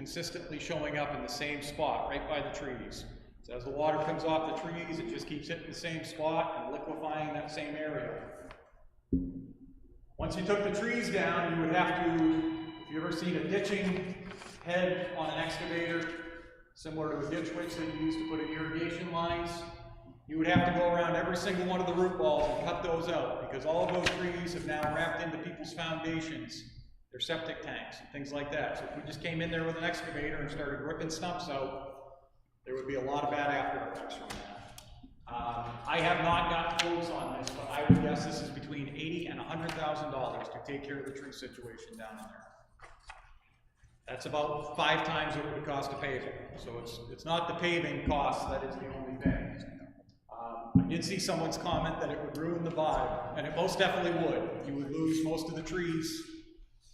consistently showing up in the same spot, right by the trees. So as the water comes off the trees, it just keeps hitting the same spot and liquefying that same area. Once you took the trees down, you would have to, if you've ever seen a ditching head on an excavator, similar to a ditch witch that you use to put in irrigation lines, you would have to go around every single one of the root balls and cut those out, because all of those trees have now wrapped into people's foundations, their septic tanks, and things like that. So if we just came in there with an excavator and started ripping stumps out, there would be a lot of bad after effects from that. I have not gotten quotes on this, but I would guess this is between $80,000 and $100,000 to take care of the tree situation down in there. That's about 5 times what it would cost to pave it. So it's not the paving cost that is the only thing. I did see someone's comment that it would ruin the vibe, and it most definitely would. You would lose most of the trees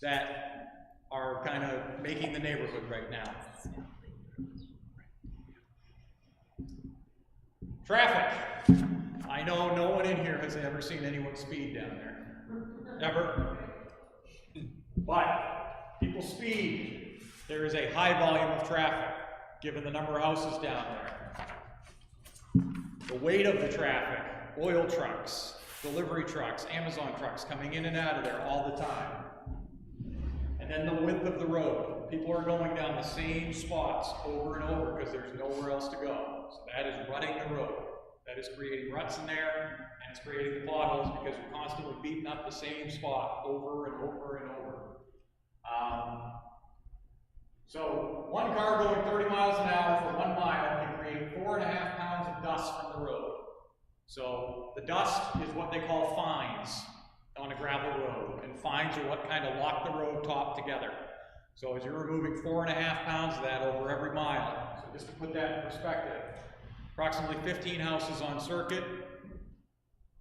that are kind of making the neighborhood right now. Traffic. I know no one in here has ever seen anyone speed down there. Ever? But people speed. There is a high volume of traffic, given the number of houses down there. The weight of the traffic, oil trucks, delivery trucks, Amazon trucks coming in and out of there all the time. And then the width of the road. People are going down the same spots over and over because there's nowhere else to go. So that is rutting the road. That is creating ruts in there, and it's creating the potholes because you're constantly beating up the same spot over and over and over. So one car going 30 miles an hour for 1 mile can create 4.5 pounds of dust from the road. So the dust is what they call fines on a gravel road, and fines are what kind of lock the road top together. So as you're removing 4.5 pounds of that over every mile, so just to put that in perspective, approximately 15 houses on circuit,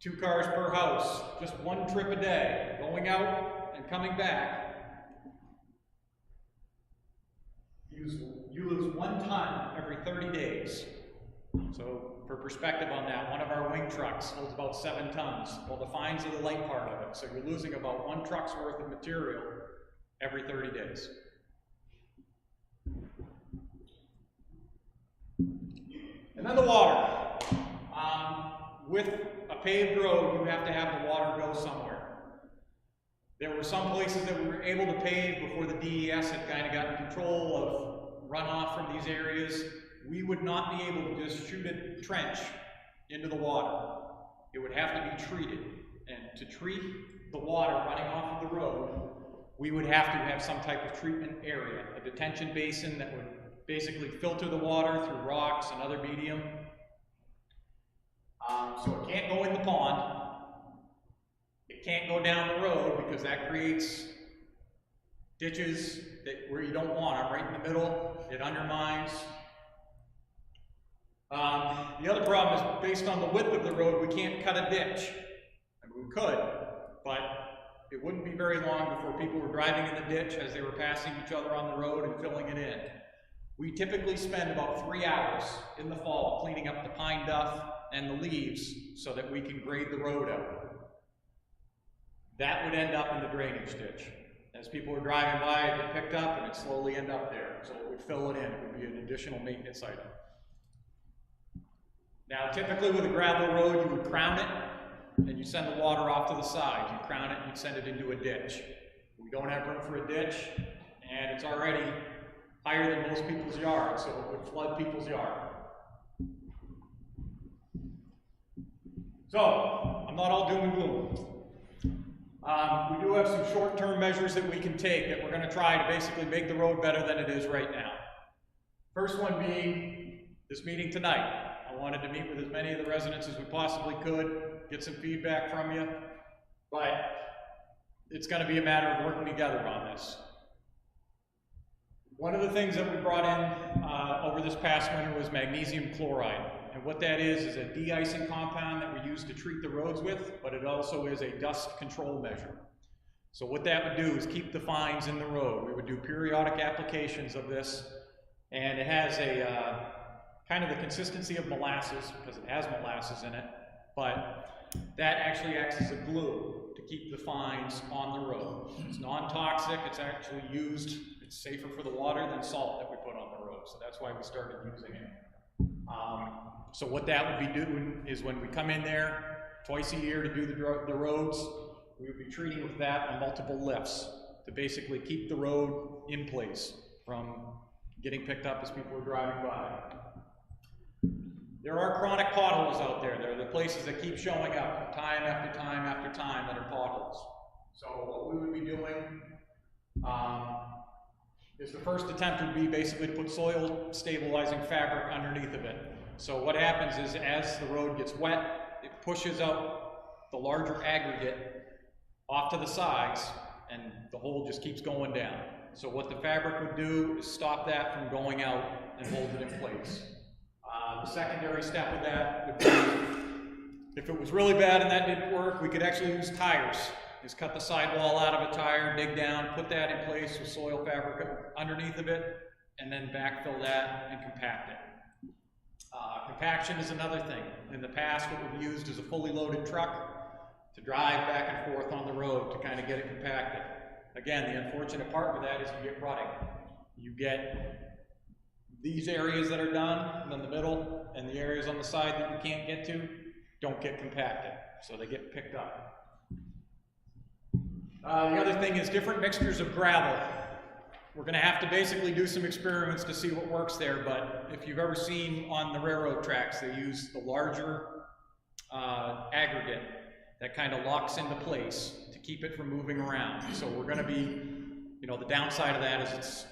2 cars per house, just 1 trip a day, going out and coming back. You lose 1 ton every 30 days. So for perspective on that, one of our wing trucks holds about 7 tons. Well, the fines are the light part of it. So you're losing about 1 truck's worth of material every 30 days. And then the water. With a paved road, you have to have the water go somewhere. There were some places that we were able to pave before the DES had kind of gotten control of runoff from these areas. We would not be able to just shoot a trench into the water. It would have to be treated. And to treat the water running off of the road, we would have to have some type of treatment area, a detention basin that would basically filter the water through rocks and other medium. So it can't go in the pond. It can't go down the road because that creates ditches where you don't want them, right in the middle. It undermines. The other problem is based on the width of the road, we can't cut a ditch. I mean, we could, but it wouldn't be very long before people were driving in the ditch as they were passing each other on the road and filling it in. We typically spend about 3 hours in the fall cleaning up the pine duff and the leaves so that we can grade the road out. That would end up in the drainage ditch. As people were driving by, it would picked up and it'd slowly end up there. So it would fill it in. It would be an additional maintenance item. Now, typically with a gravel road, you would crown it and you send the water off to the side. You crown it and you send it into a ditch. We don't have room for a ditch, and it's already higher than most people's yards, so it would flood people's yard. So, I'm not all doom and gloom. We do have some short-term measures that we can take that we're going to try to basically make the road better than it is right now. First one being this meeting tonight. I wanted to meet with as many of the residents as we possibly could, get some feedback from you, but it's going to be a matter of working together on this. One of the things that we brought in over this past winter was magnesium chloride. And what that is a de-icing compound that we use to treat the roads with, but it also is a dust control measure. So what that would do is keep the fines in the road. We would do periodic applications of this, and it has a kind of the consistency of molasses, because it has molasses in it, but that actually acts as a glue to keep the fines on the road. It's non-toxic, it's actually used It's safer for the water than salt that we put on the road, so that's why we started using it. So what that would be doing is when we come in there twice a year to do the roads, we would be treating with that on multiple lifts to basically keep the road in place from getting picked up as people are driving by. There are chronic potholes out there. They're the places that keep showing up time after time after time that are potholes. So what we would be doing is the first attempt would be basically to put soil stabilizing fabric underneath of it. So what happens is as the road gets wet, it pushes out the larger aggregate off to the sides and the hole just keeps going down. So what the fabric would do is stop that from going out and hold it in place. The secondary step of that would be, if it was really bad and that didn't work, we could actually use tires. Just cut the sidewall out of a tire, dig down, put that in place with soil fabric underneath of it, and then backfill that and compact it. Compaction is another thing. In the past, what we've used is a fully loaded truck to drive back and forth on the road to kind of get it compacted. Again, the unfortunate part with that is you get rutting. You get these areas that are done in the middle, and the areas on the side that you can't get to don't get compacted, so they get picked up. The other thing is different mixtures of gravel. We're going to have to basically do some experiments to see what works there, but if you've ever seen on the railroad tracks, they use the larger aggregate that kind of locks into place to keep it from moving around. So we're going to be, the downside of that is it's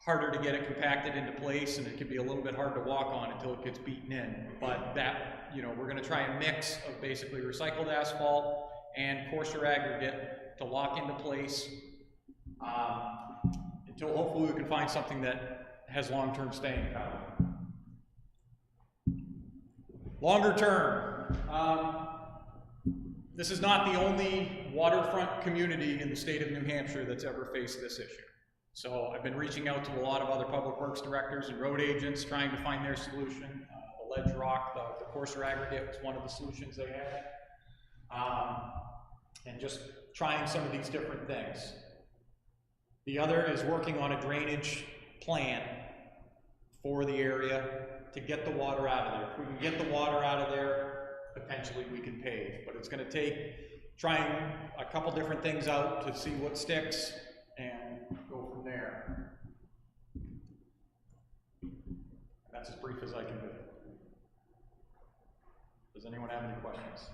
harder to get it compacted into place, and it can be a little bit hard to walk on until it gets beaten in. But that, we're going to try a mix of basically recycled asphalt and coarser aggregate to lock into place until hopefully we can find something that has long-term staying power. Longer term, this is not the only waterfront community in the state of New Hampshire that's ever faced this issue. So I've been reaching out to a lot of other public works directors and road agents trying to find their solution. The ledge rock, the coarser aggregate was one of the solutions they had. And just trying some of these different things. The other is working on a drainage plan for the area to get the water out of there. If we can get the water out of there, potentially we can pave. But it's going to take trying a couple different things out to see what sticks and go from there. That's as brief as I can do. Does anyone have any questions?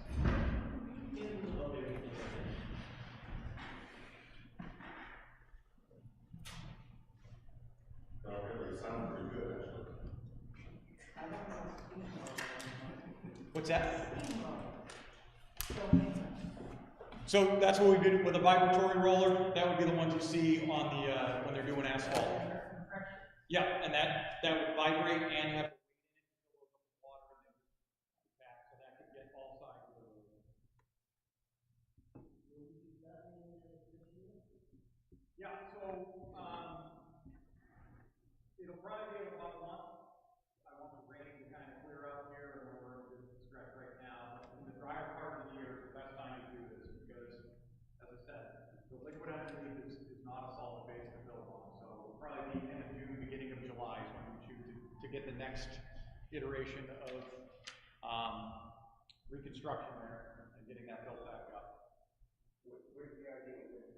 What's that? So that's what we did with a vibratory roller. That would be the ones you see on the when they're doing asphalt. Yeah, and that would vibrate and have water in it back, so that could get all sides of the road. Yeah, so it'll probably be about a month. I want the rain to kind of clear out here, and we're in this stretch right now. But in the drier part of the year is the best time to do this because, as I said, the liquid underneath is not a solid base to build on. So it'll probably be end of June, beginning of July is when we choose to get the next iteration of reconstruction there and getting that built back up. Where's the ideal width?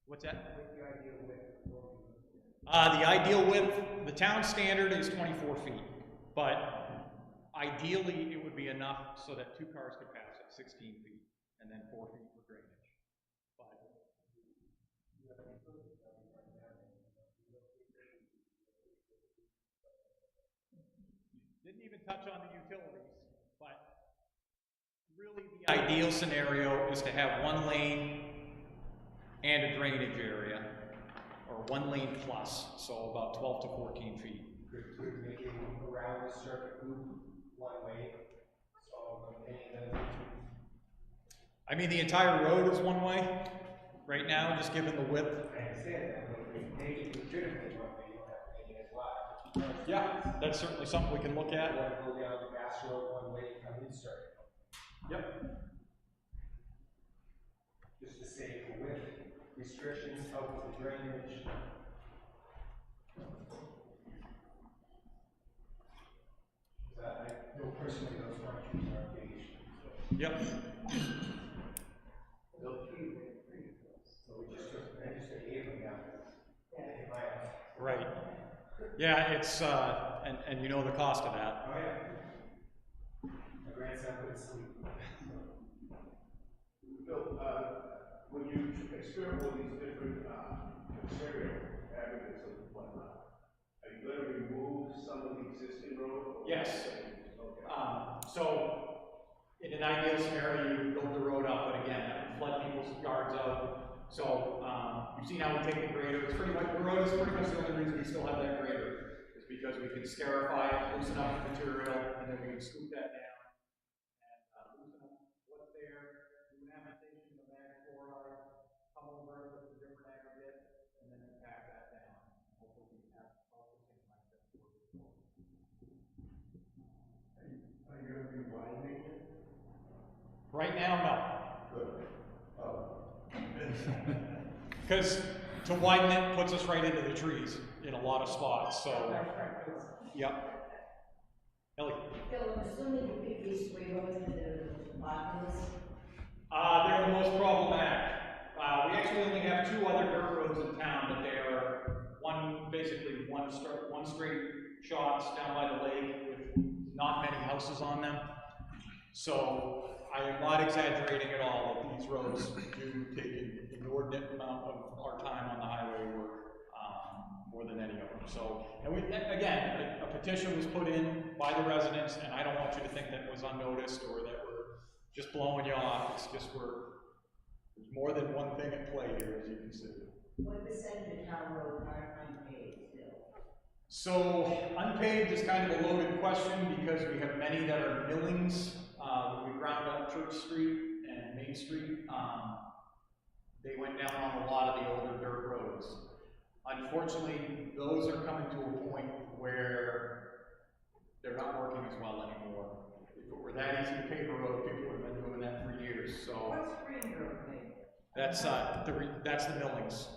What's that? What's the ideal width? The ideal width, the town standard is 24 feet, but ideally it would be enough so that 2 cars could pass at 16 feet and then 4 feet for drainage. But didn't even touch on the utilities, but really the ideal scenario is to have 1 lane and a drainage area, or 1 lane plus, so about 12 to 14 feet. Could make it around the circuit loop 1 way, so I mean, the entire road is 1 way right now, just given the width. I understand that, but if we make it legitimately 1 way, you don't have to make it as wide. Yeah, that's certainly something we can look at. You want to go down the Bass Road 1 way and come in circuit. Yep. Just to save the width. restrictions out with the drainage. I know personally those aren't used irrigation. Yep. So we just took, I just gave them down. Yeah. Right. Yeah, it's, and you know the cost of that. Oh, yeah. My grandson couldn't sleep. Bill, when you experiment with these different material aggregates and whatnot, are you going to remove some of the existing road? Yes. Okay. So, in an ideal scenario, you build the road up, but again, that would flood people's yards out. So, you've seen how we take the grader. It's pretty much, the road is pretty much the only reason we still have that grader, is because we can scarify it, loosen up the material, and then we can scoop that down and loosen up what's there, do an application of mag chloride, come over with a different aggregate, and then pack that down. Hopefully, we can have also things like that. Are you going to be widening it? Right now, no. Good. Oh. Because to widen it puts us right into the trees in a lot of spots, so. Yep. Ellie? Phil, I'm assuming you pick these three roads because they're the populous. They're the most problematic. We actually only have two other dirt roads in town, but they are basically one straight shots down by the lake with not many houses on them. So I am not exaggerating at all that these roads do take an inordinate amount of our time on the highway work, more than any of them. So, and we, again, a petition was put in by the residents, and I don't want you to think that it was unnoticed or that we're just blowing you off. It's just there's more than one thing at play here, as you can see. What percentage of town roads are unpaved still? So, unpaved is kind of a loaded question because we have many that are millings. We ground up Church Street and Main Street. They went down on a lot of the older dirt roads. Unfortunately, those are coming to a point where they're not working as well anymore. If it were that easy to pave a road, people would have been doing that for years. So What's Green Road made? that's the millings.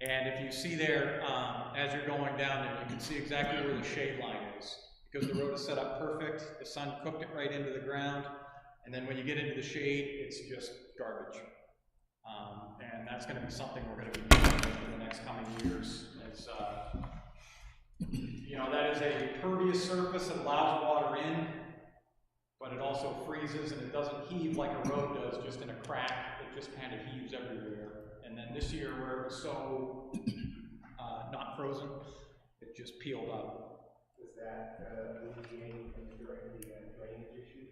And if you see there, as you're going down there, you can see exactly where the shade line is. Because the road is set up perfect, the sun cooked it right into the ground, and then when you get into the shade, it's just garbage. And that's going to be something we're going to be dealing with in the next coming years. As, you know, that is a pervious surface that allows water in, but it also freezes and it doesn't heave like a road does, just in a crack. It just kind of heaves everywhere. And then this year, where it was so not frozen, it just peeled up. Was that alleviating the drainage issue?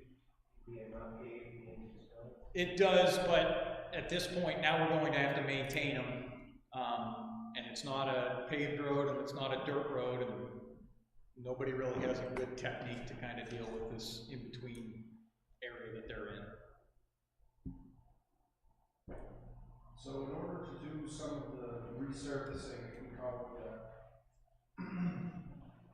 Being not paved, being just done? It does, but at this point, now we're going to have to maintain them. And it's not a paved road and it's not a dirt road, and nobody really has a good technique to kind of deal with this in-between area that they're in. So in order to do some of the resurfacing, if we call it that,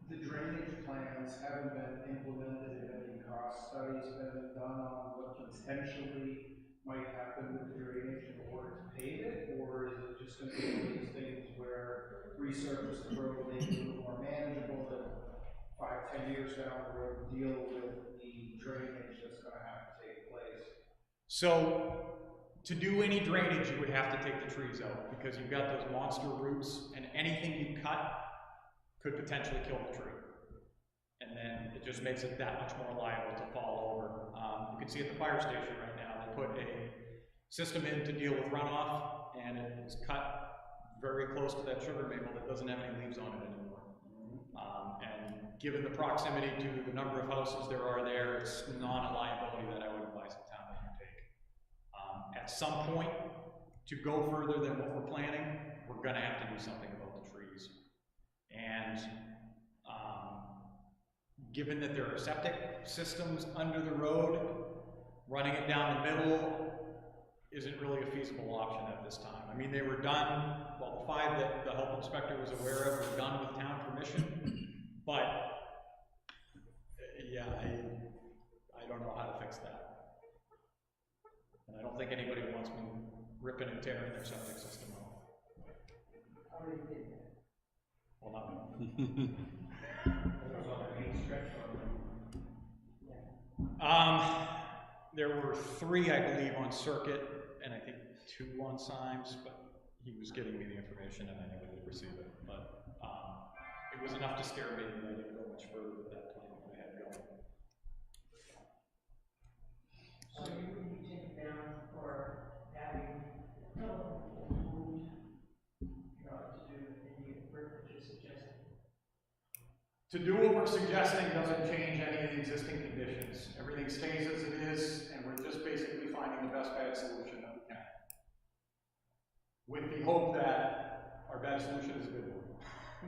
the drainage plans haven't been implemented. Have any cost studies been done on what potentially might happen with the drainage in order to pave it? Or is it just going to be one of these things where resurface the road, make it a little more manageable, and 5–10 years down the road deal with the drainage that's going to have to take place? So, to do any drainage, you would have to take the trees out because you've got those monster roots, and anything you cut could potentially kill the tree. And then it just makes it that much more liable to fall over. You can see at the fire station right now, they put a system in to deal with runoff, and it was cut very close to that sugar maple that doesn't have any leaves on it anymore. And given the proximity to the number of houses there are there, it's not a liability that I would advise the town to take. At some point, to go further than what we're planning, we're going to have to do something about the trees. And given that there are septic systems under the road, running it down the middle isn't really a feasible option at this time. I mean, they were done, well, the 5 that the health inspector was aware of were done with town permission, but yeah, I don't know how to fix that. And I don't think anybody wants me ripping and tearing their septic system out. Already did that. Well, not me. It was on the main stretch on There were 3, I believe, on Circuit, and I think 2 on Symes, but he was getting me the information and I never did receive it. But it was enough to scare me that I didn't go much further with that plan that I had going. So you would be taken down for having telephone poles moved in order to do any work that you're suggesting? To do what we're suggesting doesn't change any of the existing conditions. Everything stays as it is, and we're just basically finding the best bad solution that we can. With the hope that our bad solution is a good one.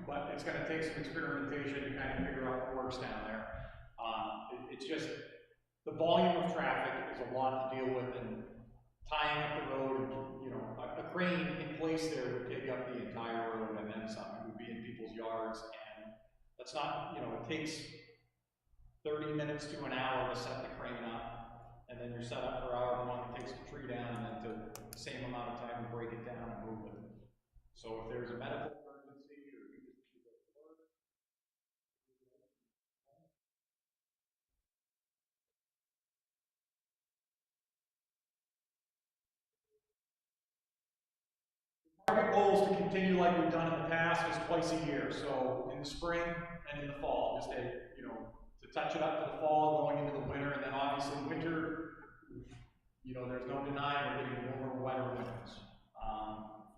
But it's gonna take some experimentation to kind of figure out what works down there. It's just, the volume of traffic is a lot to deal with, and tying up the road, you know, a crane in place there would take up the entire road, and then some. It would be in people's yards, and that's not, you know, it takes 30 minutes to an hour to set the crane up, and then you're set up for however long it takes to tree down, and then to the same amount of time to break it down and move it. So if there's a medical emergency, or you just go to work, target goal is to continue like we've done in the past, just twice a year. So in the spring and in the fall, just you know, to touch it up for the fall, going into the winter, and then obviously winter, you know, there's no denying we're getting warmer, wetter winters.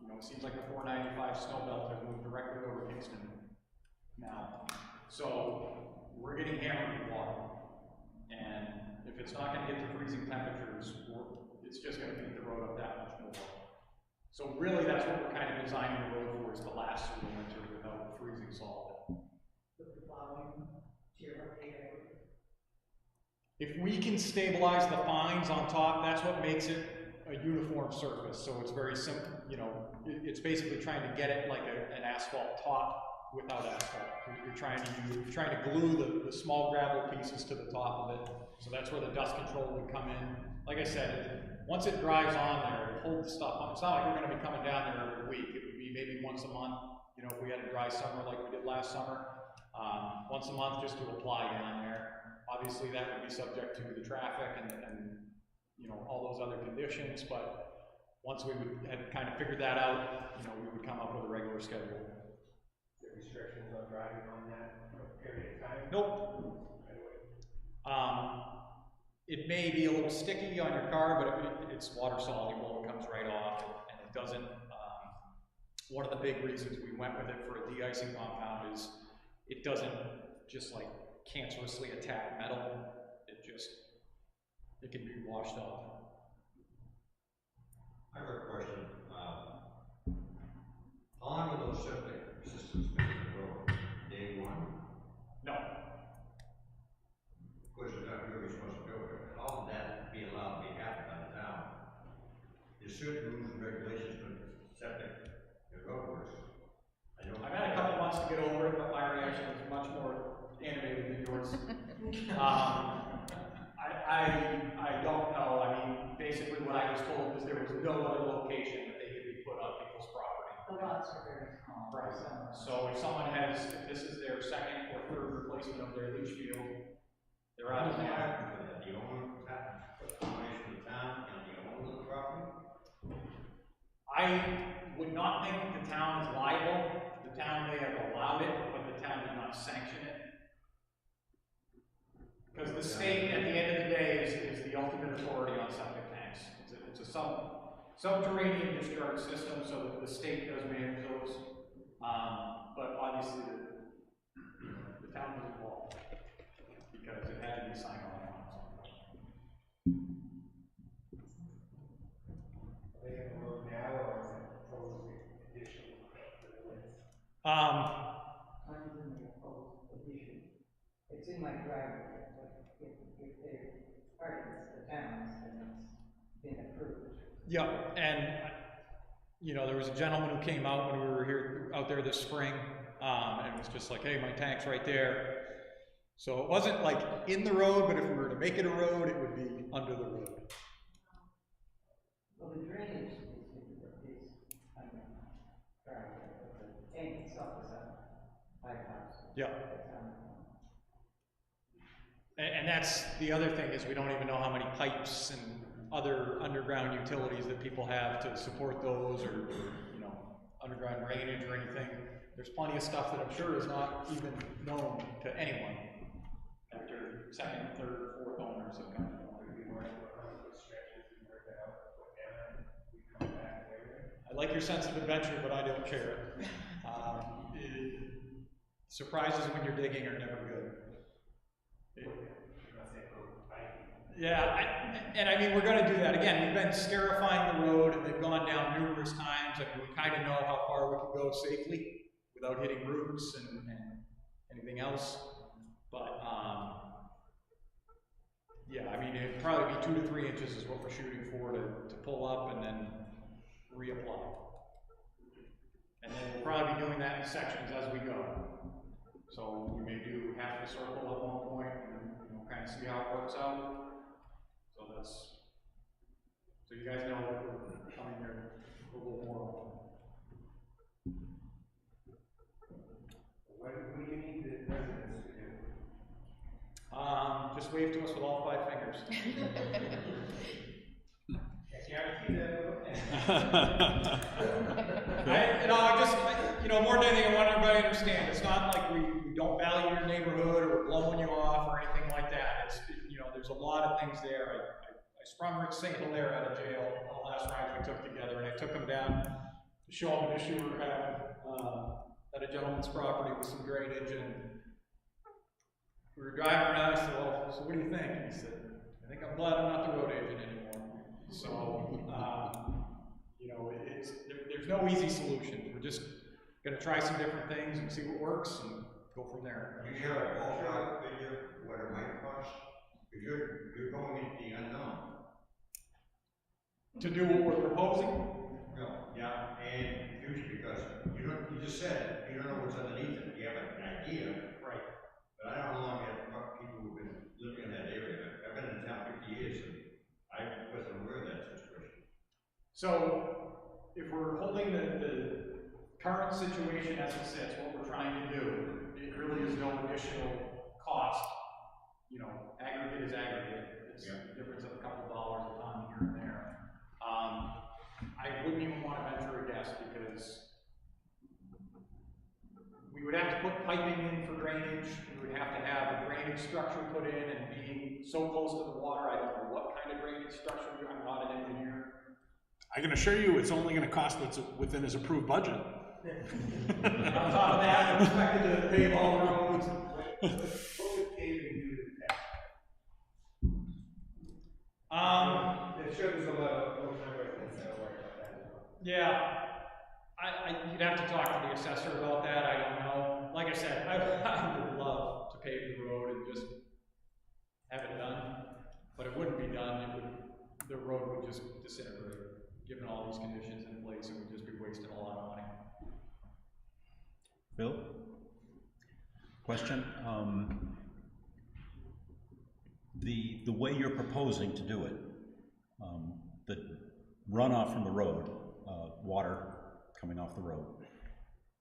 You know, it seems like the 495 snow belt has moved directly over Kingston now. So we're getting hammered with water. And if it's not going to get to freezing temperatures, it's just going to beat the road up that much more. So really, that's what we're kind of designing the road for, is to last through the winter without freezing solid. With the plowing, tear up the area? If we can stabilize the fines on top, that's what makes it a uniform surface. So it's very simple, you know, it's basically trying to get it like an asphalt top without asphalt. You're trying to glue the small gravel pieces to the top of it. So that's where the dust control would come in. Like I said, once it dries on there, it holds the stuff on. It's not like we're going to be coming down there every week. It would be maybe once a month. You know, if we had a dry summer like we did last summer, once a month just to apply down there. Obviously, that would be subject to the traffic and you know, all those other conditions. But once we had kind of figured that out, you know, we would come up with a regular schedule. the restrictions on driving on that period of time. Nope. It may be a little sticky on your car, but it's water soluble, it comes right off, and it doesn't, one of the big reasons we went with it for a de-icing compound is it doesn't just like cancerously attack metal, it can be washed off. I have a question. How long have those septic systems been in the road? Day one? No. Of course, it's not your responsibility. How would that be allowed to be happening by the town? There's certain rules and regulations for septic and roadworks. I've had a couple months to get over it, but my reaction is much more animated than yours. I don't know. I mean, basically what I was told is there was no other location that they could be put on people's property. The lots are very small. Right. So if someone has, if this is their second or third replacement of their leach field, they're out of there. The owner, the combination of the town and the owner of the property? I would not think that the town is liable. The town may have allowed it, but the town did not sanction it. Because the state, at the end of the day, is the ultimate authority on septic tanks. It's a subterranean discharge system, so that the state does manage those. But obviously, the town was involved because it had to be signed off on. Are they in the road now, or is it proposed addition to the width? Mine's in the proposed addition. It's in my driveway, but if they're part of the town's, then it's been approved. Yeah, and you know, there was a gentleman who came out when we were out there this spring, and it was just like, hey, my tank's right there. So it wasn't like in the road, but if we were to make it a road, it would be under the road. Well, the drainage is is a lighthouse. Yeah. It's on the corner. And that's the other thing, is we don't even know how many pipes and other underground utilities that people have to support those, or, you know, underground drainage or anything. There's plenty of stuff that I'm sure is not even known to anyone after second, third, fourth owners have come. I like your sense of adventure, but I don't share it. Surprises when you're digging are never good. And I mean, we're going to do that. Again, we've been scarifying the road, and they've gone down numerous times, and we kind of know how far we can go safely without hitting roots and anything else. But, yeah, I mean, it'd probably be 2 to 3 inches is what we're shooting for to pull up and then reapply. And then we'll probably be doing that in sections as we go. So we may do half the circle at one point and, you know, kind of see how it works out. So you guys know that we're coming here a little more. What do you need the residents to do? Just wave to us with all 5 fingers. More than anything, I want everybody to understand, it's not like we don't value your neighborhood, or we're blowing you off, or anything like that. There's a lot of things there. I sprung Rick St. Hilaire out of jail the last ride we took together, and I took him down to show him an issue we were having at a gentleman's property with some drainage, and we were driving around. I said, well, so what do you think? And he said, I think I'm glad I'm not the road agent anymore. So, there's no easy solution. We're just going to try some different things and see what works and go from there. You have a ballpark figure what it might cost? If you're going into the unknown. To do what we're proposing? No, yeah, and future, because you just said you don't know what's underneath it. You have an idea. Right. But I don't know how long people who've been living in that area. I've been in town 50 years, and I wasn't aware of that situation. So, if we're holding the current situation as it sits, what we're trying to do, it really is no additional cost. Aggregate is aggregate. It's the difference of a couple dollars a ton here and there. I wouldn't even want to venture a guess, because we would have to put piping in for drainage. We would have to have a drainage structure put in, and being so close to the water, I don't know what kind of drainage structure. I'm not an engineer. I can assure you it's only going to cost what's within his approved budget. And on top of that, I'm expected to pave all the roads. What would paving do to the tax? It shows there's a lot of old-time residents that are worried about that as well. Yeah, you'd have to talk to the assessor about that. I don't know. Like I said, I would love to pave the road and just have it done, but it wouldn't be done. The road would just disintegrate, given all these conditions in place, and we'd just be wasting a lot of money. Bill? Question? The way you're proposing to do it, the runoff from the road, water coming off the road,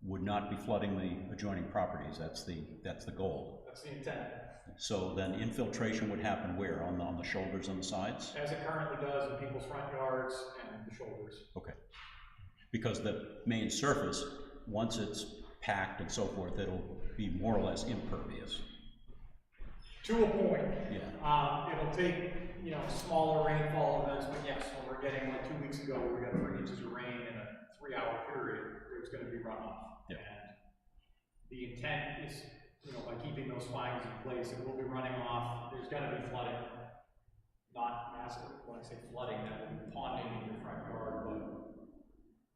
would not be flooding the adjoining properties. That's the goal. That's the intent. So then infiltration would happen where? On the shoulders and the sides? As it currently does in people's front yards and the shoulders. Okay. Because the main surface, once it's packed and so forth, it'll be more or less impervious. To a point. Yeah. It'll take, smaller rainfall events, but yes, when we're getting, like 2 weeks ago, we got 3 inches of rain in a 3-hour period, there's going to be runoff. Yeah. And the intent is, by keeping those fines in place, it will be running off. There's going to be flooding. Not massive. When I say flooding, that will be ponding in your front yard, but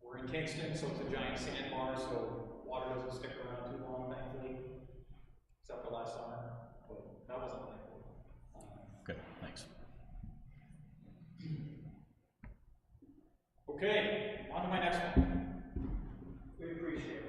we're in Kingston, so it's a giant sandbar, so water doesn't stick around too long, thankfully, except for last summer, but that wasn't thankful. Okay, thanks. Okay, on to my next one. We appreciate it.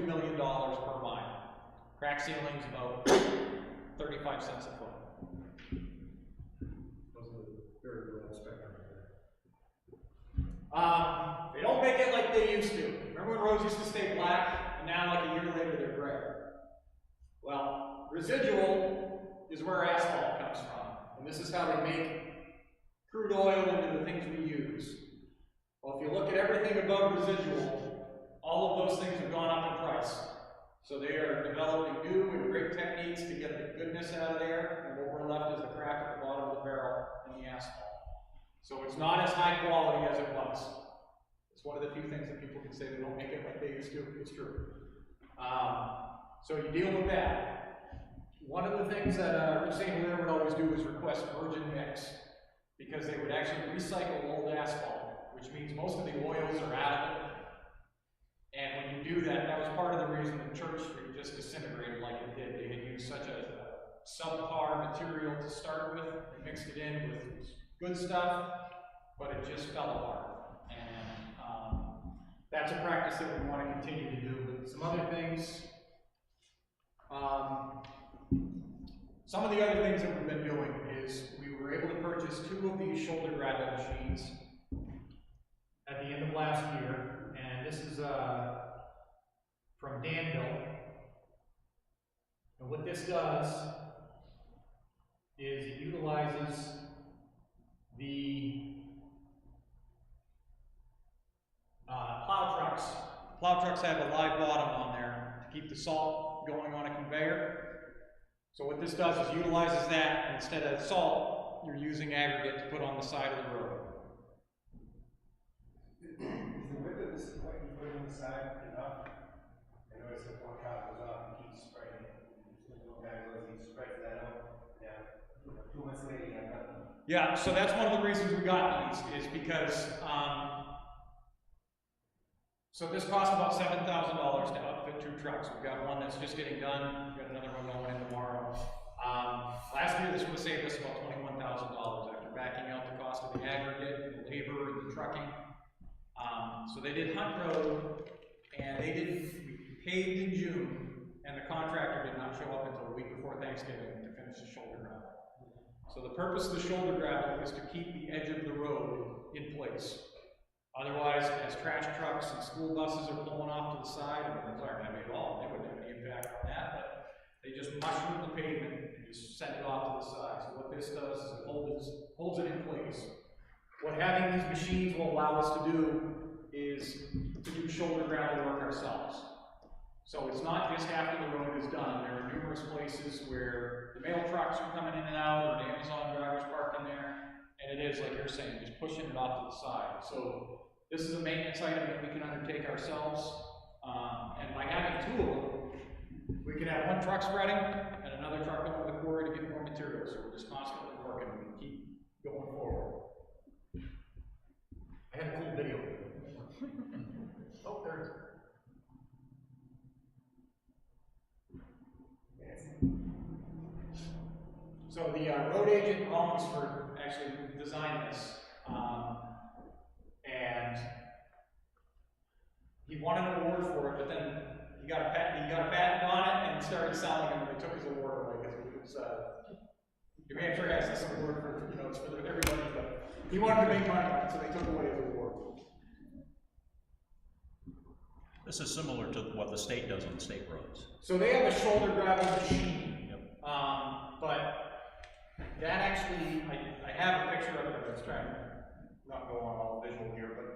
million per mile. Crack sealing's about 35 cents a foot. Those are very broad spectrum. They don't make it like they used to. Remember when roads used to stay black, and now like a year later they're gray? Well, residual is where asphalt comes from, and this is how they make crude oil into the things we use. Well, if you look at everything above residual, all of those things have gone up in price. So they are developing new and great techniques to get the goodness out of there, and what we're left is the crack at the bottom of the barrel and the asphalt. So it's not as high quality as it was. It's one of the few things that people can say they don't make it like they used to. It's true. So you deal with that. One of the things that Rich St. Hilaire would always do is request virgin mix, because they would actually recycle old asphalt, which means most of the oils are out of it. And when you do that, that was part of the reason that Church Street just disintegrated like it did. They had used such a subpar material to start with, and mixed it in with good stuff, but it just fell apart. And that's a practice that we want to continue to do. But some other things, some of the other things that we've been doing is we were able to purchase 2 of these shoulder gravel machines at the end of last year, and this is from Danville. And what this does is it utilizes the plow trucks. Plow trucks have a live bottom on there to keep the salt going on a conveyor. So what this does is utilizes that, and instead of salt, you're using aggregate to put on the side of the road. Is the width of this, what you put on the side, enough? I noticed that one car goes off and keeps spreading it. One guy goes, he spreads that out. Yeah, 2 months later, you have nothing. Yeah, so that's one of the reasons we got these, is because, so this costs about $7,000 to outfit 2 trucks. We've got one that's just getting done, we've got another one going in tomorrow. Last year this would have saved us about $21,000 after backing out the cost of the aggregate, the labor, and the trucking. So they did Hunt Road, and we paved in June, and the contractor did not show up until a week before Thanksgiving to finish the shoulder gravel. So the purpose of the shoulder gravel is to keep the edge of the road in place. Otherwise, as trash trucks and school buses are pulling off to the side, and it's aren't heavy at all, they wouldn't have any impact on that, but they just mushroom the pavement and just send it off to the side. So what this does is it holds it in place. What having these machines will allow us to do is to do shoulder gravel work ourselves. So it's not just after the road is done. There are numerous places where the mail trucks are coming in and out, or the Amazon drivers parked in there, and it is, like you're saying, just pushing it off to the side. So this is a maintenance item that we can undertake ourselves, and by having 2 of them, we can have one truck spreading and another truck going to the quarry to get more material. So we're just constantly working. We can keep going forward. I had a cool video. Oh, there it is. So the road agent Rollinsford actually designed this, and he won an award for it, but then he got a patent on it and started selling them, and they took his award away because it was, New Hampshire has this award for, it's for everybody, but he wanted to make money on it, so they took away his award. This is similar to what the state does on the state roads. So they have a shoulder gravel machine, but that actually, I have a picture of it. Let's try and not go on all visual here, but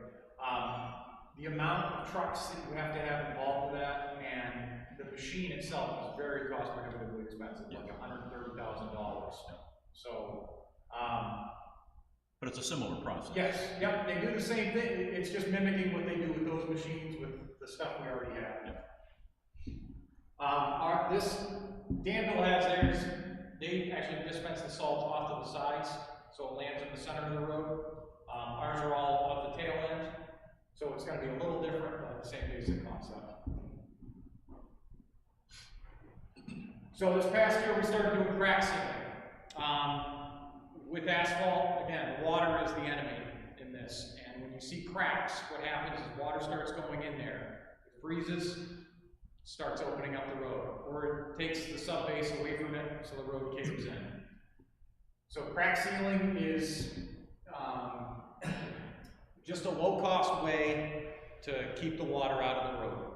the amount of trucks that you have to have involved with that, and the machine itself is very cost prohibitively expensive, like $130,000. So, but it's a similar process. yes, yep, they do the same thing. It's just mimicking what they do with those machines with the stuff we already have. This Danville has theirs. They actually dispense the salt off to the sides, so it lands in the center of the road. Ours are all off the tail end, so it's going to be a little different, but the same basic concept. So this past year we started doing crack sealing. With asphalt, again, the water is the enemy in this, and when you see cracks, what happens is water starts going in there. It freezes, starts opening up the road, or it takes the sub base away from it so the road caves in. So crack sealing is just a low-cost way to keep the water out of the road.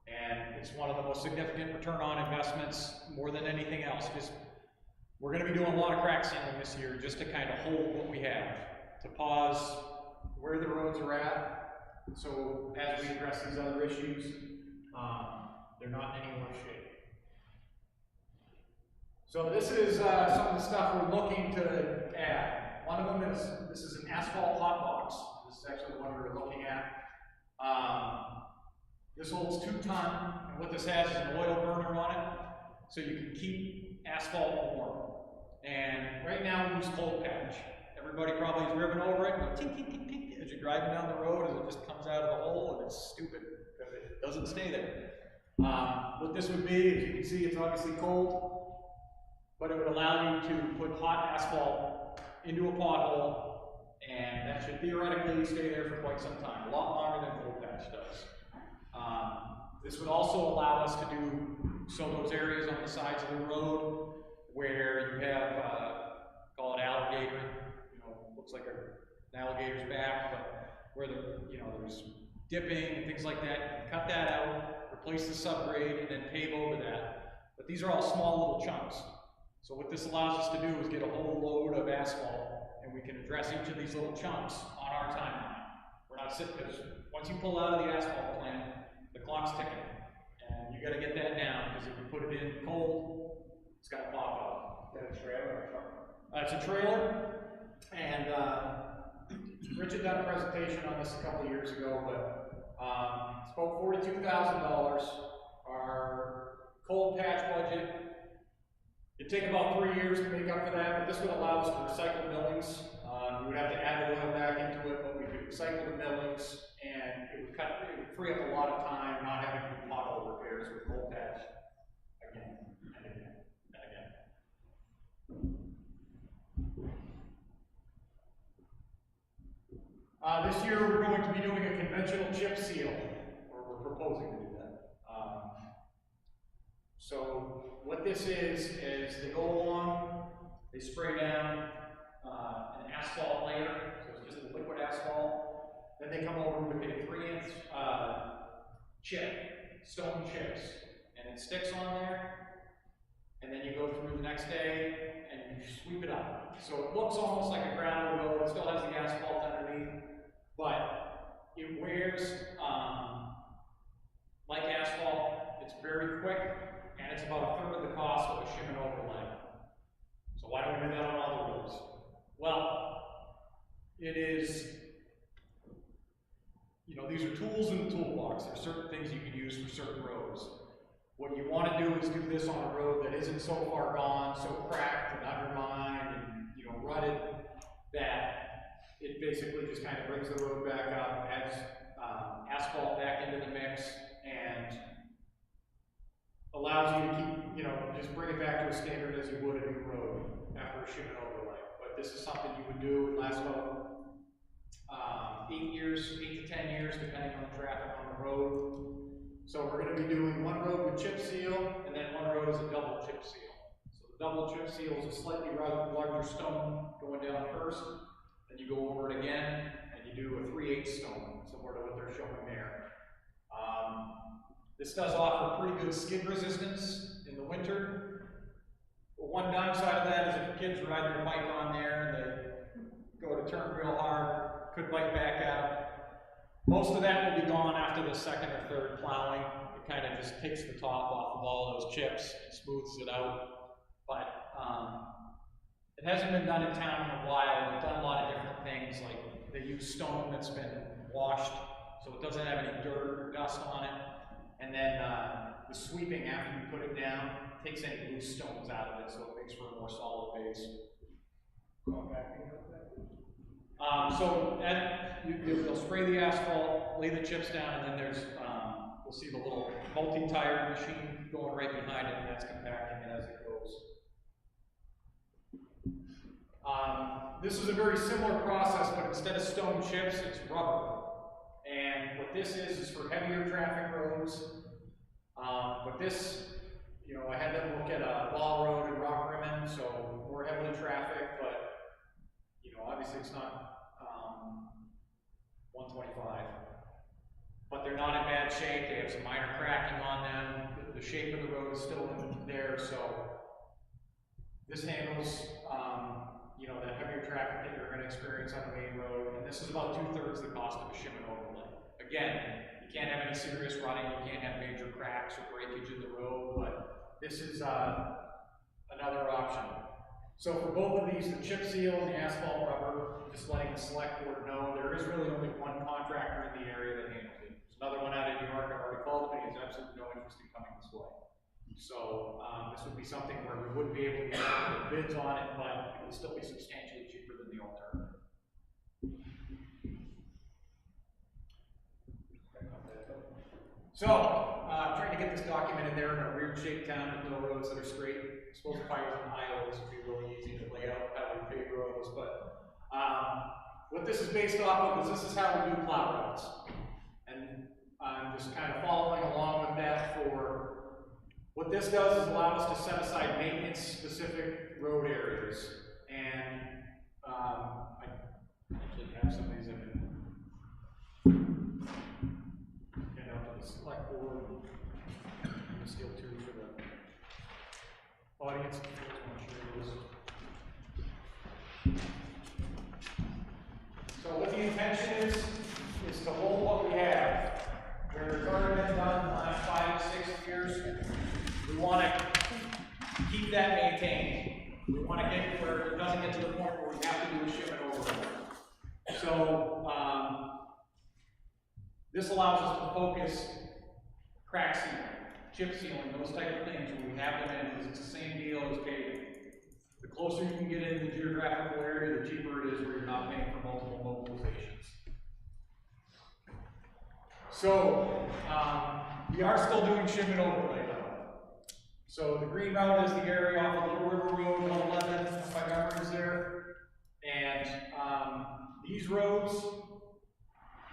And it's one of the most significant return on investments more than anything else. We're going to be doing a lot of crack sealing this year just to kind of hold what we have, to pause where the roads are at, so as we address these other issues, they're not in any worse shape. So this is some of the stuff we're looking to add. One of them is, this is an asphalt hot box. This is actually the one we were looking at. This holds 2 tons, and what this has is an oil burner on it, so you can keep asphalt warm. And right now we use cold patch. Everybody probably has driven over it, and tink, tink, tink, tink, as you're driving down the road, as it just comes out of the hole, and it's stupid, because it doesn't stay there. What this would be, as you can see, it's obviously cold, but it would allow you to put hot asphalt into a pothole, and that should theoretically stay there for quite some time, a lot longer than cold patch does. This would also allow us to do, so those areas on the sides of the road where you have, call it alligator, looks like an alligator's back, but where there's dipping and things like that, you can cut that out, replace the subgrade, and then pave over that. But these are all small little chunks. So what this allows us to do is get a whole load of asphalt, and we can address each of these little chunks on our timeline. We're not sitting, because once you pull out of the asphalt plant, the clock's ticking. And you gotta get that down, because if you put it in cold, it's gonna pop up. Is that a trailer or a truck? It's a trailer, and Rich had done a presentation on this a couple of years ago, but it's about $42,000. Our cold patch budget, it'd take about 3 years to make up for that, but this would allow us to recycle millings. We would have to add oil back into it, but we could recycle the millings, and it would free up a lot of time not having to do pothole repairs with cold patch again and again and again. This year we're going to be doing a conventional chip seal, or we're proposing to do that. So what this is they go along, they spray down an asphalt layer, so it's just a liquid asphalt. Then they come over with a 3-inch chip, stone chips, and it sticks on there. And then you go through the next day and you sweep it up. So it looks almost like a gravel road, it still has the asphalt underneath, but it wears like asphalt. It's very quick, and it's about 1/3 of the cost of a shim and overlay. So why don't we do that on all the roads? Well, it is, these are tools in the toolbox. There's certain things you can use for certain roads. What you want to do is do this on a road that isn't so far gone, so cracked and undermined and rutted, that it basically just kind of brings the road back up, adds asphalt back into the mix, and allows you to keep, just bring it back to a standard as you would a new road after a shim and overlay. But this is something you would do, it lasts about 8 to 10 years, depending on the traffic on the road. So we're going to be doing one road with chip seal, and then one road is a double chip seal. So the double chip seal is a slightly larger stone going down first, then you go over it again, and you do a 3/8 stone, similar to what they're showing there. This does offer pretty good skid resistance in the winter. But one downside of that is if kids ride their bike on there and they go to turn real hard, could bite back out. Most of that will be gone after the 2nd or 3rd plowing. It kind of just takes the top off of all those chips and smooths it out. But it hasn't been done in town in a while. They've done a lot of different things, like they use stone that's been washed so it doesn't have any dirt or dust on it. And then the sweeping after you put it down takes any loose stones out of it, so it makes for a more solid base. They'll spray the asphalt, lay the chips down, and then there's, we'll see the little multi-tire machine going right behind it, and that's compacting it as it goes. This is a very similar process, but instead of stone chips, it's rubber. And what this is for heavier traffic roads. But this, you know, I had them look at Ball Road and Rock Rimmon, so more heavily trafficked, but, you know, obviously it's not 125. But they're not in bad shape, they have some minor cracking on them, the shape of the road is still in there, so this handles, you know, that heavier traffic that you're going to experience on the main road, and this is about 2/3 the cost of a shim and overlay. Again, you can't have any serious running, you can't have major cracks or breakage in the road, but this is another option. So for both of these, the chip seal and the asphalt rubber, just letting the select board know, there is really only one contractor in the area that handles it. There's another one out of New York, I've already called him, and he has absolutely no interest in coming this way. So, this would be something where we wouldn't be able to get bids on it, but it would still be substantially cheaper than the alternative. So, trying to get this documented there in a weird shaped town with no roads that are straight. I suppose if I was in Iowa, this would be really easy to lay out how we pave roads, but what this is based off of is this is how we do plow roads. And I'm just kind of following along with that for what this does is allow us to set aside maintenance specific road areas. And I actually have some of these in it. And out to the select board. And steal two for the audience. So what the intention is to hold what we have. Where it's already been done in the last 5 to 6 years, we want to keep that maintained. We want to get where it doesn't get to the point where we have to do a shim and overlay. So this allows us to focus crack sealing, chip sealing, those type of things when we have them in, because it's the same deal as paving. The closer you can get into the geographical area, the cheaper it is where you're not paying for multiple mobilizations. So, we are still doing shim and overlay though. So the green route is the area off of Little River Road, 11, if my memory is there. And these roads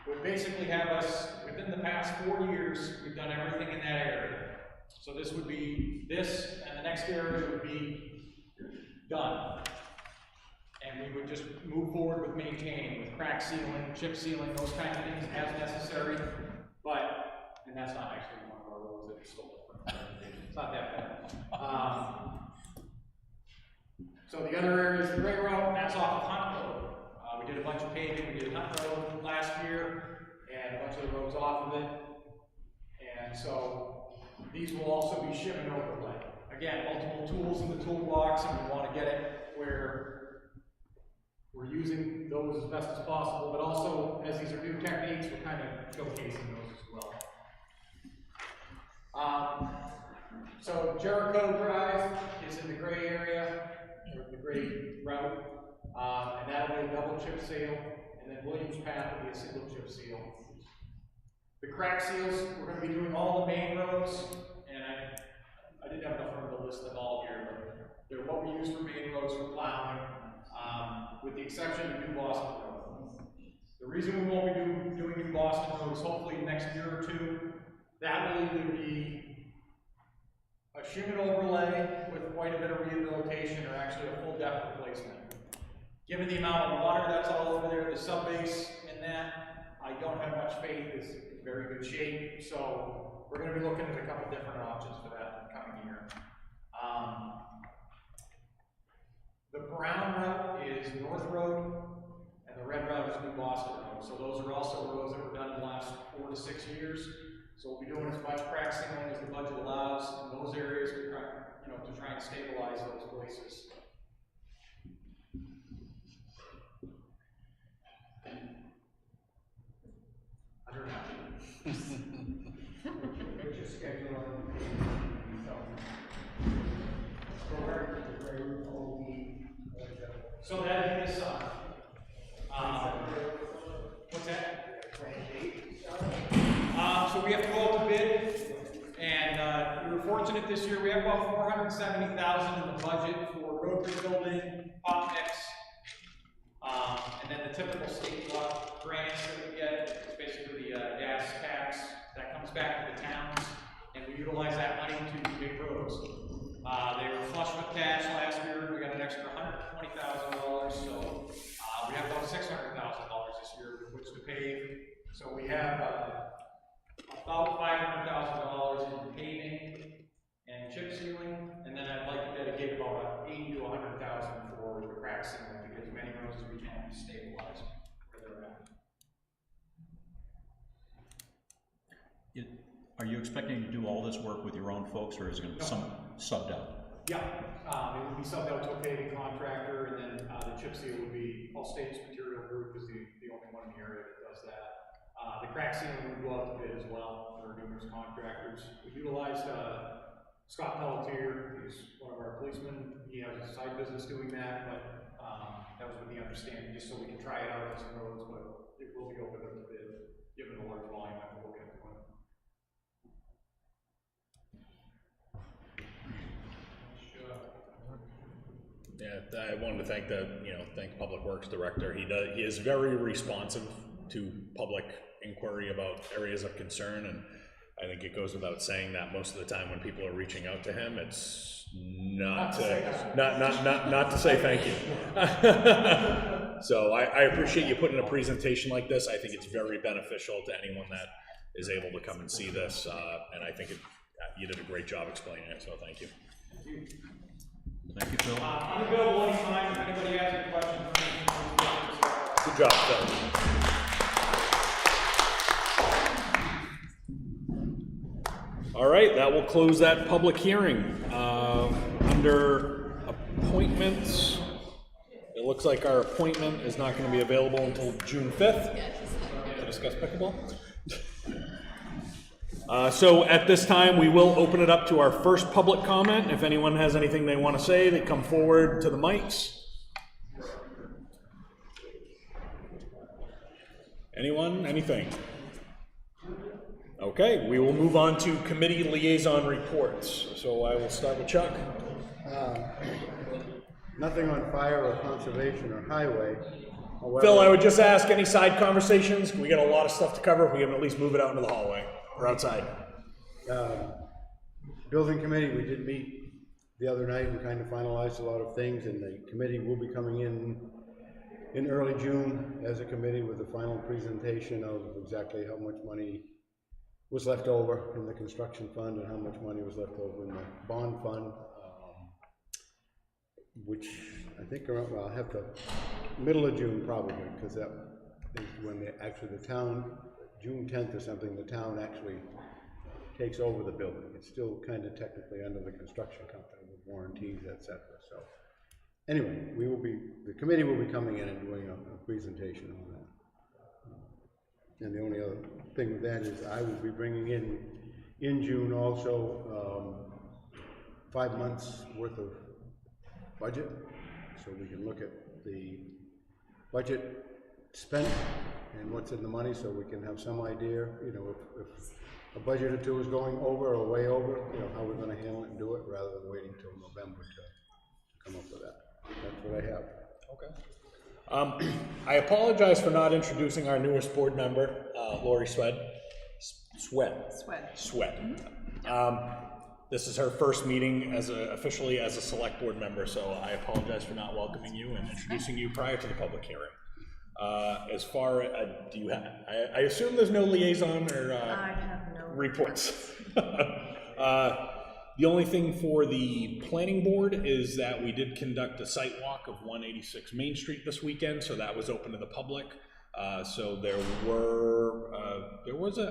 would basically have us, within the past 4 years, we've done everything in that area. So this would be this, and the next area would be done. And we would just move forward with maintaining, with crack sealing, chip sealing, those kinds of things as necessary. But, and that's not actually one of our roads that is still different. It's not that bad. So the other area is the gray road, and that's off of Hunt Road. We did a bunch of paving, we did Hunt Road last year, and a bunch of the roads off of it. And so these will also be shim and overlay. Again, multiple tools in the toolbox, and we want to get it where we're using those as best as possible, but also, as these are new techniques, we're kind of showcasing those as well. So Jericho Drive is in the gray area, or the gray route, and that'll be a double chip seal, and then Williams Path will be a single chip seal. The crack seals, we're going to be doing all the main roads, and I didn't have enough room to list them all here, but they're what we use for main roads for plowing, with the exception of New Boston Road. The reason we won't be doing New Boston Road is hopefully next year or two, that will either be a shim and overlay with quite a bit of rehabilitation, or actually a full depth replacement. Given the amount of water that's all over there, the subbase in that, I don't have much faith is in very good shape, so we're going to be looking at a couple different options for that in the coming year. The brown route is North Road, and the red route is New Boston Road. So those are also roads that were done in the last 4 to 6 years. So we'll be doing as much crack sealing as the budget allows in those areas to try, to try and stabilize those places. I don't know. What's your schedule on So that'd be this summer. What's that? So we have to go out to bid, and we were fortunate this year. We have about $470,000 in the budget for road rebuilding, hot mix, and then the typical state block grants that we get. It's basically the gas tax that comes back to the towns, and we utilize that money to pave roads. They were flush with cash last year, we got an extra $120,000, so, we have about $600,000 this year with which to pave. So we have, about $500,000 in paving and chip sealing, and then I'd like to dedicate about $80,000 to $100,000 for the crack sealing, to get as many roads as we can to stabilize where they're at. Are you expecting to do all this work with your own folks, or is it going to be some subbed out? Yeah, it would be subbed out to a paving contractor, and then the chip seal would be, All States Material Group is the only one in the area that does that. The crack sealing would go out to bid as well. There are numerous contractors. We utilized Scott Pelletier, who's one of our policemen. He has a side business doing that, but that was with the understanding, just so we can try it out on some roads, but it will be open up to bid, given the large volume that we're looking at doing. Yeah, I wanted to thank thank the Public Works Director. He is very responsive to public inquiry about areas of concern, and I think it goes without saying that most of the time when people are reaching out to him, it's not to say thank you. So I appreciate you putting a presentation like this. I think it's very beneficial to anyone that is able to come and see this, and I think you did a great job explaining it, so thank you. Thank you, Phil. I'm available anytime if anybody has any questions. Good job, Phil. All right, that will close that public hearing. Under appointments, it looks like our appointment is not going to be available until June 5th to discuss pickleball. So at this time, we will open it up to our first public comment. If anyone has anything they want to say, they come forward to the mics. Anyone? Anything? Okay, we will move on to committee liaison reports. So I will start with Chuck. Nothing on fire or conservation or highway. However, Phil, I would just ask, any side conversations? We got a lot of stuff to cover. If we can at least move it out into the hallway or outside. Building committee, we did meet the other night. We kind of finalized a lot of things, and the committee will be coming in early June as a committee with the final presentation of exactly how much money was left over in the construction fund and how much money was left over in the bond fund, which I think around, well, I'll have to, middle of June probably, because that is when the town, June 10th or something, the town actually takes over the building. It's still kind of technically under the construction company with warranties, etc. So anyway, the committee will be coming in and doing a presentation on that. And the only other thing with that is I will be bringing in June also 5 months worth of budget, so we can look at the budget spent and what's in the money, so we can have some idea, you know, if a budget or two is going over or way over, you know, how we're going to handle it and do it, rather than waiting till November to come up with that. That's what I have. Okay. I apologize for not introducing our newest board member, Lori Sweat. This is her first meeting officially as a select board member, so I apologize for not welcoming you and introducing you prior to the public hearing. As far as, do you have, I assume there's no liaison or I have no reports. The only thing for the planning board is that we did conduct a site walk of 186 Main Street this weekend, so that was open to the public. So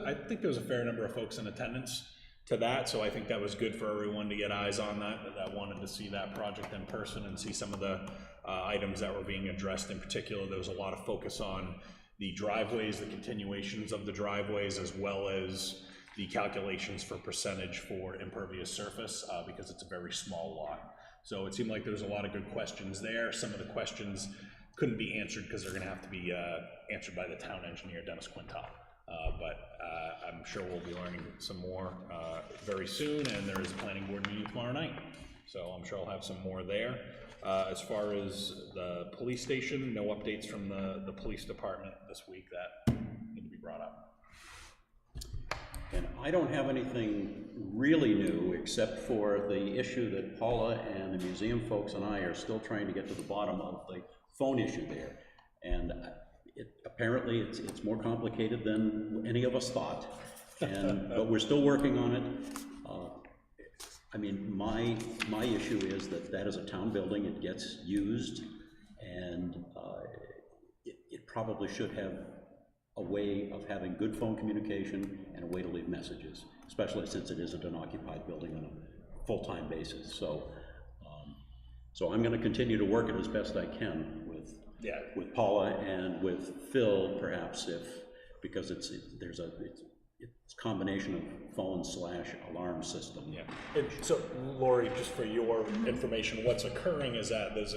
I think there was a fair number of folks in attendance to that, so I think that was good for everyone to get eyes on that wanted to see that project in person and see some of the items that were being addressed. In particular, there was a lot of focus on the driveways, the continuations of the driveways, as well as the calculations for percentage for impervious surface, because it's a very small lot. So it seemed like there was a lot of good questions there. Some of the questions couldn't be answered because they're going to have to be answered by the town engineer, Dennis Quintal. But I'm sure we'll be learning some more very soon, and there is a planning board meeting tomorrow night. So I'm sure I'll have some more there. As far as the police station, no updates from the police department this week that need to be brought up. And I don't have anything really new, except for the issue that Paula and the museum folks and I are still trying to get to the bottom of the phone issue there. And apparently it's more complicated than any of us thought, but we're still working on it. I mean, my issue is that is a town building, it gets used, and it probably should have a way of having good phone communication and a way to leave messages, especially since it isn't an occupied building on a full-time basis. So I'm going to continue to work it as best I can with Paula and with Phil, perhaps, because it's a combination of phone/alarm system. Yeah. And so, Lori, just for your information, what's occurring is that there's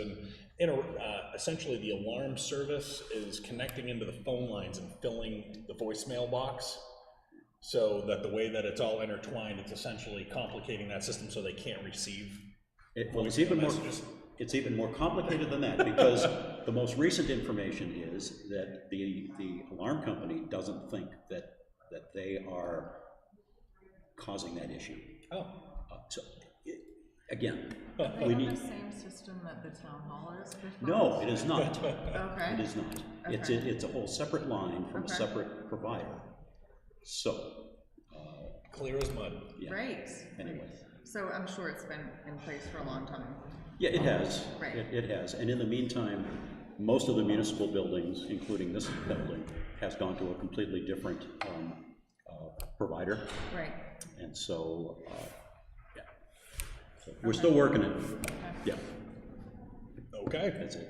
essentially the alarm service is connecting into the phone lines and filling the voicemail box, so that the way that it's all intertwined, it's essentially complicating that system so they can't receive messages. It's even more complicated than that, because the most recent information is that the alarm company doesn't think that they are causing that issue. Oh. Again, we need the same system that the town hall is. No, it is not. Okay. It is not. Okay. It's a whole separate line from a separate provider. So. Clear as mud. Yeah. Right. Anyway. So I'm sure it's been in place for a long time. Yeah, it has. Right. It has. And in the meantime, most of the municipal buildings, including this building, has gone to a completely different provider. Right. And so, so we're still working it. Okay. Yeah. Okay. That's it.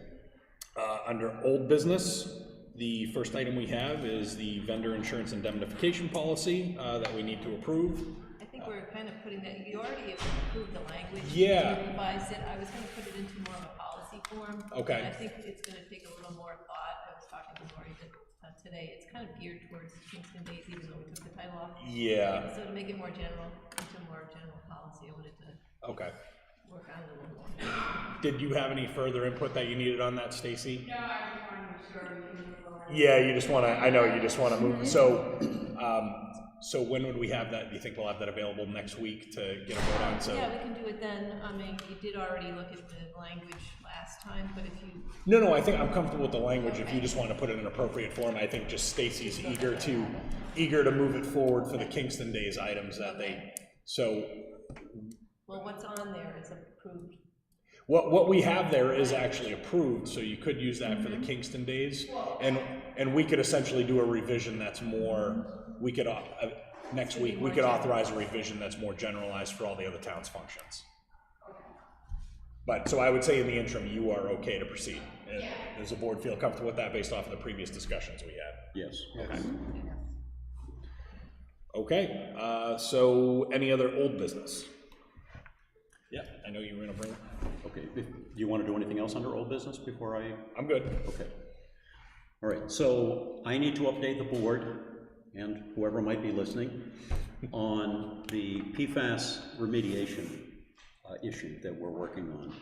Under old business, the first item we have is the vendor insurance indemnification policy that we need to approve. I think we're kind of putting that, you already approved the language. Yeah. You revised it. I was going to put it into more of a policy form. Okay. And I think it's going to take a little more thought. I was talking to Lori today. It's kind of geared towards Kingston Days, even though we took the title off. Yeah. So to make it more general, into more general policy, I wanted to work on it a little more. Did you have any further input that you needed on that, Stacy? No, I just wanted to make sure we can move forward. Yeah, you just want to, I know you just want to move. So when would we have that? Do you think we'll have that available next week to get a vote on? So Yeah, we can do it then. I mean, you did already look at the language last time, but if you... No, I think I'm comfortable with the language. If you just want to put it in appropriate form, I think just Stacy's eager to move it forward for the Kingston Days items that Well, what's on there is approved. What we have there is actually approved, so you could use that for the Kingston Days, and we could essentially do a revision that's more. We could next week we could authorize a revision that's more generalized for all the other towns' functions. But so I would say in the interim, you are okay to proceed. Does the board feel comfortable with that based off of the previous discussions we had? Yes. Okay. Okay. So any other old business? Yeah, I know you were gonna bring it. Okay, do you want to do anything else under old business before I'm good. Okay. All right, so I need to update the board and whoever might be listening on the PFAS remediation issue that we're working on.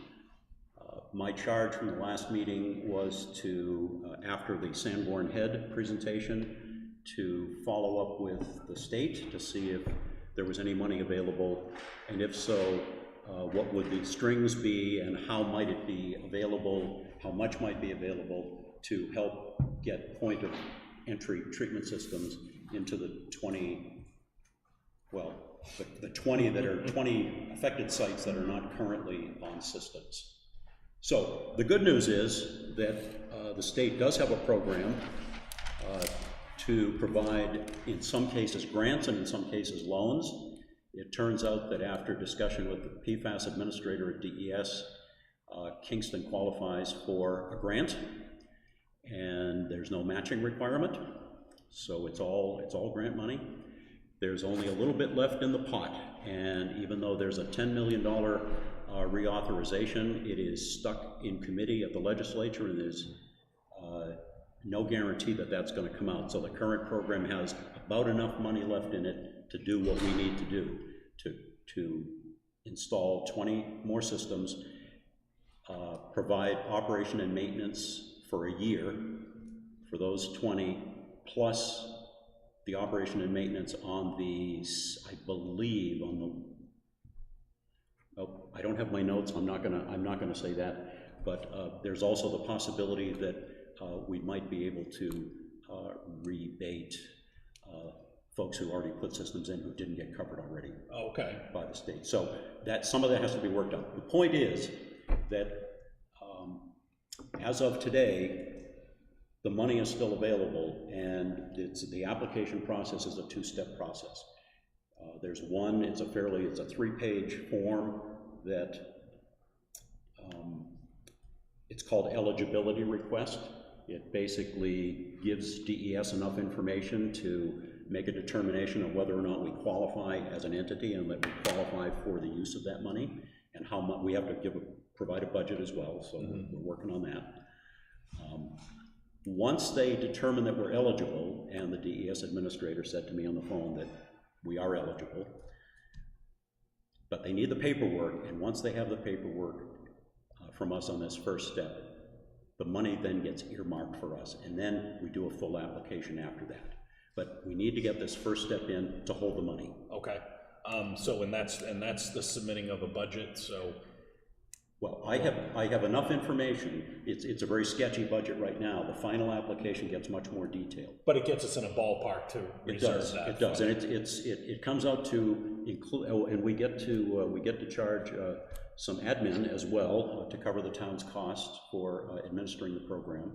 My charge from the last meeting was to, after the Sanborn Head presentation, to follow up with the state to see if there was any money available, and if so, what would the strings be and how might it be available, how much might be available to help get point of entry treatment systems into the 20 affected sites that are not currently on systems. So the good news is that the state does have a program to provide, in some cases, grants and in some cases loans. It turns out that after discussion with the PFAS administrator at DES, Kingston qualifies for a grant, and there's no matching requirement, so it's all grant money. There's only a little bit left in the pot, and even though there's a $10 million reauthorization, it is stuck in committee at the legislature, and there's no guarantee that that's going to come out. So the current program has about enough money left in it to do what we need to do, to install 20 more systems, provide operation and maintenance for a year for those 20, plus the operation and maintenance on the, I believe, on the, oh, I don't have my notes, I'm not gonna say that, but there's also the possibility that we might be able to rebate folks who already put systems in who didn't get covered already. Okay. By the state. So that, some of that has to be worked out. The point is that as of today, the money is still available, and the application process is a two-step process. There's one, it's a 3-page form that it's called eligibility request. It basically gives DES enough information to make a determination of whether or not we qualify as an entity and that we qualify for the use of that money, and how much we have to provide a budget as well, so we're working on that. Once they determine that we're eligible, and the DES administrator said to me on the phone that we are eligible, but they need the paperwork, and once they have the paperwork from us on this first step, the money then gets earmarked for us, and then we do a full application after that. But we need to get this first step in to hold the money. Okay. So, and that's the submitting of a budget, so. Well, I have enough information. It's a very sketchy budget right now. The final application gets much more detailed. But it gets us in a ballpark to reserve that. It does, and it comes out to include, and we get to charge some admin as well to cover the town's costs for administering the program,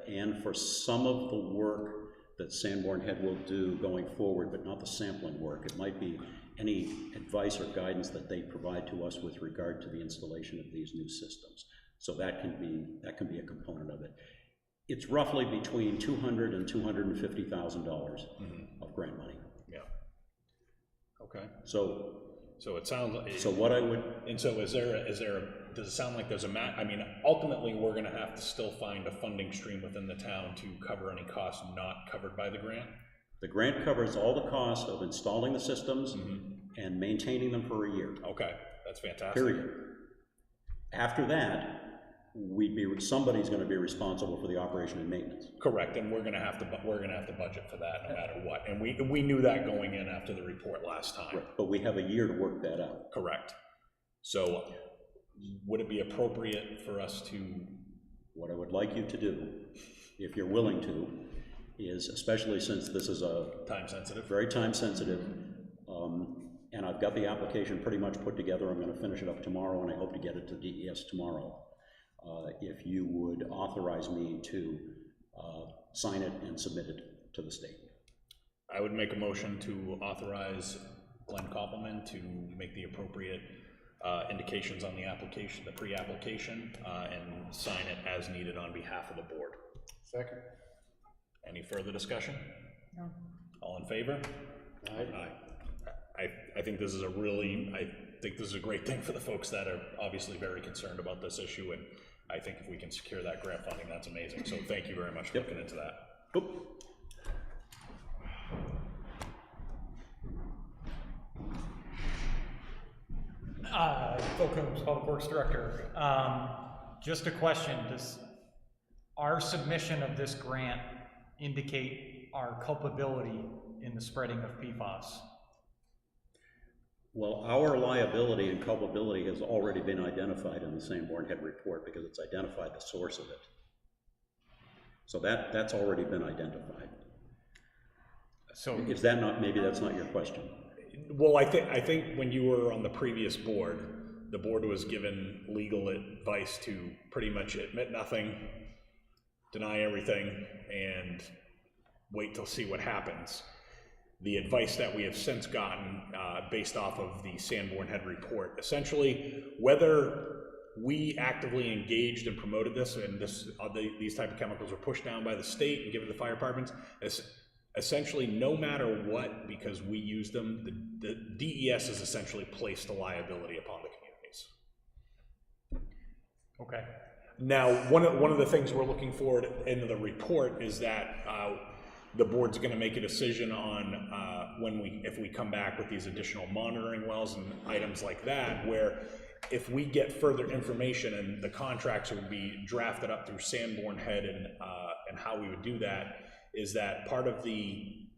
and for some of the work that Sanborn Head will do going forward, but not the sampling work. It might be any advice or guidance that they provide to us with regard to the installation of these new systems. So that can be a component of it. It's roughly between $200,000 and $250,000 of grant money. Yeah. Okay. So it sounds like. So what I would. And so does it sound like there's I mean, ultimately, we're gonna have to still find a funding stream within the town to cover any costs not covered by the grant? The grant covers all the cost of installing the systems and maintaining them for a year. Okay, that's fantastic. Period. After that, somebody's gonna be responsible for the operation and maintenance. Correct, and we're gonna have to budget for that no matter what. And we knew that going in after the report last time. Right. But we have a year to work that out. Correct. So would it be appropriate for us to? What I would like you to do, if you're willing to, is, especially since this is a time sensitive, very time sensitive, and I've got the application pretty much put together. I'm going to finish it up tomorrow, and I hope to get it to DES tomorrow. If you would authorize me to sign it and submit it to the state. I would make a motion to authorize Glenn Koppelman to make the appropriate indications on the application, the pre-application, and sign it as needed on behalf of the board. Second. Any further discussion? No. All in favor? Aye. I think this is a great thing for the folks that are obviously very concerned about this issue, and I think if we can secure that grant funding, that's amazing. So thank you very much for looking into that. Oop. Phil Coombs, Public Works Director. Just a question, does our submission of this grant indicate our culpability in the spreading of PFAS? Well, our liability and culpability has already been identified in the Sanborn Head report because it's identified the source of it. So that's already been identified. So is that not, maybe that's not your question? Well, I think when you were on the previous board, the board was given legal advice to pretty much admit nothing, deny everything, and wait till see what happens. The advice that we have since gotten based off of the Sanborn Head report, essentially, whether we actively engaged and promoted this, and these type of chemicals were pushed down by the state and given to the fire departments, essentially, no matter what, because we use them, the DES is essentially placed a liability upon the communities. Okay. Now, one of the things we're looking for in the report is that the board's going to make a decision on if we come back with these additional monitoring wells and items like that, where if we get further information, and the contracts would be drafted up through Sanborn Head, and how we would do that is that part of the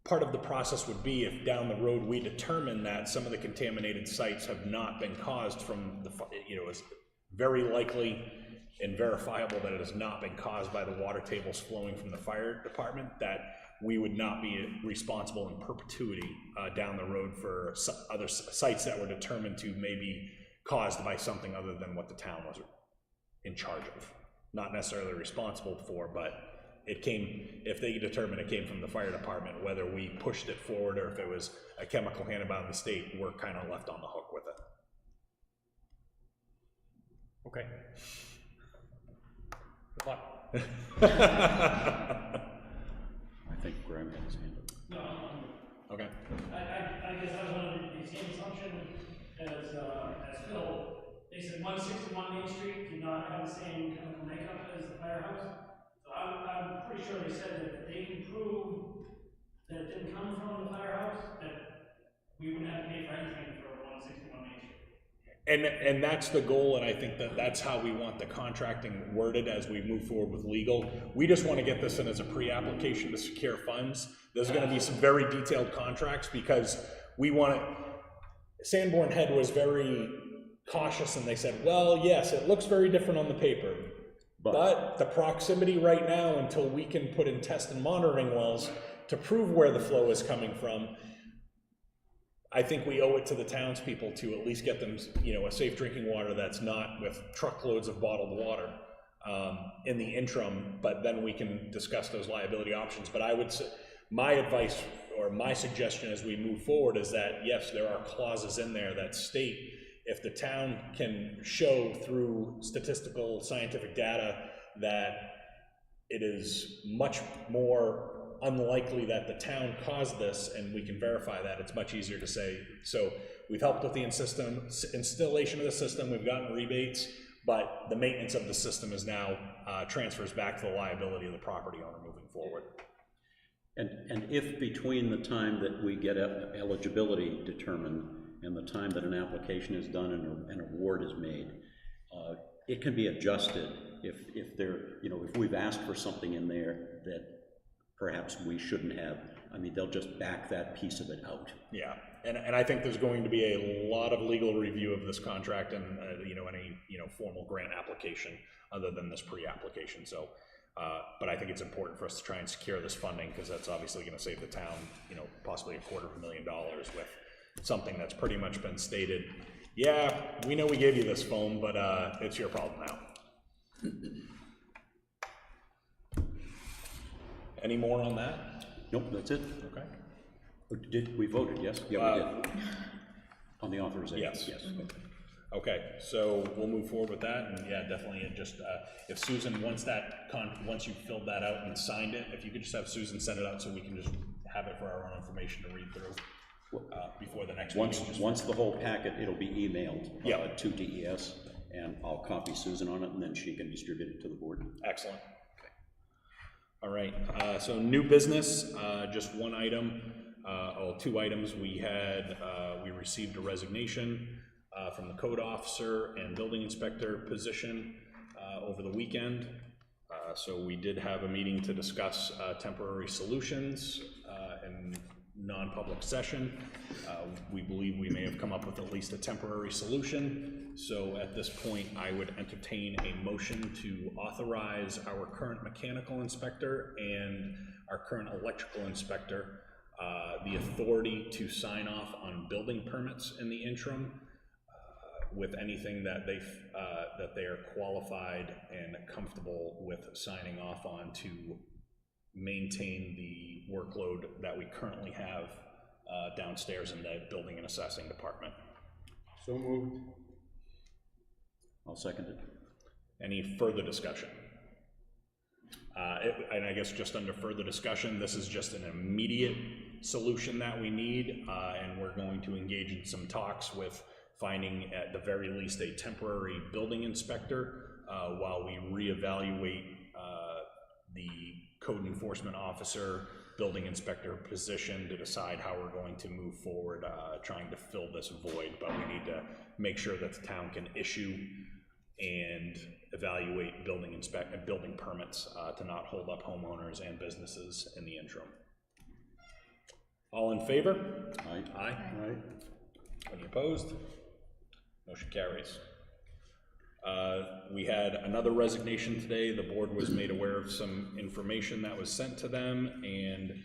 part of the process would be if down the road we determine that some of the contaminated sites have not been caused from the, it's very likely and verifiable that it has not been caused by the water tables flowing from the fire department, that we would not be responsible in perpetuity down the road for other sites that were determined to maybe caused by something other than what the town was in charge of. Not necessarily responsible for, but it came, if they determine it came from the fire department, whether we pushed it forward or if it was a chemical handed by the state, we're kind of left on the hook with it. Okay. Good luck. I think Graham had his hand up. No, Okay. I guess I was under the same assumption as Phil. They said 161 Main Street did not have the same chemical makeup as the firehouse. So I'm pretty sure they said that if they can prove that it didn't come from the firehouse, that we wouldn't have to pay for anything for 161 Main Street. And that's the goal, and I think that that's how we want the contracting worded as we move forward with legal. We just want to get this in as a pre-application to secure funds. There's going to be some very detailed contracts because we want to, Sanborn Head was very cautious and they said, well, yes, it looks very different on the paper, but the proximity right now until we can put in test and monitoring wells to prove where the flow is coming from, I think we owe it to the townspeople to at least get them, a safe drinking water that's not with truckloads of bottled water in the interim, but then we can discuss those liability options. But I would say, my advice or my suggestion as we move forward is that, yes, there are clauses in there that state if the town can show through statistical scientific data that it is much more unlikely that the town caused this, and we can verify that, it's much easier to say. So we've helped with the installation of the system, we've gotten rebates, but the maintenance of the system is now transfers back to the liability of the property owner moving forward. And if between the time that we get eligibility determined and the time that an application is done and an award is made, it can be adjusted if there, if we've asked for something in there that perhaps we shouldn't have. I mean, they'll just back that piece of it out. Yeah, and I think there's going to be a lot of legal review of this contract and any formal grant application other than this pre-application. So, but I think it's important for us to try and secure this funding because that's obviously going to save the town, possibly $250,000 with something that's pretty much been stated. Yeah, we know we gave you this foam, but it's your problem now. Any more on that? Nope, that's it. Okay. Did we voted? Yes. Yeah, we did. On the authorization. Yes. Yes. Okay, so we'll move forward with that, and yeah, definitely. Just if Susan, once you filled that out and signed it, if you could just have Susan send it out so we can just have it for our own information to read through before the next meeting. Once the whole packet, it'll be emailed to DES, and I'll copy Susan on it, and then she can distribute it to the board. Excellent. Okay. All right. So new business, just one item. Two items. We received a resignation from the code officer and building inspector position over the weekend. So we did have a meeting to discuss temporary solutions in non-public session. We believe we may have come up with at least a temporary solution. So at this point, I would entertain a motion to authorize our current mechanical inspector and our current electrical inspector the authority to sign off on building permits in the interim with anything that they are qualified and comfortable with signing off on to maintain the workload that we currently have downstairs in the building and assessing department. So moved. I'll second it. Any further discussion? And I guess just under further discussion, this is just an immediate solution that we need, and we're going to engage in some talks with finding at the very least a temporary building inspector while we reevaluate the code enforcement officer, building inspector position to decide how we're going to move forward trying to fill this void. But we need to make sure that the town can issue and evaluate building permits to not hold up homeowners and businesses in the interim. All in favor? Aye. Aye. Right? Any opposed? Motion carries. We had another resignation today. The board was made aware of some information that was sent to them, and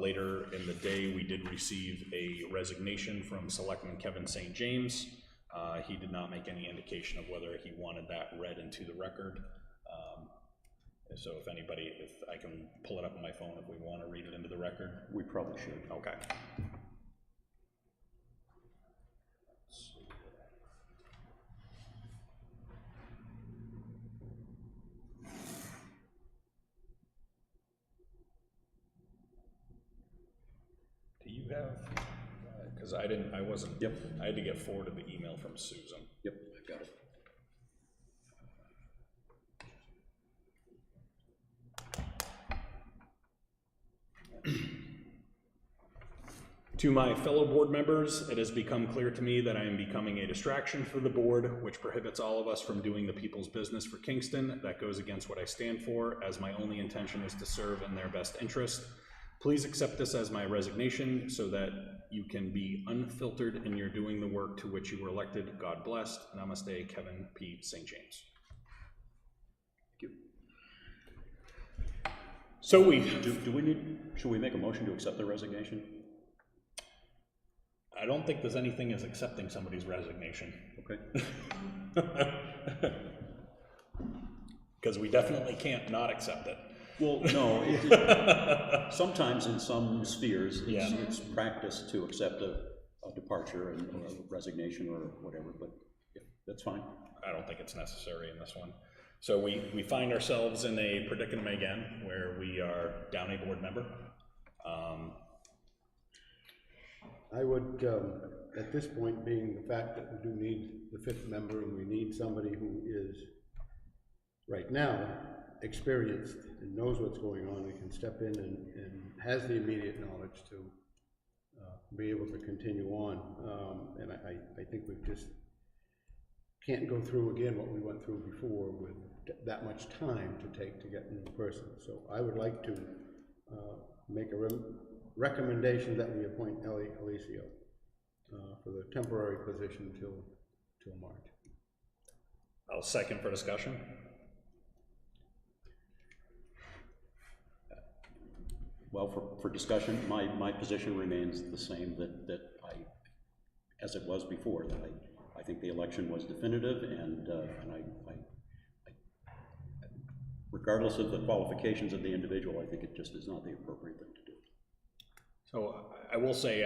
later in the day, we did receive a resignation from Selectman Kevin St. James. He did not make any indication of whether he wanted that read into the record. So if I can pull it up on my phone if we want to read it into the record. We probably should. Okay. Do you have, because I wasn't. Yep. I had to get forwarded the email from Susan. Yep, I got it. To my fellow board members, it has become clear to me that I am becoming a distraction for the board, which prohibits all of us from doing the people's business for Kingston. That goes against what I stand for, as my only intention is to serve in their best interest. Please accept this as my resignation so that you can be unfiltered in your doing the work to which you were elected. God bless. Namaste, Kevin P. St. James. Thank you. So should we make a motion to accept the resignation? I don't think there's anything as accepting somebody's resignation. Okay. Because we definitely can't not accept it. Well, no, sometimes in some spheres, it's practice to accept a departure and or a resignation or whatever, but yeah, that's fine. I don't think it's necessary in this one. So we find ourselves in a predicament again where we are down a board member. I would, at this point, being the fact that we do need the fifth member and we need somebody who is, right now, experienced and knows what's going on and can step in and has the immediate knowledge to be able to continue on. And I think we just can't go through again what we went through before with that much time to take to get a new person. So I would like to make a recommendation that we appoint Ellie Alicio for the temporary position till March. I'll second for discussion. Well, for discussion, my position remains the same as it was before, that I think the election was definitive, and I regardless of the qualifications of the individual, I think it just is not the appropriate thing to do. So I will say,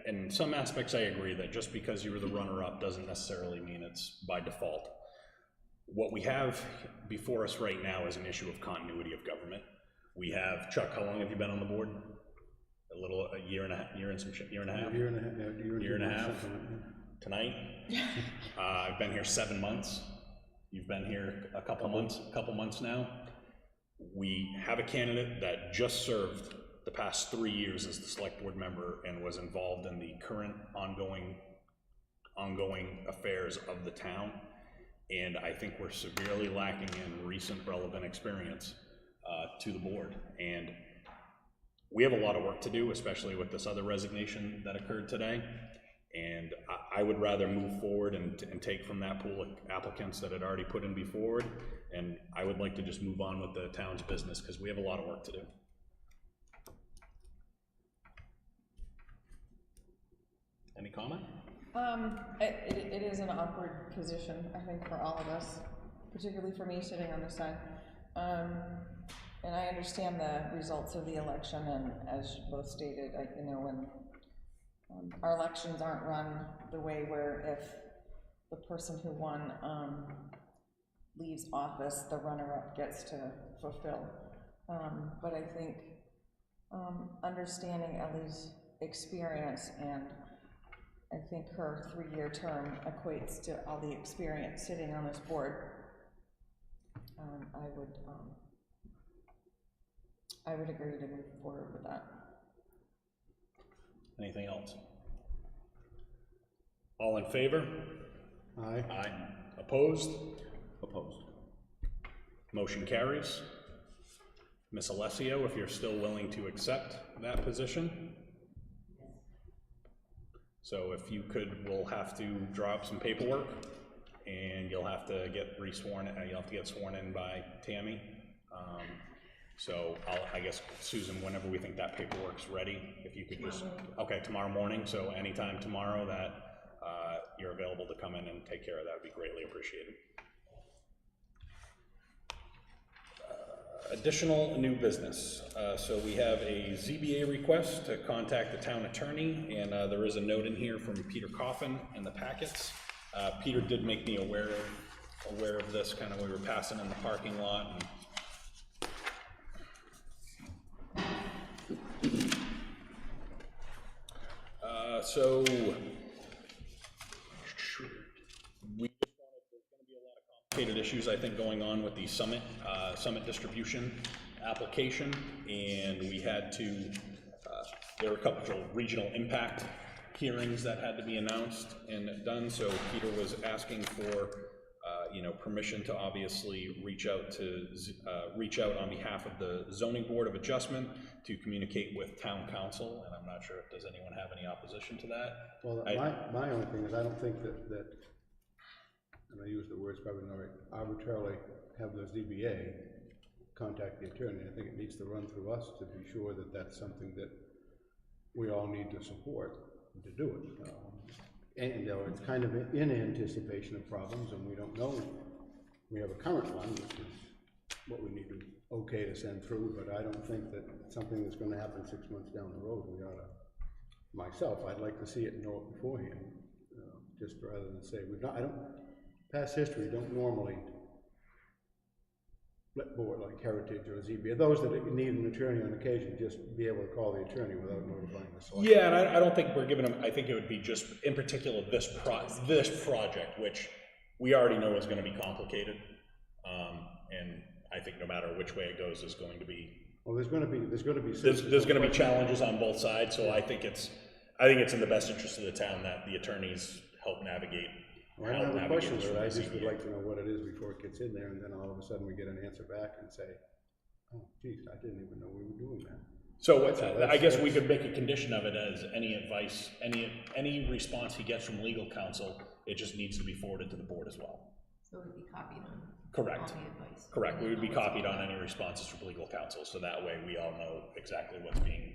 in some aspects I agree that just because you were the runner-up doesn't necessarily mean it's by default. What we have before us right now is an issue of continuity of government. We have, Chuck, how long have you been on the board? A year and a half? Year and a half. Tonight? I've been here 7 months. You've been here a couple months now. We have a candidate that just served the past 3 years as the select board member and was involved in the current ongoing affairs of the town. And I think we're severely lacking in recent relevant experience to the board. And we have a lot of work to do, especially with this other resignation that occurred today. And I would rather move forward and take from that pool of applicants that had already put in before. And I would like to just move on with the town's business because we have a lot of work to do. Any comment? It is an awkward position, I think, for all of us, particularly for me sitting on this side. And I understand the results of the election, and as you both stated, when our elections aren't run the way where if the person who won leaves office, the runner-up gets to fulfill. But I think understanding Ellie's experience, and I think her 3-year term equates to all the experience sitting on this board. I would agree to move forward with that. Anything else? All in favor? Aye. Aye. Opposed? Opposed. Motion carries. Ms. Alessio, if you're still willing to accept that position. So if you could, we'll have to draw up some paperwork, and you'll have to get re-sworn, you'll have to get sworn in by Tammy. So I guess, Susan, whenever we think that paperwork's ready, if you could just, okay, tomorrow morning, so anytime tomorrow that you're available to come in and take care of that would be greatly appreciated. Additional new business. So we have a ZBA request to contact the town attorney, and there is a note in here from Peter Coffin in the packets. Peter did make me aware of this, kind of we were passing in the parking lot. And so we just wanted, there's going to be a lot of complicated issues, I think, going on with the Summit distribution application, and we had to, there were a couple of regional impact hearings that had to be announced and done, so Peter was asking for permission to obviously reach out on behalf of the Zoning Board of Adjustment to communicate with Town Council, and I'm not sure if does anyone have any opposition to that. Well, my only thing is I don't think that, and I use the words probably not right, arbitrarily have the ZBA contact the attorney. I think it needs to run through us to be sure that that's something that we all need to support to do it. And it's kind of in anticipation of problems, and we don't know. We have a current one, which is what we need to okay to send through, but I don't think that something that's going to happen 6 months down the road, we ought to, myself, I'd like to see it and know it beforehand, just rather than say, past history don't normally let board like Heritage or ZBA, those that need an attorney on occasion, just be able to call the attorney without notifying the select. Yeah, and I don't think we're giving them, I think it would be just, in particular, this project, which we already know is going to be complicated, and I think no matter which way it goes is going to be. Well, there's going to be there's going to be challenges on both sides, so I think it's in the best interest of the town that the attorneys help navigate. Well, I don't have a question, but I just would like to know what it is before it gets in there, and then all of a sudden we get an answer back and say, oh, geez, I didn't even know we were doing that. So I guess we could make a condition of it as any advice, any response he gets from legal counsel, it just needs to be forwarded to the board as well. So it would be copied on. Correct. All the advice. Correct. We would be copied on any responses from legal counsel, so that way we all know exactly what's being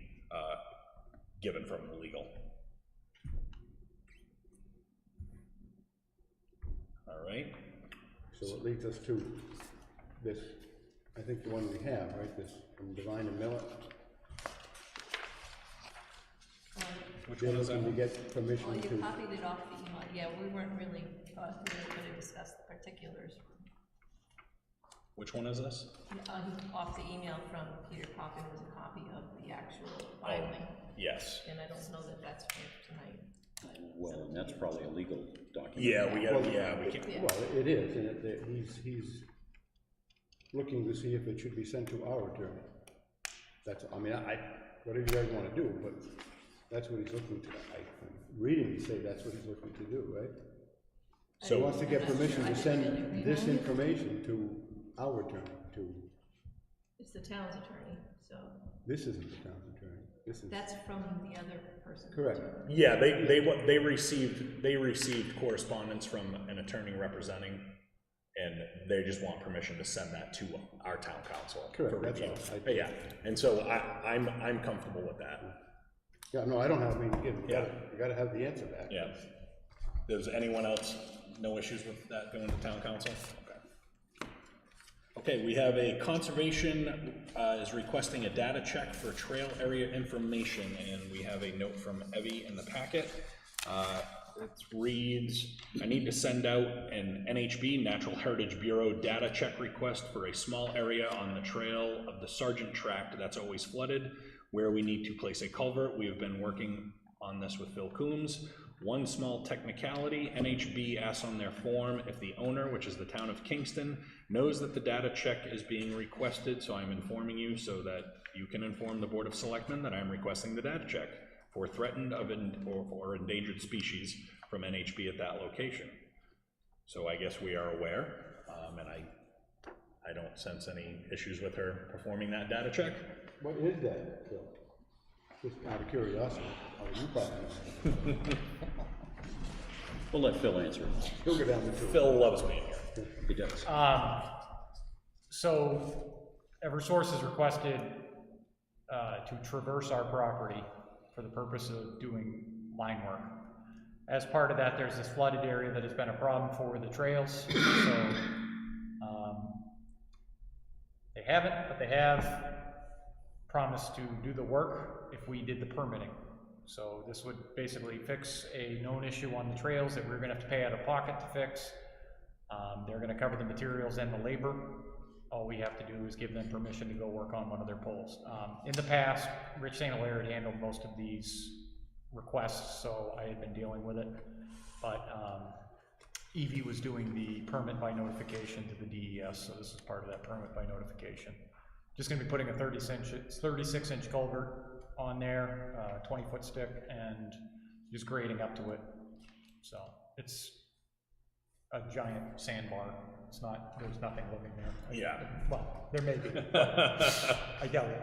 given from the legal. All right. So it leads us to this, I think the one we have, right, this from Devine and Miller. Which one is that? We get permission Well, to. you copied it off the email. Yeah, we weren't really going to discuss the particulars. Which one is this? Off the email from Peter Coffin was a copy of the actual filing. Yes. And I don't know that that's for tonight. Well, and that's probably a legal document. Yeah, we can't. Yeah. Well, it is, and he's looking to see if it should be sent to our attorney. That's, I mean, whatever you guys want to do, but that's what he's looking to. I'm reading to say that's what he's looking to do, right? So he wants to get permission to send this information to our attorney, It's the town's attorney, so. This isn't the town's attorney. This is. That's from the other person. Correct. Yeah, they received correspondence from an attorney representing, and they just want permission to send that to our town council. Correct, for that's review. all. Yeah, and so I'm comfortable with that. Yeah, no, I don't have, again, Yeah. you gotta have the answer back. Yeah. Does anyone else, no issues with that going to town council? Okay, we have a conservation is requesting a data check for trail area information, and we have a note from Evie in the packet. It reads, I need to send out an NHB, Natural Heritage Bureau, data check request for a small area on the trail of the Sargent Tract that's always flooded, where we need to place a culvert. We have been working on this with Phil Coombs. One small technicality, NHB asks on their form if the owner, which is the town of Kingston, knows that the data check is being requested, so I'm informing you so that you can inform the Board of Selectmen that I'm requesting the data check for threatened or endangered species from NHB at that location. So I guess we are aware, and I don't sense any issues with her performing that data check. What is that, Phil? Just out of curiosity, you probably know. We'll let Phil answer. He'll go down the tour. Phil loves being here. He does. So Eversource has requested to traverse our property for the purpose of doing line work. As part of that, there's this flooded area that has been a problem for the trails. So they haven't, but they have promised to do the work if we did the permitting. So this would basically fix a known issue on the trails that we're gonna have to pay out of pocket to fix. They're gonna cover the materials and the labor. All we have to do is give them permission to go work on one of their poles. In the past, Rich St. Hilaire had handled most of these requests, so I had been dealing with it. But Evie was doing the permit by notification to the DES, so this is part of that permit by notification. Just gonna be putting a 36-inch culvert on there, 20-foot stick, and just grading up to it. So it's a giant sandbar. It's not, there's nothing living there. Yeah. Well, there may be, but I doubt it.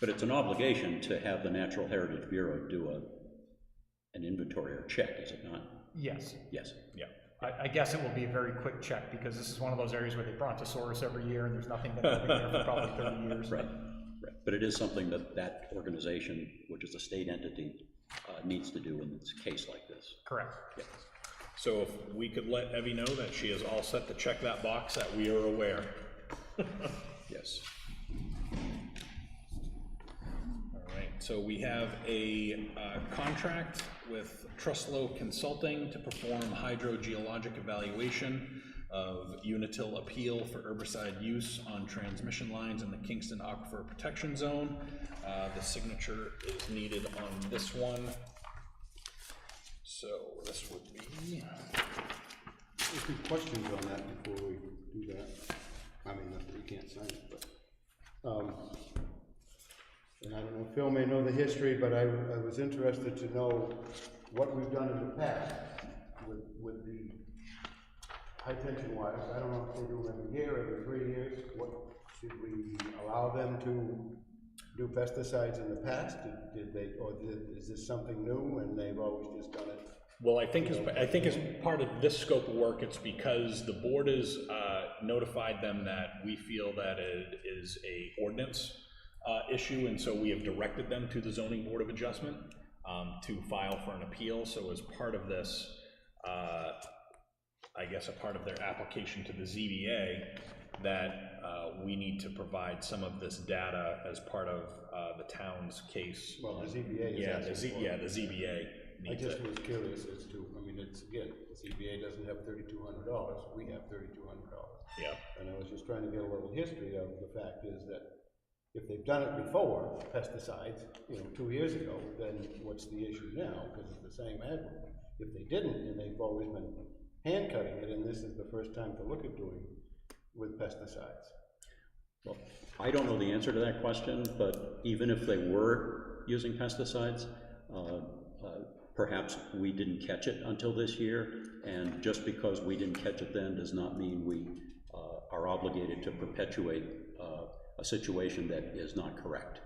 But it's an obligation to have the Natural Heritage Bureau do an inventory or check, is it not? Yes. Yes. Yeah. I guess it will be a very quick check, because this is one of those areas where they brontosaurus every year, and there's nothing been living there for probably 30 years. Right. Right. But it is something that that organization, which is a state entity, needs to do in a case like this. Correct. Yeah. So if we could let Evie know that she is all set to check that box, that we are aware. Yes. All right, so we have a contract with Trustlow Consulting to perform hydrogeologic evaluation of Unitil appeal for herbicide use on transmission lines in the Kingston Aquifer Protection Zone. The signature is needed on this one. So this would be... There's some questions on that before we do that. I mean, not that we can't sign it, but, and I don't know, Phil may know the history, but I was interested to know what we've done in the past with the high tension wires. I don't know if they do them every year, every 3 years. What, did we allow them to do pesticides in the past? Did they, or is this something new and they've always just done it? Well, I think as part of this scope of work, it's because the board has notified them that we feel that it is a ordinance issue, and so we have directed them to the Zoning Board of Adjustment to file for an appeal. So as part of this, I guess a part of their application to the ZBA, that we need to provide some of this data as part of the town's case. Well, the ZBA is the ZBA. I just was curious as to, I mean, it's, again, the CBA doesn't have $3,200, we have $3,200. Yeah. And I was just trying to get a little history of the fact is that if they've done it before, pesticides, 2 years ago, then what's the issue now? Because it's the same ag. If they didn't, and they've always been hand cutting it, and this is the first time to look at doing with pesticides. Well, I don't know the answer to that question, but even if they were using pesticides, perhaps we didn't catch it until this year, and just because we didn't catch it then does not mean we are obligated to perpetuate a situation that is not correct.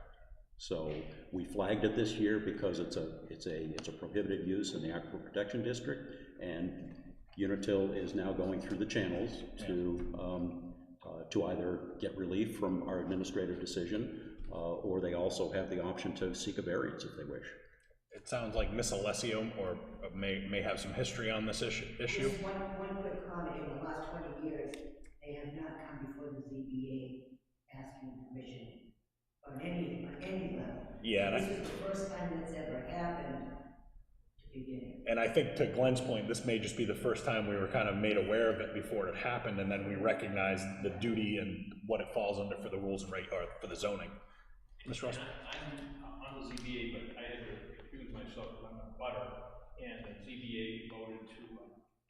So we flagged it this year because it's a prohibited use in the Aquifer Protection District, and Unitil is now going through the channels to either get relief from our administrative decision, or they also have the option to seek a variance if they wish. It sounds like Miss Alessio may have some history on this issue. Just one quick comment. In the last 20 years, they have not come before the ZBA asking permission on any level. Yeah. This is the first time that's ever happened to begin. And I think to Glenn's point, this may just be the first time we were kind of made aware of it before it happened, and then we recognized the duty and what it falls under for the rules and or for the zoning. Mr. Russell? I'm on the ZBA, but I had to recuse myself because I'm a butter, and the ZBA voted to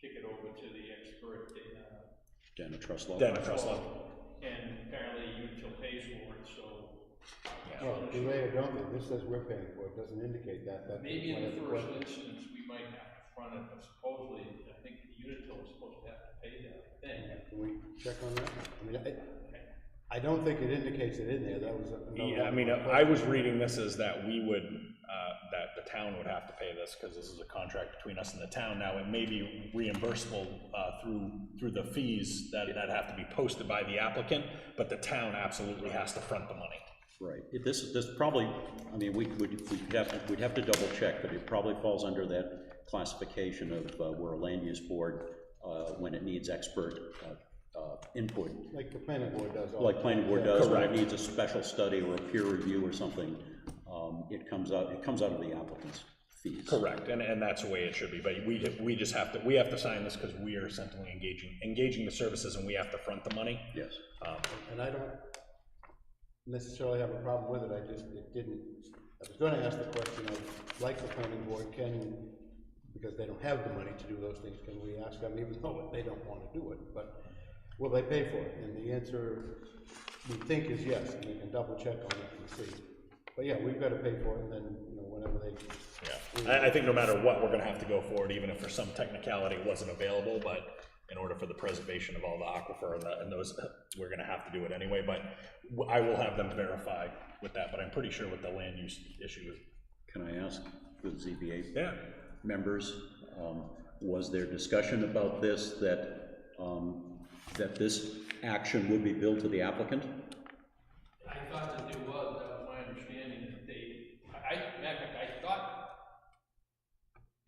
kick it over to the expert in Dana Trustlow. And apparently Unitil pays for it, so. Well, do they or don't they? This says we're paying for it, doesn't indicate that. That's maybe in the first question. instance, we might have to front it, but supposedly, I think Unitil is supposed to have to pay that thing. Can we check on that? I mean, I don't think it indicates it in there, that was a. Yeah, I mean, I was reading this as that we would, that the town would have to pay this, because this is a contract between us and the town. Now, it may be reimbursable, through the fees that have to be posted by the applicant, but the town absolutely has to front the money. Right, this probably, I mean, we'd have to double check, but it probably falls under that classification of where a land use board, when it needs expert input. Like the planning board does. Like planning board does, when it needs a special study or a peer review or something, it comes out of the applicant's fees. Correct, and that's the way it should be, but we just have to sign this because we are essentially engaging the services, and we have to front the money. Yes. And I don't necessarily have a problem with it, I was gonna ask the question of, like the planning board, because they don't have the money to do those things, can we ask them, even though they don't wanna do it, but will they pay for it? And the answer, we think, is yes, and we can double check on it and see. But yeah, we've gotta pay for it, and then, whenever they. Yeah, I think no matter what, we're gonna have to go forward, even if for some technicality it wasn't available, but in order for the preservation of all the aquifer and those, we're gonna have to do it anyway, but I will have them verify with that, but I'm pretty sure with the land use issue. Can I ask the ZBA members, was there discussion about this, that this action would be billed to the applicant? I thought that there was, that was my understanding, that I thought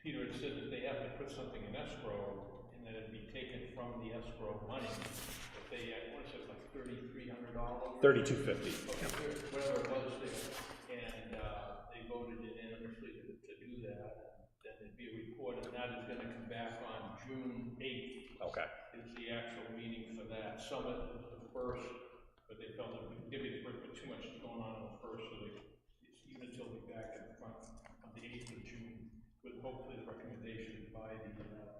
Peter had said that they have to put something in escrow, and that it'd be taken from the escrow money. If they, what is it, like $3,300? $3,250. Okay, whatever it was there, and they voted unanimously to do that. Then there'd be a report, and that is going to come back on June 8th. Okay. Is the actual meeting for that. Summit is the first, but they felt that we did it, but too much is going on the first, so even until we're back in front on the 8th of June, with hopefully the recommendation by the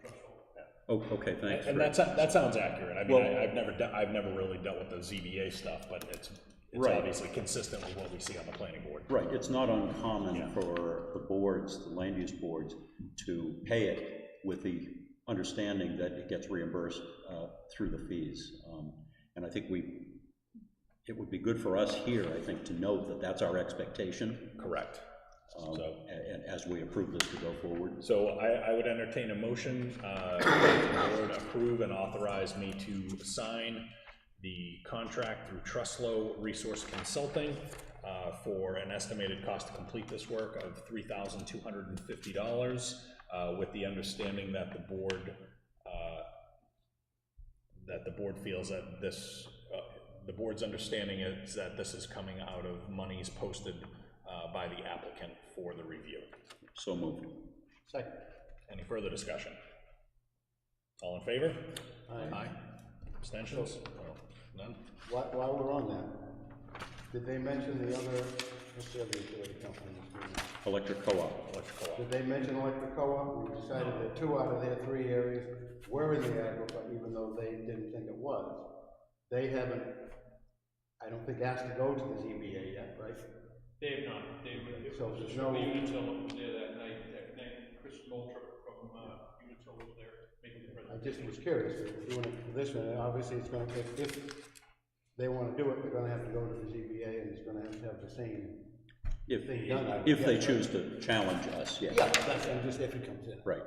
threshold. Oh, okay, thanks. And that sounds accurate. I mean, well, I've never really dealt with the ZBA stuff, but it's right. Obviously consistent with what we see on the planning board. Right, it's not uncommon for the boards, the land use boards, to pay it with the understanding that it gets reimbursed through the fees. And I think it would be good for us here, I think, to note that that's our expectation. Correct. And as we approve this to go forward. So I would entertain a motion that the board approve and authorize me to sign the contract through Trustlow Resource Consulting for an estimated cost to complete this work of $3,250, with the understanding that the board feels that this, the board's understanding is that this is coming out of monies posted by the applicant for the review. So moved. Second. Any further discussion? All in favor? Aye. Aye. Abstentions? None? While we're on that, did they mention the other, what's the other utility company? Electric co-op. Electric co-op. Did they mention electric co-op? We decided that 2 out of their 3 areas were in the aquifer, even though they didn't think it was. They haven't, I don't think, asked to go to the ZBA yet, right? They have not. So there's no. Unitil was there that night. Chris Moultrie from Unitil was there making the presentation. I just was curious. If we're doing it for this one, and obviously it's going to, if they want to do it, they're going to have to go to the ZBA, and it's going to have the same thing done. If they choose to challenge us, yes. Yeah, that's just if it comes in. Right.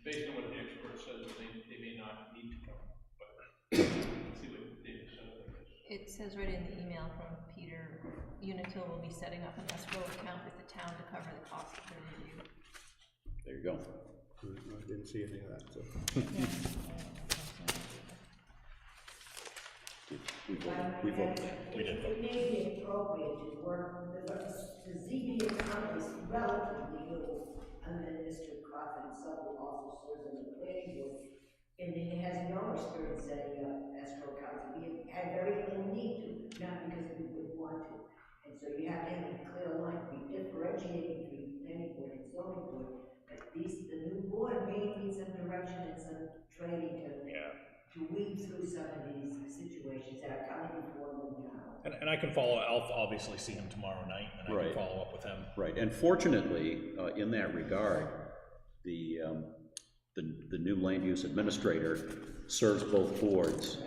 Based on what the expert says, they may not need to come, but let's see what David says. It says right in the email from Peter, Unitil will be setting up an escrow account with the town to cover the cost of their review. There you go. I didn't see any of that, so. We voted. We did vote. It may be appropriate to work with the ZBA account is relatively new, and then Mr. Crawford himself who also serves on the planning board, and he has no experience setting up escrow accounts. We had very little need to, not because we would want to. And so you have to have a clear line, be differentiating between planning board and zoning board. But the new board may need some direction and some training to weed through some of these situations that are coming before them now. And I can follow, I'll obviously see him tomorrow night, and I can follow up with him. Right, and fortunately, in that regard, the new land use administrator serves both boards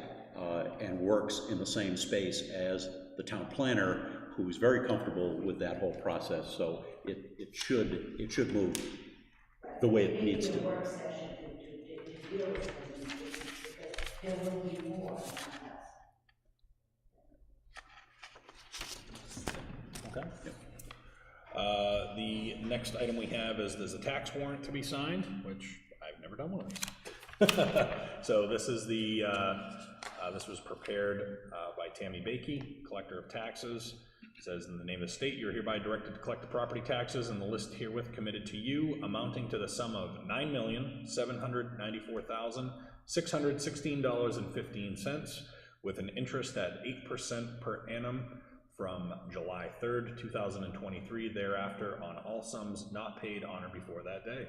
and works in the same space as the town planner, who's very comfortable with that whole process, so it should move the way it needs to. Maybe a work session to deal with some of these issues, because there will be more, not less. Okay. Yep. The next item we have is there's a tax warrant to be signed, which I've never done one of these. So this is the, this was prepared by Tammy Bakey, collector of taxes. It says, in the name of the state, you're hereby directed to collect the property taxes and the list herewith committed to you, amounting to the sum of $9,794,616.15, with an interest at 8% per annum from July 3rd, 2023, thereafter, on all sums not paid on or before that day.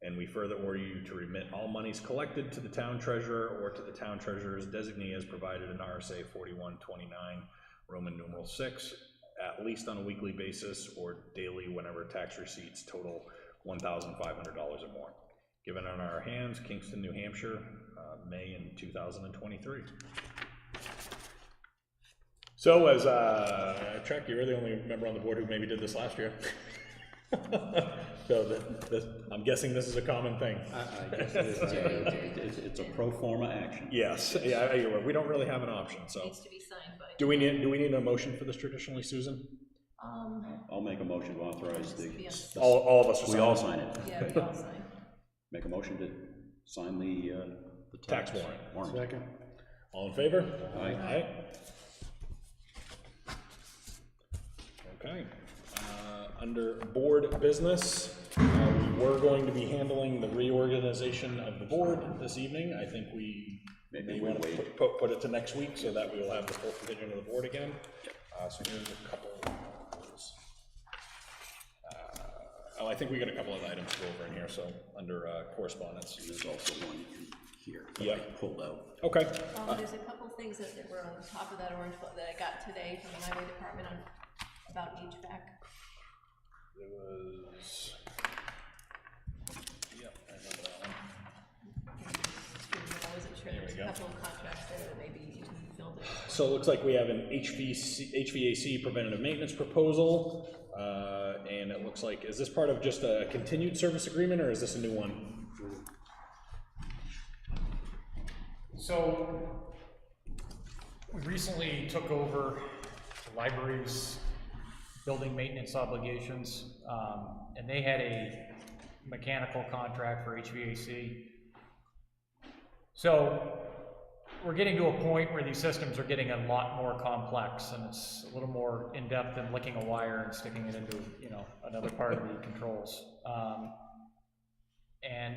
And we further order you to remit all monies collected to the town treasurer or to the town treasurer's designee as provided in RSA 4129, Roman numeral 6, at least on a weekly basis or daily whenever tax receipts total $1,500 or more. Given on our hands, Kingston, New Hampshire, May in 2023. So as Chuck, you're the only member on the board who maybe did this last year. So I'm guessing this is a common thing. I guess it is. It's a pro forma action. Yes, yeah, we don't really have an option, so. It needs to be signed by. Do we need a motion for this traditionally, Susan? I'll make a motion to authorize all of us will we all sign it. Yeah, we all sign. Make a motion to sign the tax warrant. Second. All in favor? Aye. Aye. Okay. Under board business, we were going to be handling the reorganization of the board this evening. I think we maybe want to put it to next week so that we will have the full contingent of the board again. So here's a couple. I think we got a couple of items to go over in here. So under correspondence, there's also one here. Yeah, pulled out. Okay. There's a couple things that were on top of that orange book that I got today from the highway department about HVAC. There was, yep, I remember that one. I wasn't sure, there was a couple of contracts there that maybe you filled it. So it looks like we have an HVAC preventative maintenance proposal, and it looks like, is this part of just a continued service agreement, or is this a new one? So, we recently took over the library's building maintenance obligations, and they had a mechanical contract for HVAC. So we're getting to a point where these systems are getting a lot more complex, and it's a little more in-depth than licking a wire and sticking it into, you know, another part of the controls. And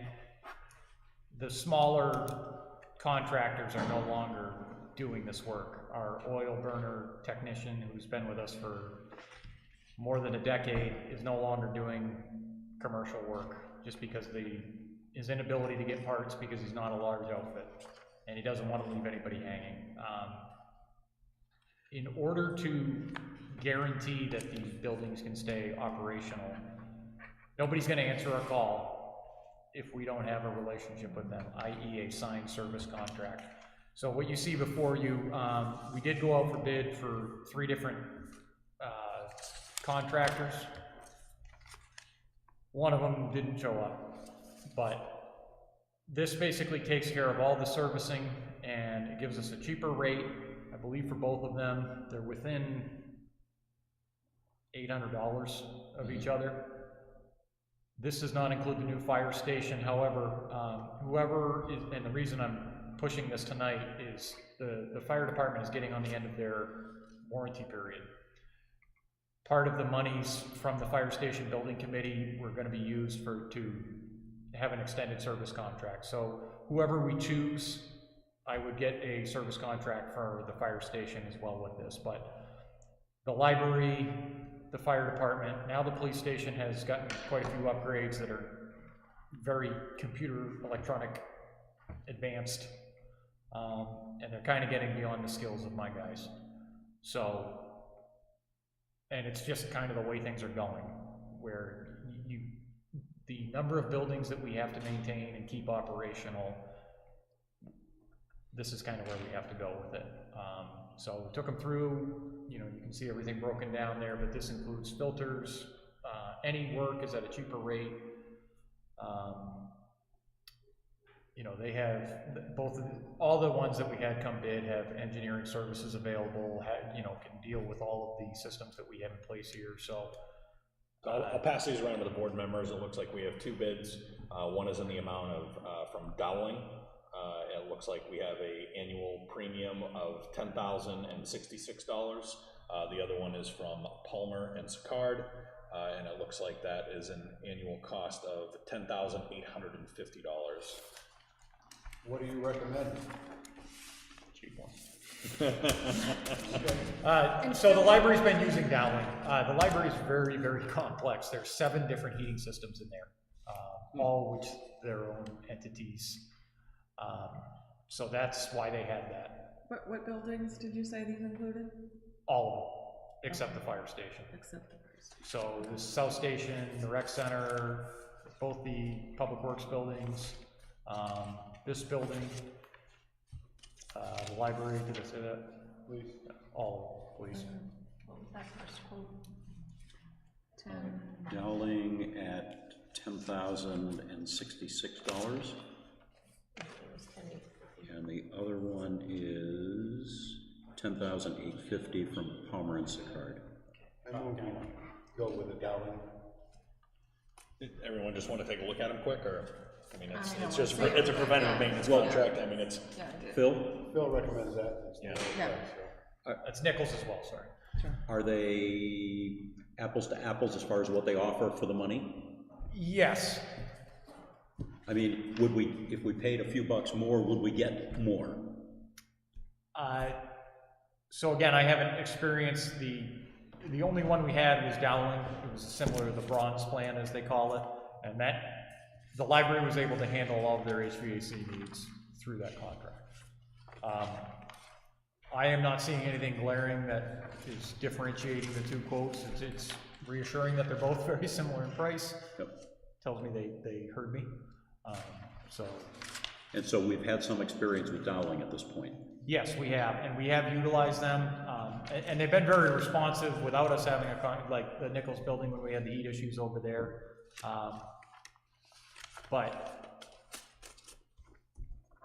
the smaller contractors are no longer doing this work. Our oil burner technician, who's been with us for more than a decade, is no longer doing commercial work just because of his inability to get parts, because he's not a large outfit and he doesn't want to leave anybody hanging. In order to guarantee that these buildings can stay operational, nobody's going to answer our call if we don't have a relationship with them, i.e. a signed service contract. So what you see before you, we did go out for bid for 3 different contractors. One of them didn't show up, but this basically takes care of all the servicing, and it gives us a cheaper rate. I believe for both of them, they're within $800 of each other. This does not include the new fire station. However, whoever is, and the reason I'm pushing this tonight is the fire department is getting on the end of their warranty period. Part of the monies from the fire station building committee were going to be used to have an extended service contract. So whoever we choose, I would get a service contract for the fire station as well with this. But the library, the fire department, now the police station has gotten quite a few upgrades that are very computer electronic advanced, and they're kind of getting beyond the skills of my guys. So, and it's just kind of the way things are going, where the number of buildings that we have to maintain and keep operational, this is kind of where we have to go with it. So we took them through, you know, you can see everything broken down there, but this includes filters. Any work is at a cheaper rate. You know, they have all the ones that we had come bid have engineering services available, you know, can deal with all of the systems that we have in place here, so. I'll pass these around to the board members. It looks like we have two bids. One is in the amount of, from Dowling. It looks like we have a annual premium of $10,066. The other one is from Palmer and Sicard, and it looks like that is an annual cost of $10,850. What do you recommend? Cheap one. So the library's been using Dowling. The library is very, very complex. There's 7 different heating systems in there, all which their own entities. So that's why they had that. What buildings did you say these included? All of them, except the fire station. Except the fire station. So the South Station, the rec center, both the public works buildings, this building, the library, did I say that? Please. All of them, please. What was that first quote? 10. Dowling at $10,066. And the other one is $10,850 from Palmer and Sicard. I move we go with the Dowling. Everyone just want to take a look at them quick, or, I mean, I it's know, just, it's- it's a preventative maintenance contract, I mean, it's, Yeah, I did. Phil recommends that. Yeah. Yeah. That's Nichols as well, sorry. Are they apples to apples as far as what they offer for the money? Yes. I mean, would we, if we paid a few bucks more, would we get more? So again, I haven't experienced the only one we had was Dowling. It was similar to the bronze plan, as they call it, and that the library was able to handle all of their HVAC needs through that contract. I am not seeing anything glaring that is differentiating the two quotes. It's reassuring that they're both very similar in price. Yep. Tells me they heard me. And so we've had some experience with Dowling at this point. Yes, we have, and we have utilized them, and they've been very responsive without us having like the Nichols building when we had the heat issues over there. But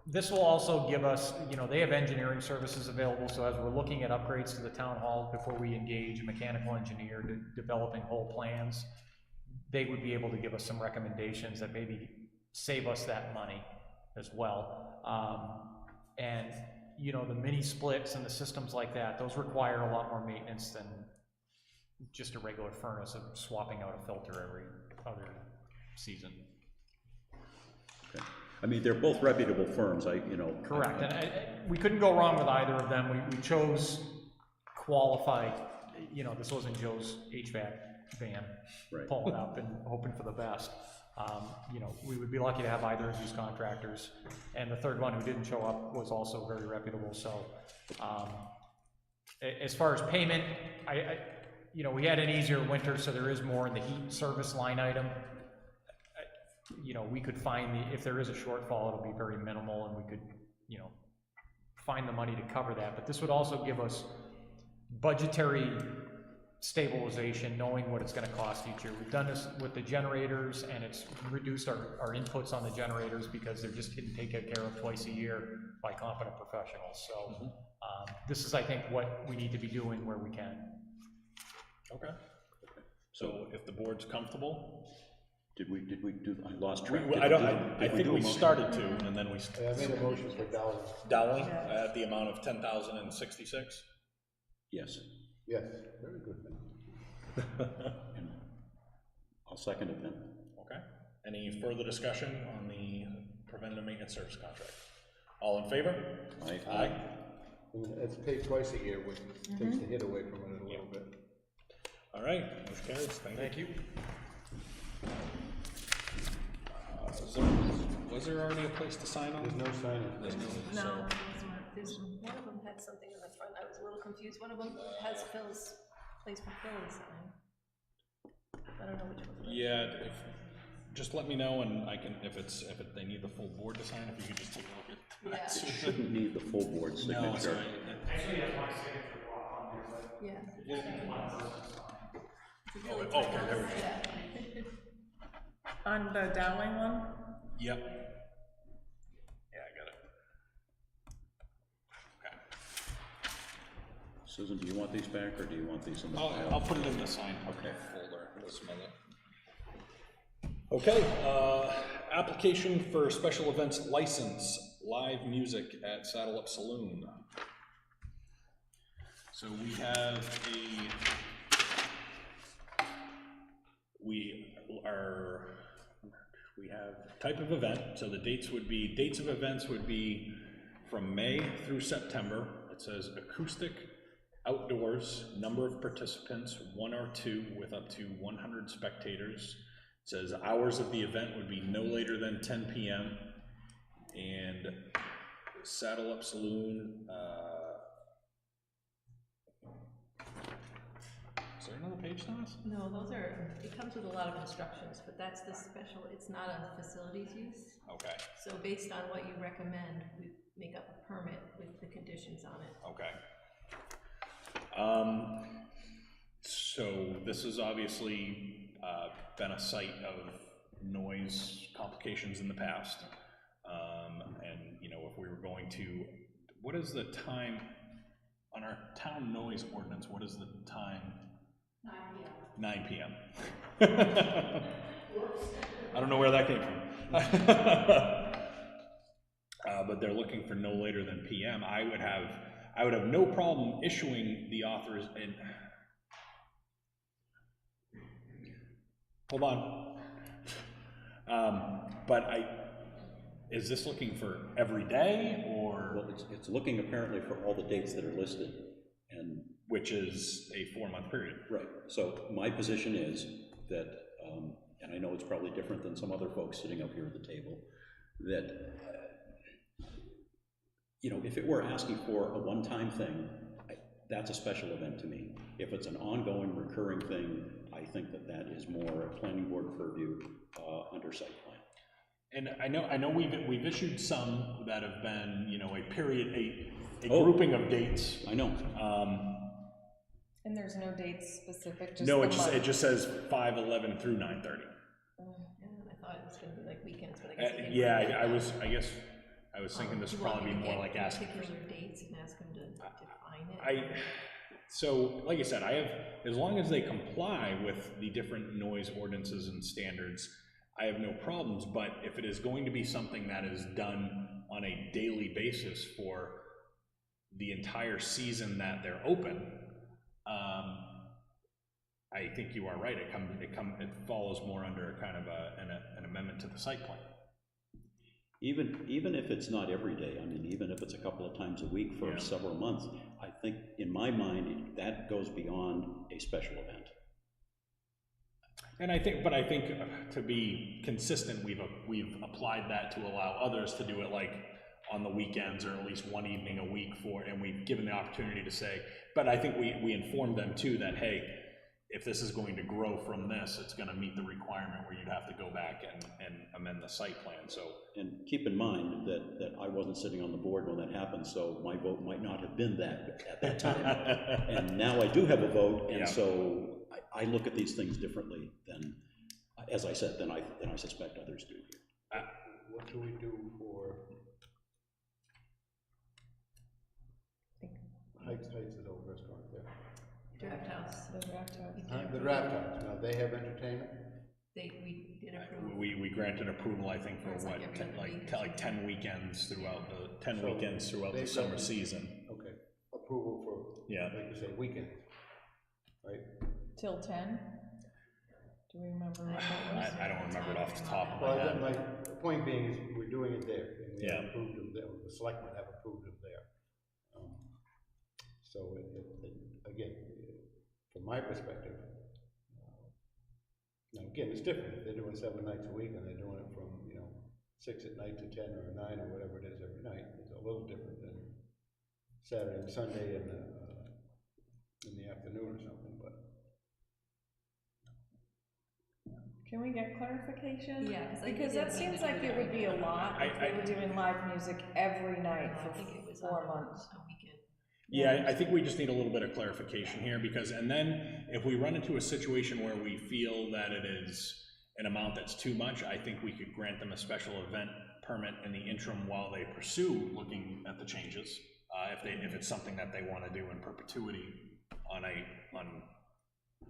this will also give us, you know, they have engineering services available, so as we're looking at upgrades to the town hall before we engage a mechanical engineer to developing whole plans, they would be able to give us some recommendations that maybe save us that money as well. And you know, the mini splits and the systems like that, those require a lot more maintenance than just a regular furnace of swapping out a filter every other season. Okay. I mean, they're both reputable firms, you know. Correct, and we couldn't go wrong with either of them. We chose qualified, you know, this wasn't Joe's HVAC van Right. pulling up and hoping for the best. You know, we would be lucky to have either of these contractors, and the third one who didn't show up was also very reputable. So, as far as payment, you know, we had an easier winter, so there is more in the heat service line item. You know, we could find if there is a shortfall, it'll be very minimal, and we could, you know, find the money to cover that. But this would also give us budgetary stabilization, knowing what it's going to cost each year. We've done this with the generators, and it's reduced our inputs on the generators because they're just getting taken care of twice a year by competent professionals. So this is, I think, what we need to be doing where we can. Okay. So if the board's comfortable. Did we do, I lost track. I think we started to, and then we. I made a motion for Dowling. Dowling, at the amount of $10,066? Yes. Yes, very good then. And I'll second it then. Okay. Any further discussion on the preventative maintenance service contract? All in favor? Aye. Aye. It's paid twice a year, which takes the hit away from it a little bit. All right, motion carries. Thank you. Was there already a place to sign on? There's no signing. No, there's one of them had something in the front, I was a little confused, one of them has Phil's, place for Phil to sign. I don't know which one. Yeah, just let me know, and I can, if they need the full board to sign, if you could just take a look at that. shouldn't need the full board No, signature. sorry. Actually, that's my signature block on there, but Yeah. it's just one person's sign. It's a really Okay, tiny there we one, go. yeah. On the Dowling one? Yep. Yeah, I got it. Okay. Susan, do you want these back, or do you want these in the I'll file? put it in the sign Okay. folder. We'll smell it. Okay, application for special events license, live music at Saddle Up Saloon. So we have we have type of event, so the dates of events would be from May through September. It says acoustic, outdoors, number of participants, 1 or 2 with up to 100 spectators. It says hours of the event would be no later than 10 p.m. and Saddle Up Saloon, is there another page, Thomas? No, those are, it comes with a lot of instructions, but that's the special, it's not a facilities use. Okay, So based on what you recommend, we make up a permit with the conditions on it. okay. So this has obviously been a site of noise complications in the past. And, you know, if we were going to, what is the time, on our town noise ordinance, what is the time? 9 p.m. 9 p.m. I don't know where that came from. But they're looking for no later than p.m. I would have no problem issuing the authors and hold on. But is this looking for every day or? Well, it's looking apparently for all the dates that are listed, and which is a 4-month period. right. So my position is that, and I know it's probably different than some other folks sitting up here at the table, that you know, if it were asking for a one-time thing, that's a special event to me. If it's an ongoing, recurring thing, I think that is more a planning board purview under site plan. And I know we've issued some that have been, you know, a period, a grouping of dates. I know. And there's no dates specific, just No, the it just says 5/11 through 9/30. Yeah, I thought it was gonna be like weekends, but I guess. Yeah, I was thinking this would probably be more like asking for particular dates and ask them to define it. So, like I said, as long as they comply with the different noise ordinances and standards, I have no problems, but if it is going to be something that is done on a daily basis for the entire season that they're open, I think you are right. It follows more under kind of an amendment to the site plan. Even if it's not every day, I mean, even if it's a couple of times a week for several months, I think, in my mind, that goes beyond a special event. And I think to be consistent, we've applied that to allow others to do it like on the weekends or at least one evening a week and we've given the opportunity to say, but I think we informed them too that, hey, if this is going to grow from this, it's going to meet the requirement where you'd have to go back and amend the site plan, so. And keep in mind that I wasn't sitting on the board when that happened, so my vote might not have been that at that time. And now I do have a vote, and so I look at these things differently than, as I said, than I suspect others do. What do we do for Heights is the old restaurant there? Draft house. The draft house. The Draft House, now they have entertainment? We did approve. We granted approval, I think, for It's what, like every other week or like 10 weekends throughout So the they've summer got- season. Okay, approval for, like you say, weekends, right? Till 10? Do we remember what that was? I don't remember it off the top of my Well, head. my point being is, we're doing it there, and we have Yeah. approved them there, the selectmen have approved them there. So again, from my perspective, now again, it's different, if they're doing 7 nights a week and they're doing it from, 6 at night to 10 or 9 or whatever it is every night, it's a little different than Saturday and Sunday in the afternoon or something, but. Can we get clarification? Yeah, 'cause I Because think that they need seems to like do it it would be a every lot if they were doing live music every night I for think it was 4 on months. a weekend. Yeah, I think we just need a little bit of clarification here, because, and then if we run into a situation where we feel that it is an amount that's too much, I think we could grant them a special event permit in the interim while they pursue looking at the changes, if it's something that they wanna do in perpetuity on a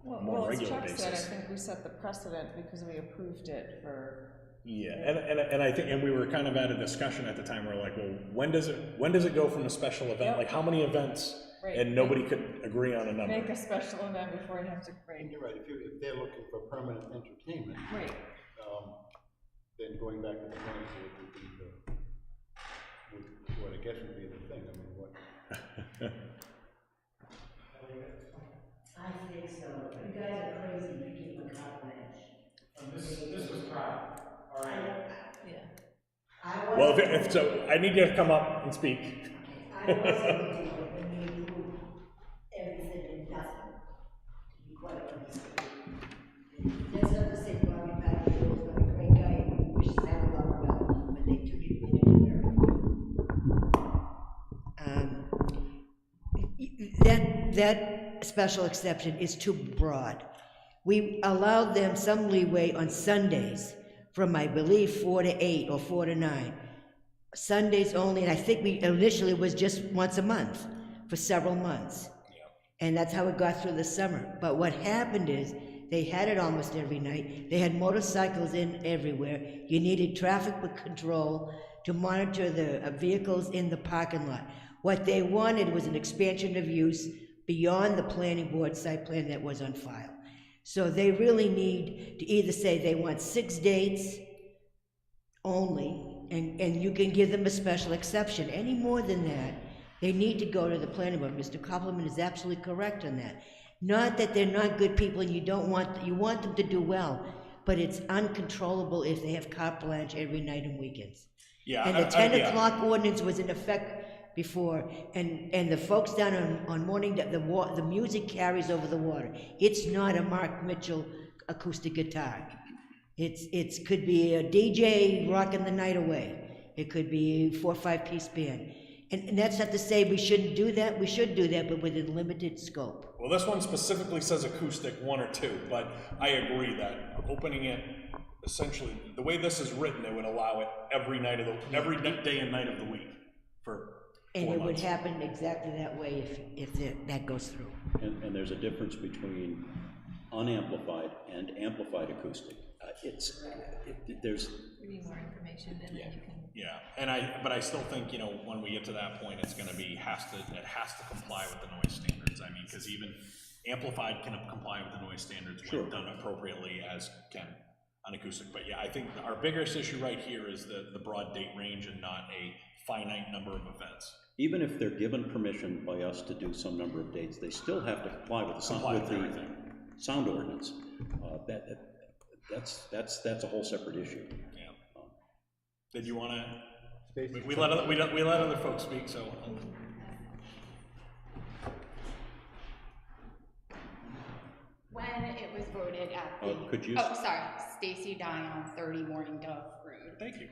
more As regular Chuck said, I basis. think we set the precedent because we approved it for. Yeah, and I think, and we were kind of at a discussion at the time, where like, well, when does it go from a special event? Yep. Like, how many events? Right. And nobody could agree on a number. Make a special event before you have to And break. you're right, if they're looking for permanent entertainment, Right. then going back to the planning board would be what I guess would be the thing, I mean, what? I think so. You guys are crazy for keeping carte blanche. This was private, all right? Yeah. Well, if so, I need you to come up and speak. I wasn't looking at when we approved everything and nothing, to be quite honest with you. That's not to say Bobby Patrick was not a great guy, and we wish Sam luck well, but they took it anywhere. That special exception is too broad. We allowed them some leeway on Sundays from, I believe, 4 to 8 or 4 to 9. Sundays only, and I think we initially was just once a month for several months. And that's how it got through the summer. But what happened is, they had it almost every night. They had motorcycles in everywhere. You needed traffic control to monitor the vehicles in the parking lot. What they wanted was an expansion of use beyond the planning board site plan that was on file. So they really need to either say they want 6 dates only, and you can give them a special exception. Any more than that, they need to go to the planning board. Mr. Koppelman is absolutely correct on that. Not that they're not good people and you want them to do well, but it's uncontrollable if they have carte blanche every night and weekends. Yeah. And the 10 o'clock ordinance was in effect before, and the folks down on morning, the music carries over the water. It's not a Mark Mitchell acoustic guitar. It could be a DJ rocking the night away. It could be a 4 or 5 piece band. And that's not to say we shouldn't do that. We should do that, but within limited scope. Well, this one specifically says acoustic 1 or 2, but I agree that opening it, essentially, the way this is written, it would allow it every day and night of the week for 4 And it would months. happen exactly that way if that goes through. And there's a difference between unamplified and amplified acoustic. There's. We need more information, and then you can. Yeah, but I still think, when we get to that point, it's gonna be, it has to comply with the noise standards. I mean, because even amplified can comply with the noise standards when done appropriately, as can an acoustic. But yeah, I think our biggest issue right here is the broad date range and not a finite number of events. Even if they're given permission by us to do some number of dates, they still have to comply with the sound ordinance. That's a whole separate issue. Yeah. Did you want to? We let other folks speak. So. When it was voted at the. Could you? Oh, sorry, Stacy Dion, 30 Morning Dove Road. Thank you.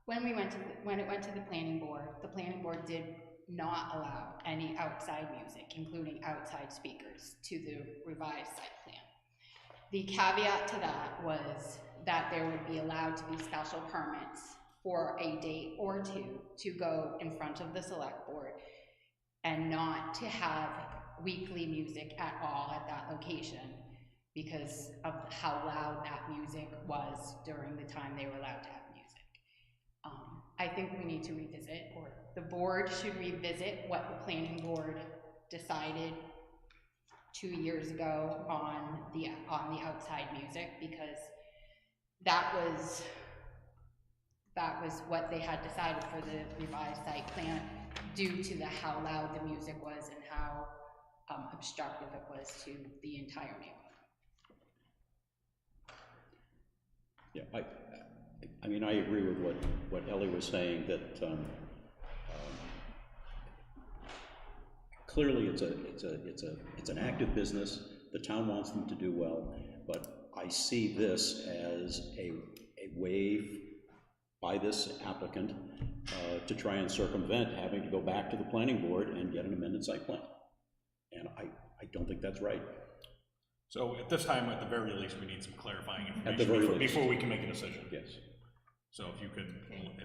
When it went to the planning board did not allow any outside music, including outside speakers, to the revised site plan. The caveat to that was that there would be allowed to be special permits for a date or two to go in front of the select board and not to have weekly music at all at that location because of how loud that music was during the time they were allowed to have music. I think we need to revisit, or the board should revisit what the planning board decided 2 years ago on the outside music, because that was what they had decided for the revised site plan due to how loud the music was and how obstructive it was to the entire neighborhood. Yeah, I mean, I agree with what Ellie was saying, that clearly it's an active business. The town wants them to do well. but I see this as a way by this applicant to try and circumvent having to go back to the planning board and get an amended site plan. And I don't think that's right. So at this time, at the very least, we need some clarifying At the very information least. before we can make a decision. Yes. So if you could,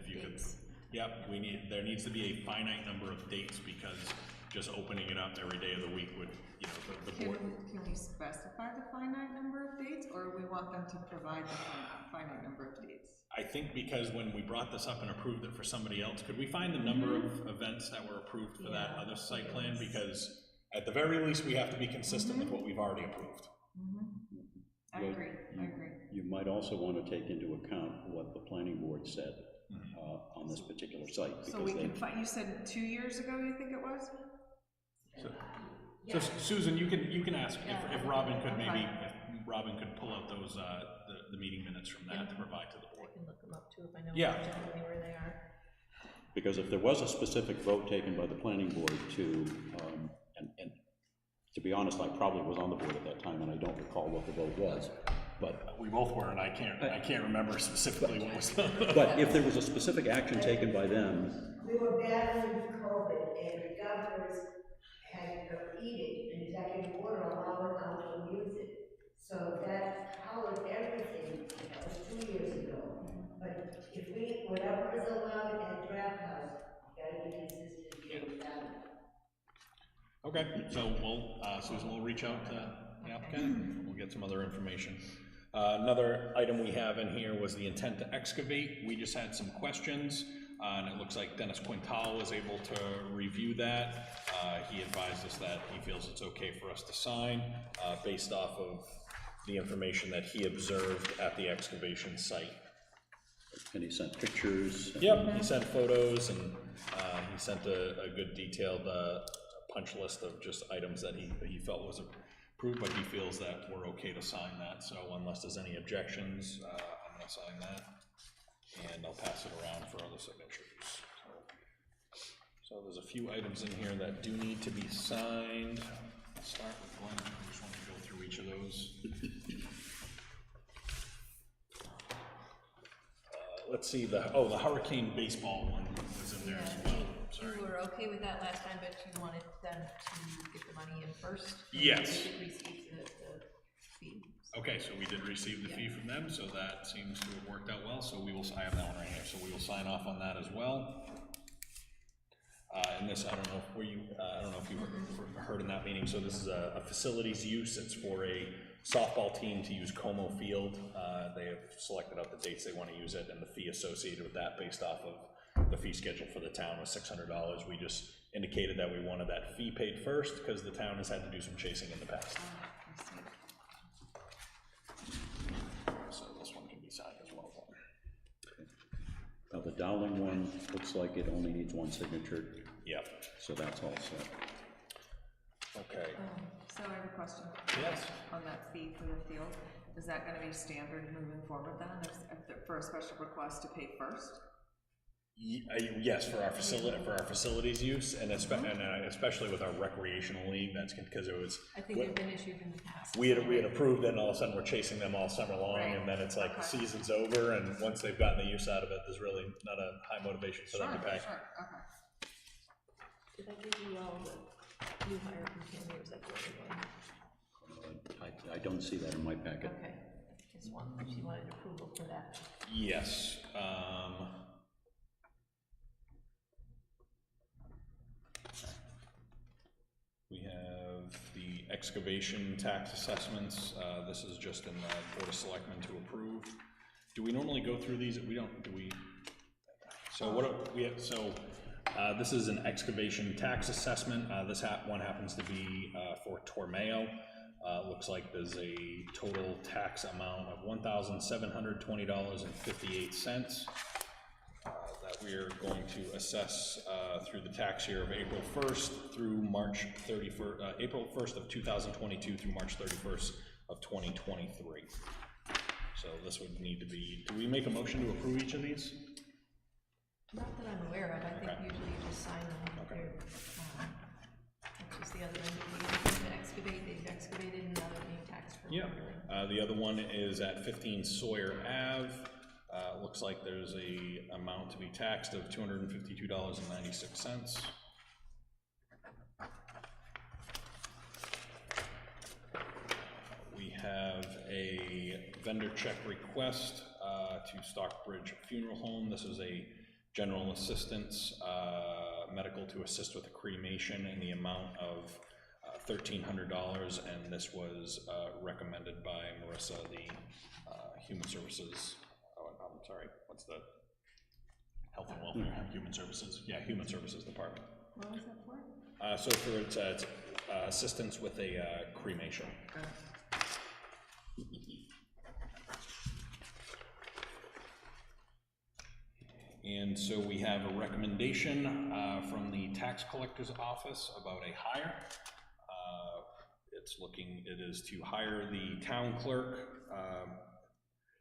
Dates. yep, there needs to be a finite number of dates, because just opening it up every day of the week would, you know, the board. Can we specify the finite number of dates, or we want them to provide the finite number of dates? I think because when we brought this up and approved it for somebody else, could we find the number of events that were approved for that other site plan? Because at the very least, we have to be consistent with what we've already approved. I agree. You might also want to take into account what the planning board said on this particular site. So we can find, you said 2 years ago, you think it was? So Susan, you can ask if Robin could maybe, if Robin could pull out those, the meeting minutes from that to provide to the board. I can look them up too if I know Yeah. where they are. Because if there was a specific vote taken by the planning board to, and to be honest, I probably was on the board at that time, and I don't recall what the vote was, but. We both were, and I can't remember specifically what was. But if there was a specific action taken by them. We were battling COVID, and the governors had an edict, an executive order allowing outdoor music. So that colored everything. That was 2 years ago. But if whatever is allowed at draft house, you gotta be consistent with that. Okay, so Susan will reach out to the applicant, we'll get some other information. Another item we have in here was the intent to excavate. We just had some questions, and it looks like Dennis Quintal was able to review that. He advised us that he feels it's okay for us to sign, based off of the information that he observed at the excavation site. And he sent pictures. Yep, he sent photos, and he sent a good detailed punch list of just items that he felt was approved, but he feels that we're okay to sign that. So unless there's any objections, I'm gonna sign that, and I'll pass it around for other signatures. So there's a few items in here that do need to be signed. I'll start with one. I just want to go through each of those. Let's see, the hurricane baseball one was in there as well. Sorry. You were okay with that last time, but you wanted them to get the money in first? Yes. They did receive the fee. Okay, so we did receive the fee from them, so that seems to have worked out well, so I have that one right here, so we will sign off on that as well. And this, I don't know if you heard in that meeting, so this is a facilities use. It's for a softball team to use Como Field. They have selected out the dates they want to use it, and the fee associated with that based off of the fee schedule for the town was $600. We just indicated that we wanted that fee paid first because the town has had to do some chasing in the past. So this one can be signed as well. Now the Dowling one looks like it only needs one signature. Yep. So that's all set. Okay. So I have a question. Yes. On that fee for the field, is that gonna be standard moving forward then, for a special request to pay first? Yes, for our facilities use, and especially with our recreational league, that's because it was. I think they've been issued in the past. We had approved it, and all of a sudden we're chasing them all summer long, Right. and then it's like the season's over, and once they've gotten the use out of it, there's really not a high motivation for them to pay. Sure, okay. Did I give you all the new hire from Tammy, or was that the other one? I don't see that in my packet. Okay, just one, she wanted approval for that. Yes, we have the excavation tax assessments. This is just in the Board of Selectmen to approve. Do we normally go through these? We don't, do we? So this is an excavation tax assessment. This one happens to be for Tormeo. Looks like there's a total tax amount of $1,720.58 that we are going to assess through the tax year of April 1st through March 31st, April 1st of 2022 through March 31st of 2023. So this would need to be, do we make a motion to approve each of these? Not that I'm aware of, I think usually you just sign them. Okay. Which is the other end, if you need to excavate, they've excavated, and now they're being taxed for Yeah. The other one is at 15 Sawyer Ave. Looks like there's a amount to be taxed of $252.96. We have a vendor check request to Stockbridge Funeral Home. This is a general assistance, medical to assist with a cremation in the amount of $1,300, and this was recommended by Marissa, the Human Services, I'm sorry, what's the Health and Welfare, Human Services, yeah, Human Services Department. What was that for? So for its assistance with a cremation. And so we have a recommendation from the tax collector's office about a hire. It is to hire the town clerk.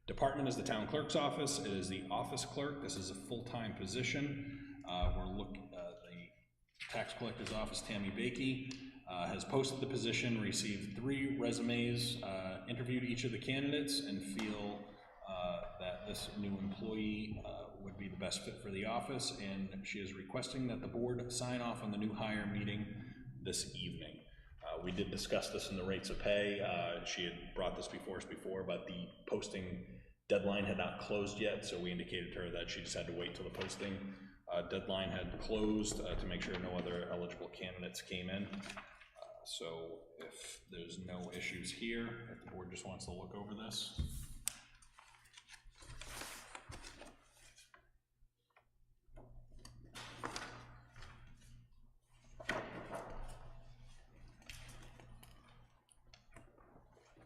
Department is the town clerk's office. It is the office clerk. This is a full-time position. The tax collector's office, Tammy Bakey, has posted the position, received 3 resumes, interviewed each of the candidates, and feel that this new employee would be the best fit for the office, and she is requesting that the board sign off on the new hire meeting this evening. We did discuss this in the rates of pay. She had brought this before us before, but the posting deadline had not closed yet, so we indicated to her that she just had to wait till the posting deadline had closed to make sure no other eligible candidates came in. So if there's no issues here, if the board just wants to look over this.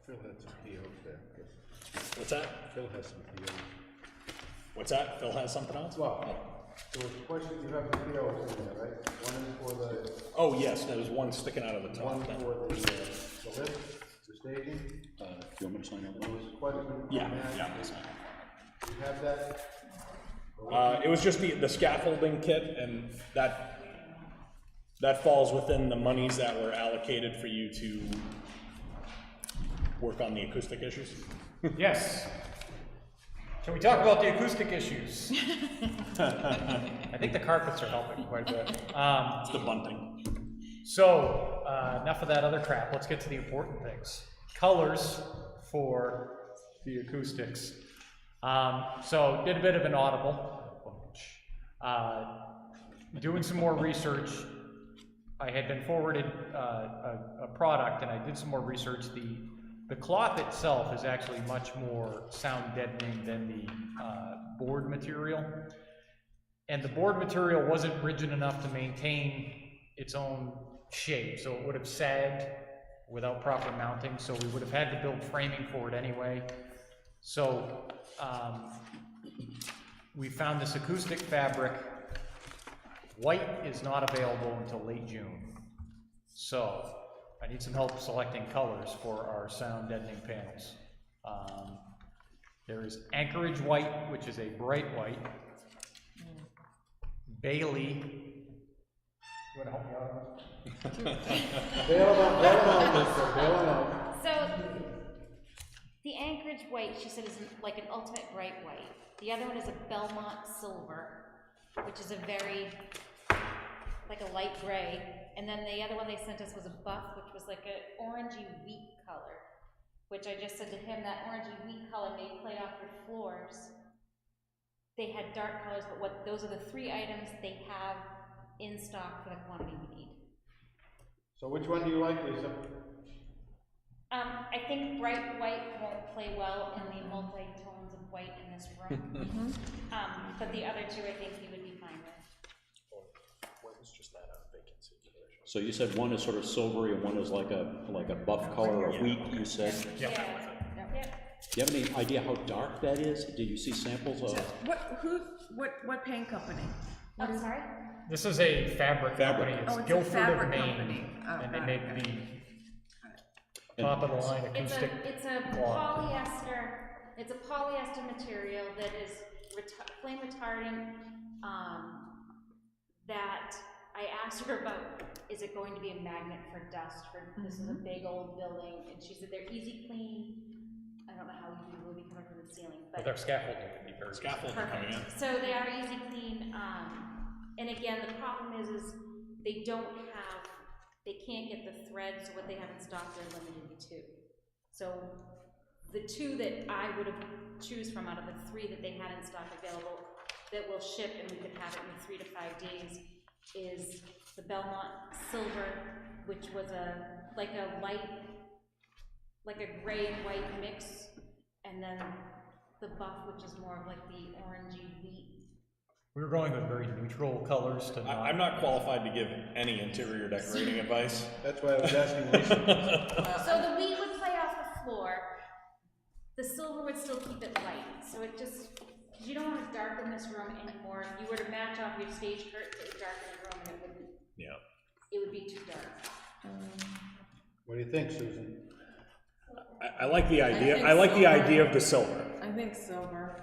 Phil had some POs there. What's that? Phil has some POs. What's that? Phil has something else? Well, so the question, you have the POs in there, right? One is for the, Oh, yes, there's one sticking out of the top. one for the lift, the staging. Do you want me to sign There was a question on Yeah, that. yeah. You have that? It was just the scaffolding kit, and that falls within the monies that were allocated for you to work on the acoustic issues. Yes. Can we talk about the acoustic issues? I think the carpets are helping quite a bit. It's the bunting. So, enough of that other crap. Let's get to the important things. Colors for the acoustics. So, did a bit of an audible. Doing some more research. I had been forwarded a product, and I did some more research. The cloth itself is actually much more sound deadening than the board material. And the board material wasn't rigid enough to maintain its own shape, so it would have sagged without proper mounting, so we would have had to build framing for it anyway. So we found this acoustic fabric. White is not available until late June. So I need some help selecting colors for our sound deadening panels. There is Anchorage white, which is a bright white. Bailey. You want to help me out on this? Bail out. So, the Anchorage white, she said, is like an ultimate bright white. The other one is a Belmont silver, which is a very, like a light gray. And then the other one they sent us was a buff, which was like an orangey wheat color, which I just said to him, that orangey wheat color may play off your floors. They had dark colors, but those are the 3 items they have in stock for the quantity we need. So which one do you like, Lisa? I think bright white won't play well in the multi-tones of white in this room. But the other 2 I think he would be fine with. So you said one is sort of silvery and one is like a buff color or wheat, you said? Yeah. Do you have any idea how dark that is? Did you see samples of? What paint company? I'm sorry? This is a fabric company. It's Oh, it's a Guilford of fabric Maine. company. Oh, And they got make it. the top of the line acoustic. It's a cloth. polyester material that is flame retardant, that I asked her about, is it going to be a magnet for dust, for, this is a big old building, and she said they're easy clean. I don't know how easy it will be coming from the ceiling, but. With our scaffolding, it could be very scaffolding coming in. Perfect. So they are easy clean, and again, the problem is they don't have, they can't get the threads, what they have in stock, they're limited to. So the two that I would have choose from out of the three that they had in stock available that will ship and we could have it in 3 to 5 days is the Belmont Silver, which was like a gray and white mix, and then the Buff, which is more of like the orangey wheat. We were going with very neutral colors to not. I'm not qualified to give any interior decorating advice. That's why I was asking Lisa. So the wheat would play off the floor, the silver would still keep it light, so it just, because you don't want to darken this room anymore. If you were to match off your stage curtains, it would darken the room and it wouldn't. Yeah. It would be too dark. What do you think, Susan? I like the idea. think I like the silver. idea of the silver, I think silver.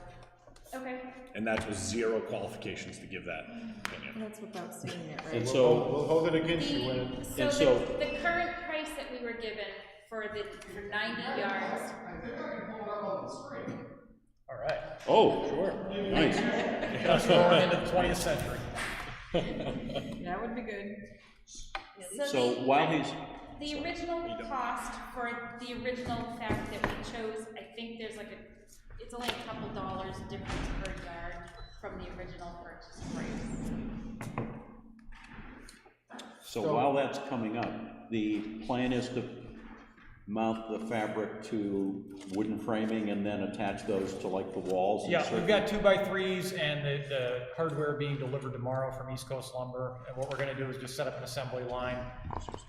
Okay. and that was 0 qualifications to give that opinion. That's without seeing it, right? And We'll so, hold it against you when it. So, And so- the current price that we were given for 90 yards. I think I can pull it up on the screen. All right. oh, sure, nice. That's going into the 20th century. That would be good. So while he's, The original cost for the original fabric that we chose, I think there's like it's only a couple dollars difference per yard from the original purchase price. so while that's coming up, the plan is to mount the fabric to wooden framing and then attach those to like the walls? and Yeah, we've got circle- 2x3s and the hardware being delivered tomorrow from East Coast Lumber. And what we're gonna do is just set up an assembly line,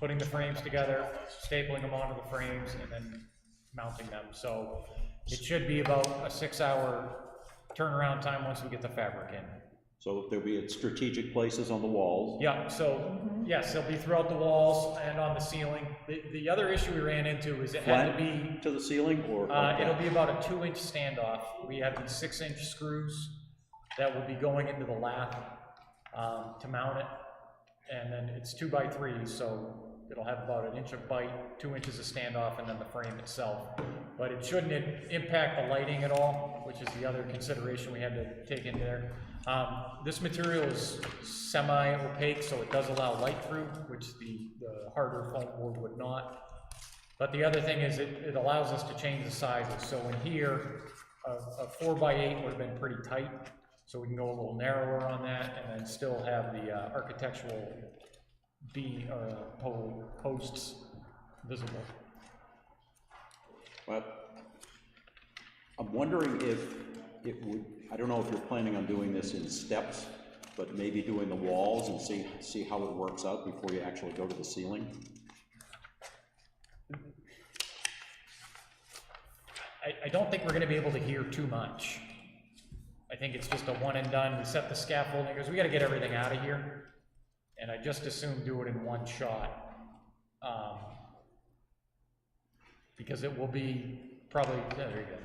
putting the frames together, stapling them onto the frames, and then mounting them. So it should be about a 6-hour turnaround time once we get the fabric in. So there'll be at strategic places on the walls? Yeah, so, yes, they'll be throughout the walls and on the ceiling. The other issue we ran into is it had to be, Flat to the ceiling or? like it'll that? be about a 2-inch standoff. We have these 6-inch screws that will be going into the lath, to mount it. And then it's 2x3, so it'll have about 1 inch of bite, 2 inches of standoff, and then the frame itself. But it shouldn't impact the lighting at all, which is the other consideration we had to take into there. This material is semi-opaque, so it does allow light through, which the harder foam board would not. But the other thing is it allows us to change the sizes. So in here, a 4x8 would have been pretty tight, so we can go a little narrower on that and then still have the architectural posts visible. But I'm wondering if it would, I don't know if you're planning on doing this in steps, but maybe doing the walls and see how it works out before you actually go to the ceiling? I don't think we're gonna be able to hear too much. I think it's just a one and done. We set the scaffolding, because we gotta get everything out of here. And I just assume do it in one shot. Because it will be probably, yeah, there you go.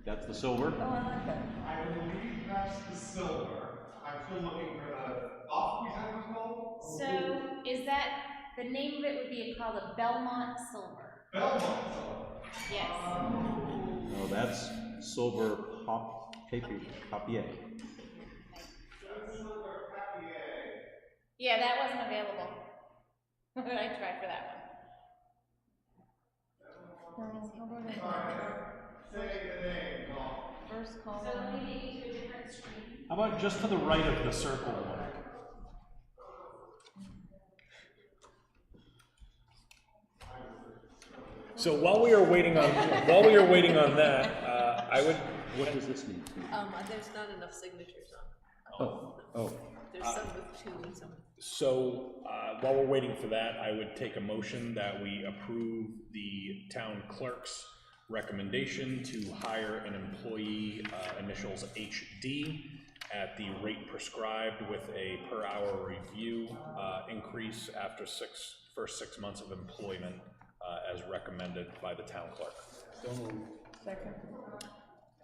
That's the silver? Oh, I like that. I believe that's the silver. I'm still looking for the buff, is that what it's called? So is that, the name of it would be called a Belmont Silver? Belmont silver. Yes. No, that's silver papier. Silver papier. Yeah, that wasn't available. I tried for that one. Say the name, Tom. First column. So let me take you to a different screen. How about just to the right of the circle one? So while we are waiting on that, I would. What does this mean? There's not enough signatures on. Oh, There's some with 2 and some. So while we're waiting for that, I would take a motion that we approve the town clerk's recommendation to hire an employee, initials HD, at the rate prescribed with a per hour review increase after first 6 months of employment, as recommended by the town clerk. Second.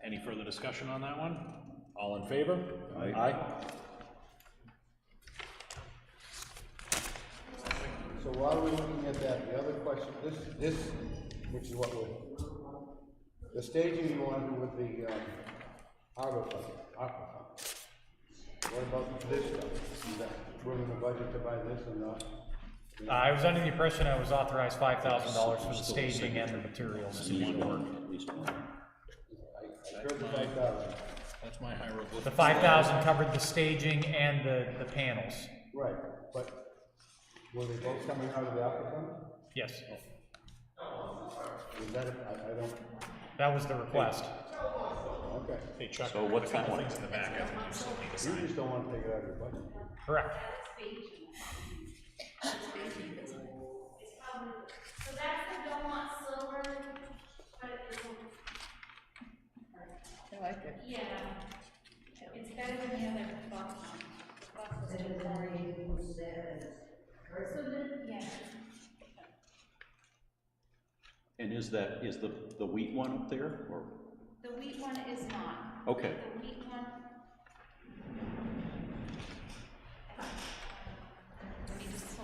Any further discussion on that one? All in favor? Aye. Aye. So while we're looking at that, the other question, this, which is what we're, the staging you want to do with the, ARPA fund. What about this stuff? Is that, we're in the budget to buy this or not? I was under the impression I was authorized $5,000 for the staging and the materials to do the work. I heard the 5,000. That's my hieroglyph. The 5,000 covered the staging and the panels. Right, but were they both coming out of the ARPA fund? Yes, Is that, I don't, that was the request. okay. Hey Chuck, So what's that one? things in the back, I think you still need to You sign. just don't want to take it out of your budget. Correct. So that's the Belmont Silver, but it's, I like it. yeah, it's better than the other box. Box was too boring. So then, yeah. And is the wheat one up there, or? The wheat one is not. Okay. The wheat one.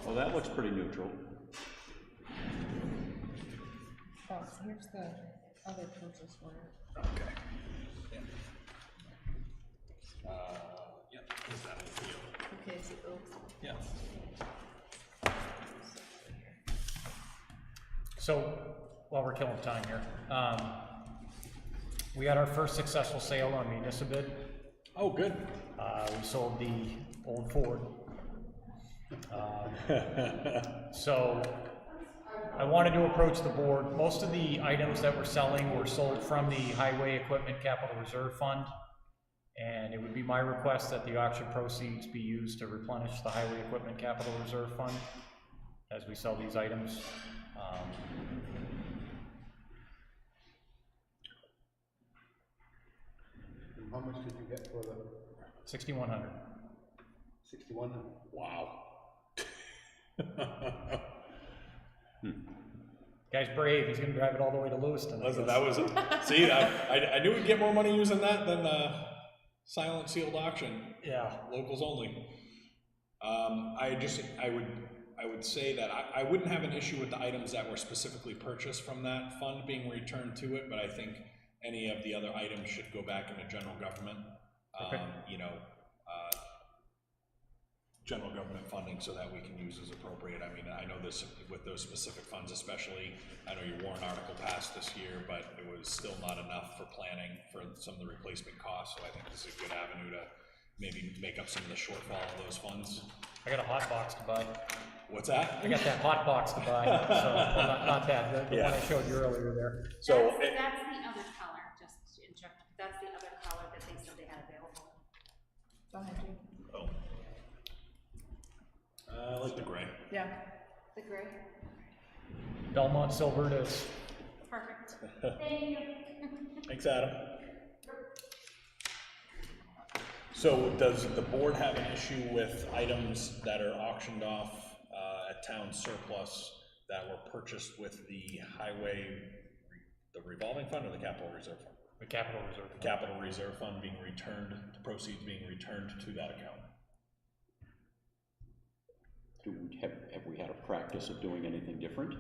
Well, that looks pretty neutral. Oh, so here's the other purchase order. Okay. Yeah. Yep, is that a deal? Okay, so those. Yeah. So, while we're killing time here, we had our first successful sale on Municipid. Oh, good. We sold the old Ford. So, I wanted to approach the board. Most of the items that we're selling were sold from the Highway Equipment Capital Reserve Fund. And it would be my request that the auction proceeds be used to replenish the Highway Equipment Capital Reserve Fund as we sell these items. And how much did you get for the 6,100. 6,100? Wow. Guy's brave, he's gonna drive it all the way to Lewiston. I Listen, guess. that was, see, I knew we'd get more money using that than silent sealed auction. Yeah. Locals only. I would say that I wouldn't have an issue with the items that were specifically purchased from that fund being returned to it, but I think any of the other items should go back into general government. Okay. General government funding so that we can use as appropriate. I mean, I know this with those specific funds especially, I know your warrant article passed this year, but it was still not enough for planning for some of the replacement costs, so I think this is a good avenue to maybe make up some of the shortfall of those funds. I got a hot box to buy. What's that? I got that hot box to buy, so, well, not that, the one I showed you earlier there. So. That's the other color, just to interrupt, that's the other color that they said they had available. Behind you. Oh. I like the gray. Yeah. The gray. Belmont Silver it is. Perfect. Thank you. Thanks, Adam. So does the board have an issue with items that are auctioned off at town surplus that were purchased with the highway, the revolving fund or the capital reserve fund? The capital reserve. The capital reserve fund being returned, the proceeds being returned to that account. Have we had a practice of doing anything different?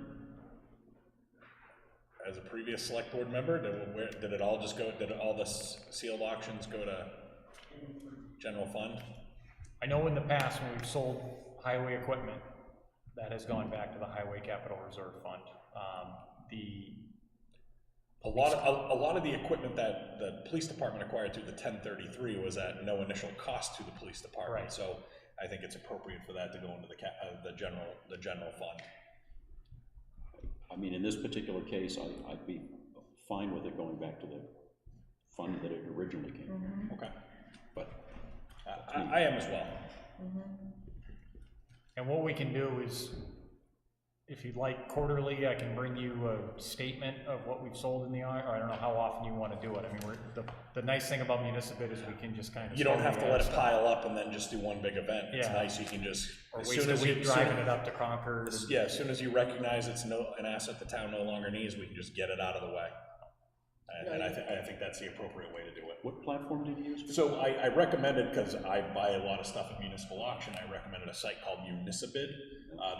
As a previous select board member, did it all just go, did all the sealed auctions go to general fund? I know in the past when we've sold highway equipment, that has gone back to the Highway Capital Reserve Fund. A lot of the equipment that the police department acquired through the 1033 was at no initial cost to the police department. Right. So I think it's appropriate for that to go into the general fund. I mean, in this particular case, I'd be fine with it going back to the fund that it originally came from. Okay. But I am as well. And what we can do is, if you'd like quarterly, I can bring you a statement of what we've sold in the, or I don't know how often you want to do it. I mean, the nice thing about Municipid is we can just kind of. You don't have to let it pile up and then just do one big event. It's Yeah. nice, you can just. Or as waste soon a as week you- driving it up to Concord. Yeah, as soon as you recognize it's an asset the town no longer needs, we can just get it out of the way. And I think that's the appropriate way to do it. What platform did you use? So I recommended, because I buy a lot of stuff at municipal auction, I recommended a site called Municipid.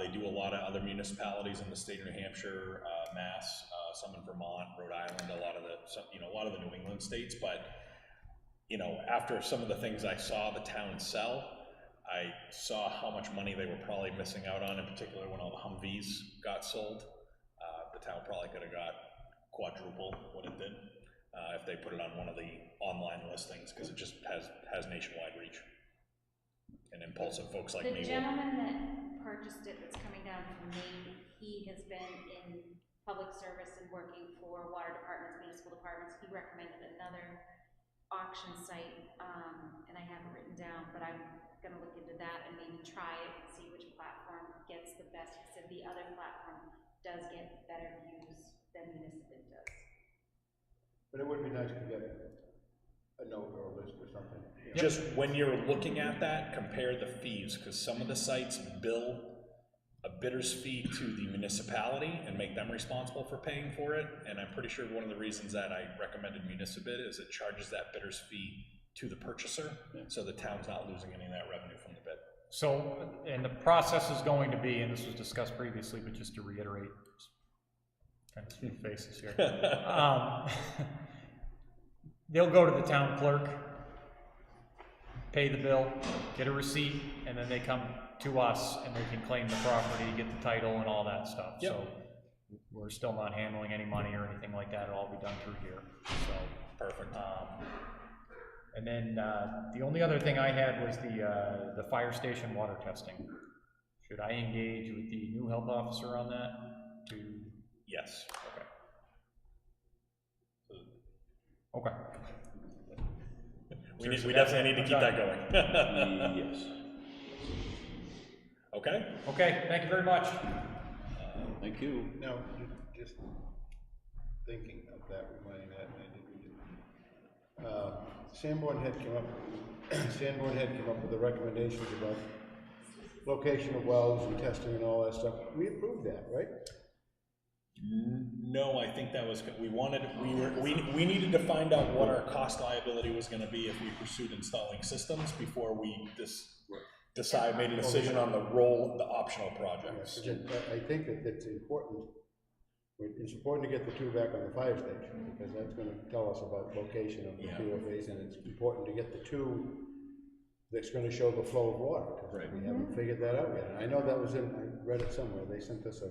They do a lot of other municipalities in the state of New Hampshire, Mass, some in Vermont, Rhode Island, a lot of the New England states. But after some of the things I saw the town sell, I saw how much money they were probably missing out on, in particular when all the Humvees got sold. The town probably could have got quadruple what it did if they put it on one of the online listings, because it just has nationwide reach. And impulsive folks like me. The gentleman that purchased it that's coming down from Maine, he has been in public service and working for water departments, municipal departments. He recommended another auction site, and I have it written down, but I'm gonna look into that and maybe try it and see which platform gets the best. He said the other platform does get better views than Municipal does. But it would be nice to get a note or a list or something. Just when you're looking at that, compare the fees, because some of the sites bill a bidder's fee to the municipality and make them responsible for paying for it. And I'm pretty sure one of the reasons that I recommended Municipid is it charges that bidder's fee to the purchaser, so the town's not losing any of that revenue from the bid. So, and the process is going to be, and this was discussed previously, but just to reiterate, kind of smooth faces here. They'll go to the town clerk, pay the bill, get a receipt, and then they come to us and they can claim the property, get the title and all that stuff. Yep. So we're still not handling any money or anything like that. It'll all be done through here. So perfect. And then the only other thing I had was the fire station water testing. Should I engage with the new health officer on that? Yes. Okay. We definitely need to keep that going. Yes. Okay. Okay, thank you very much. Thank you. Now, just thinking of that, reminding that, and I didn't read it. Sanborn had come up with the recommendations about location of wells and testing and all that stuff. We approved that, right? No, I think that was, we needed to find out what our cost liability was gonna be if we pursued installing systems before we made a decision on the optional projects. I think that it's important. It's important to get the two back on the fire station, because that's gonna tell us about location of the PFAS, and it's important to get the two that's gonna show the flow of water, because we haven't figured that out yet. And I know that was I read it somewhere, they sent us a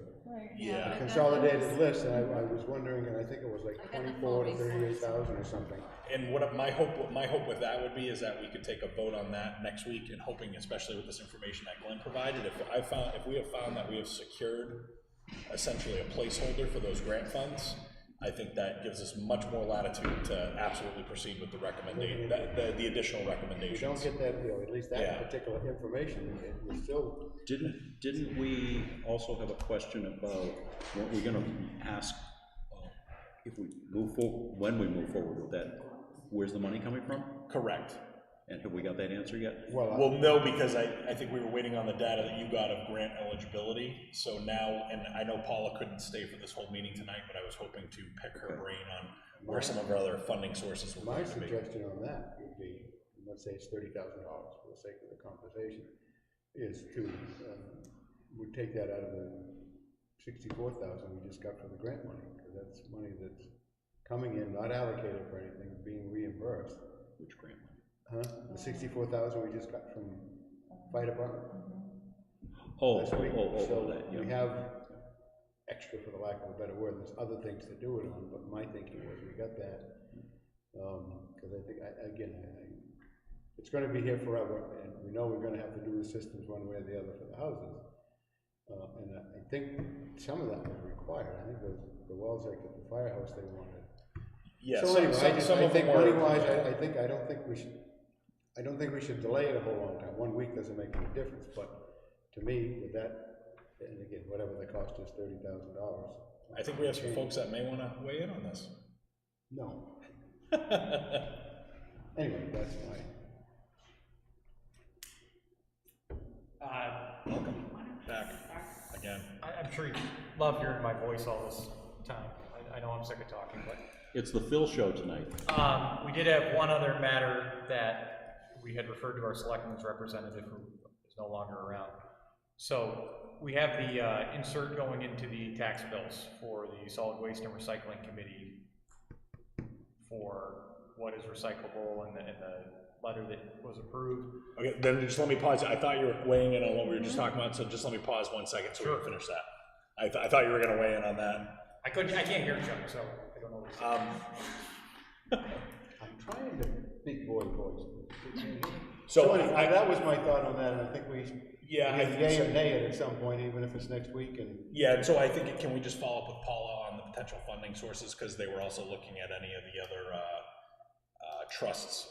consolidated list, and I was wondering, and I think it was like 24 to 38,000 or something. And my hope with that would be is that we could take a vote on that next week, and hoping, especially with this information that Glenn provided, if we have found that we have secured essentially a placeholder for those grant funds, I think that gives us much more latitude to absolutely proceed with the recommendation, the additional recommendations. If you don't get that, at least that particular information, we still... Didn't we also have a question about, weren't we gonna ask if we move forward, when we move forward with that, where's the money coming from? Correct. And have we got that answer yet? Well, no, because I think we were waiting on the data that you got of grant eligibility. So now, and I know Paula couldn't stay for this whole meeting tonight, but I was hoping to pick her brain on where some of our other funding sources were going to be. My suggestion on that would be, let's say it's $30,000 for the sake of the conversation, is to, we take that out of the 64,000 we just got for the grant money, because that's money that's coming in, not allocated for anything, being reimbursed. Which grant money? The 64,000 we just got from fire department. So that, yeah. We have extra, for the lack of a better word. There's other things to do it on, but my thinking was we got that, because I think, it's gonna be here forever, and we know we're gonna have to do the systems one way or the other for the houses. And I think some of that was required. I think the wells like at the firehouse, they wanted. Yeah, so anyway, I think money-wise, I don't think we should delay it a whole long time. 1 week doesn't make any difference, but to me, with that, and again, whatever the cost is, $30,000. I think we have some folks that may want to weigh in on this. No. Anyway, that's my. Welcome back again. I'm sure you love hearing my voice all this time. I know I'm sick of talking, but It's the Phil show tonight. We did have one other matter that we had referred to our selectmen's representative who is no longer around. So we have the insert going into the tax bills for the Solid Waste and Recycling Committee for what is recyclable and the letter that was approved. Okay, then just let me pause. I thought you were weighing in on what we were just talking about, so just let me pause 1 second so we can finish that. I thought you were gonna weigh in on that. I can't hear Chuck, so I don't know what he's saying. I'm trying to big boy voice. So that was my thought on that, and I think we can yay or nay it at some point, even if it's next week. And yeah, and so I think can we just follow up with Paula on the potential funding sources, because they were also looking at any of the other trusts.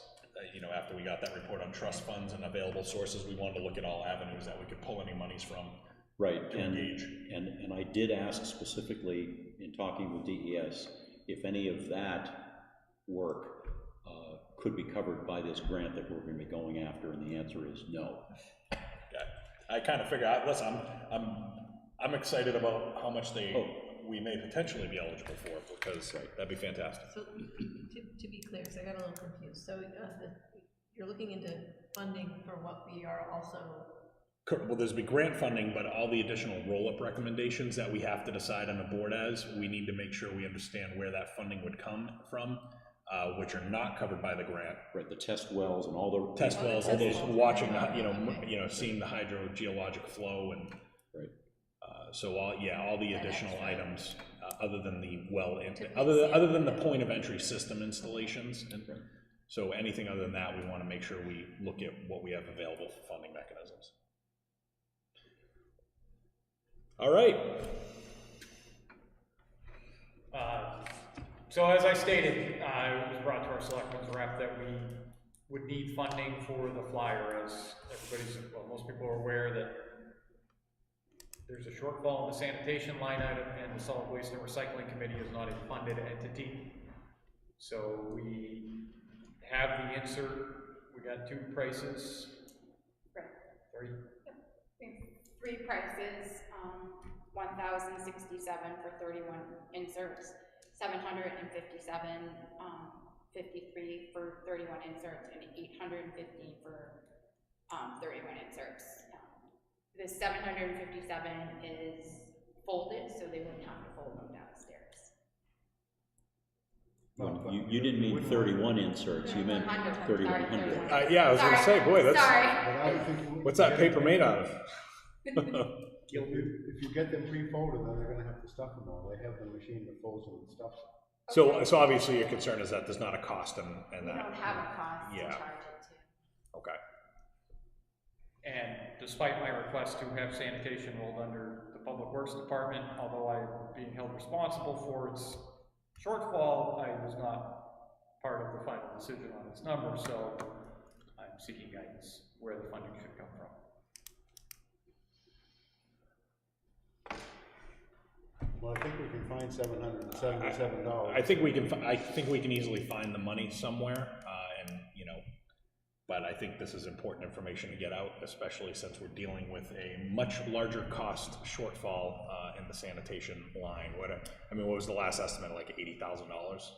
You know, after we got that report on trust funds and available sources, we wanted to look at all avenues that we could pull any monies from. Right, and I did ask specifically in talking with DES if any of that work could be covered by this grant that we're going to be going after, and the answer is no. Okay. I kind of figure out. Listen, I'm excited about how much we may potentially be eligible for, because that'd be fantastic. So to be clear, because I got a little confused. So you're looking into funding for what we are also. Well, there's be grant funding, but all the additional roll-up recommendations that we have to decide on the board we need to make sure we understand where that funding would come from, which are not covered by the grant. Right, the test wells and all the test wells, all those watching, seeing the hydrogeologic flow and. Right. So all the additional items, other than the other than the point of entry system installations, and so anything other than that, we want to make sure we look at what we have available for funding mechanisms. All right. So as I stated, it was brought to our selectmen's rep that we would need funding for the flyer, as most people are aware that there's a shortfall in the sanitation line item, and the Solid Waste and Recycling Committee is not a funded entity. So we have the insert. We got two prices. Right. Three. Yep. We have three prices. 1,067 for 31 inserts, 757, 53 for 31 inserts, and 815 for 31 inserts. The 757 is folded, so they wouldn't have to fold them downstairs. You didn't mean 31 inserts, you meant 3,100. Yeah, I was going to say, boy, that's. Sorry. What's that paper made out of? If you get them pre-folded, then they're gonna have to stuff them all. They have the machine that folds them and stuffs them. So obviously your concern is that there's not a cost in that. We don't have a cost to charge it to. Okay. And despite my request to have sanitation rolled under the Public Works Department, although I'm being held responsible for its shortfall, I was not part of the final decision on its number, so I'm seeking guidance where the funding should come from. Well, I think we can find $777. I think we can easily find the money somewhere, but I think this is important information to get out, especially since we're dealing with a much larger cost shortfall in the sanitation line. What was the last estimate? Like $80,000?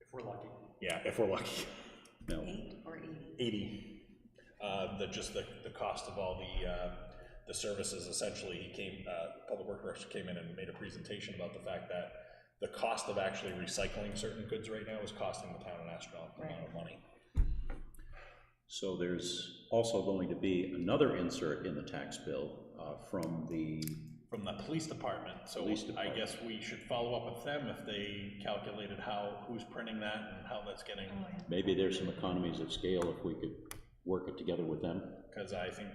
If we're lucky. Yeah, if we're lucky. No. 8 or 80? 80. The cost of all the services. Essentially, Public Works came in and made a presentation about the fact that the cost of actually recycling certain goods right now is costing the town an astronomical amount of money. So there's also going to be another insert in the tax bill from the police department. So I guess we should follow up with them if they calculated who's printing that and how that's getting. Maybe there's some economies of scale if we could work it together with them. Because I think,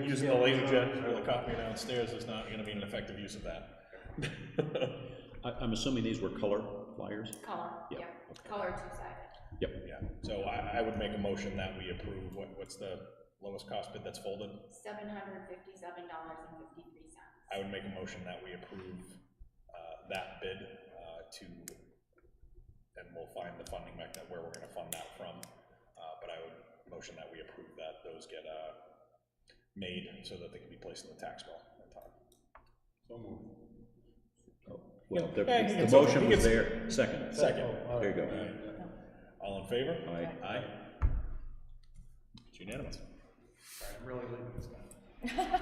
using the laser jet or the copy downstairs is not going to be an effective use of that. I'm assuming these were color flyers? Color, yeah. Okay. Color two-sided. Yep. Yeah. So I would make a motion that we approve. What's the lowest cost bid that's folded? $757.53. I would make a motion that we approve that bid and we'll find the funding mechanism where we're going to fund that from. But I would motion that we approve that those get made so that they can be placed in the tax bill in time. So moved. Well, Yeah, he the gets motion he was gets- there, second. Second. There you go. All in favor? Aye. Aye. It's unanimous. I'm really leaving this guy.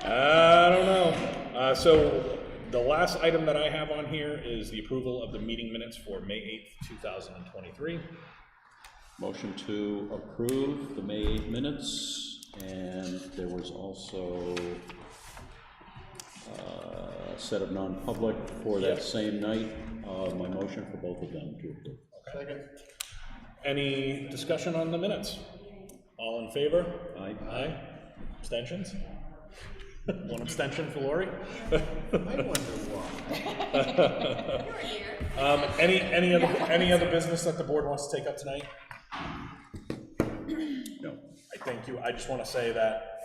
I don't know. So the last item that I have on here is the approval of the meeting minutes for May 8th, 2023. Motion to approve the May 8 minutes, and there was also a set of non-public for that same night. My motion for both of them to approve. Second. Any discussion on the minutes? All in favor? Aye. Aye. Abstentions? One abstention for Lori? I wonder why. Any other business that the board wants to take up tonight? No. I thank you. I just want to say that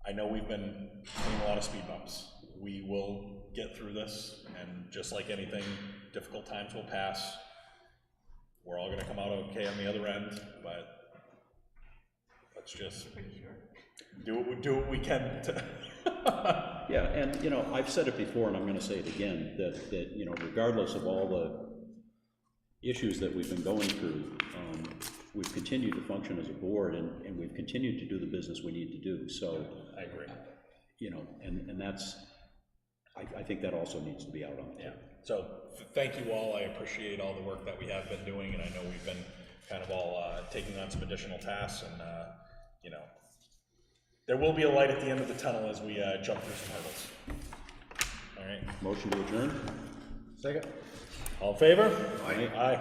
I know we've been hitting a lot of speed bumps. We will get through this, and just like anything, difficult times will pass. We're all going to come out okay on the other end, but let's just do what we can to Yeah, and, you know, I've said it before, and I'm gonna say it again, that, you know, regardless of all the issues that we've been going through, we've continued to function as a board, and we've continued to do the business we need to do, so. I agree. You know, and that's, I think that also needs to be out on the table. So, thank you all. I appreciate all the work that we have been doing, and I know we've been kind of all taking on some additional tasks, and, you know, there will be a light at the end of the tunnel as we jump through some hurdles. All right. Motion to adjourn? Second. All in favor? Aye. Aye.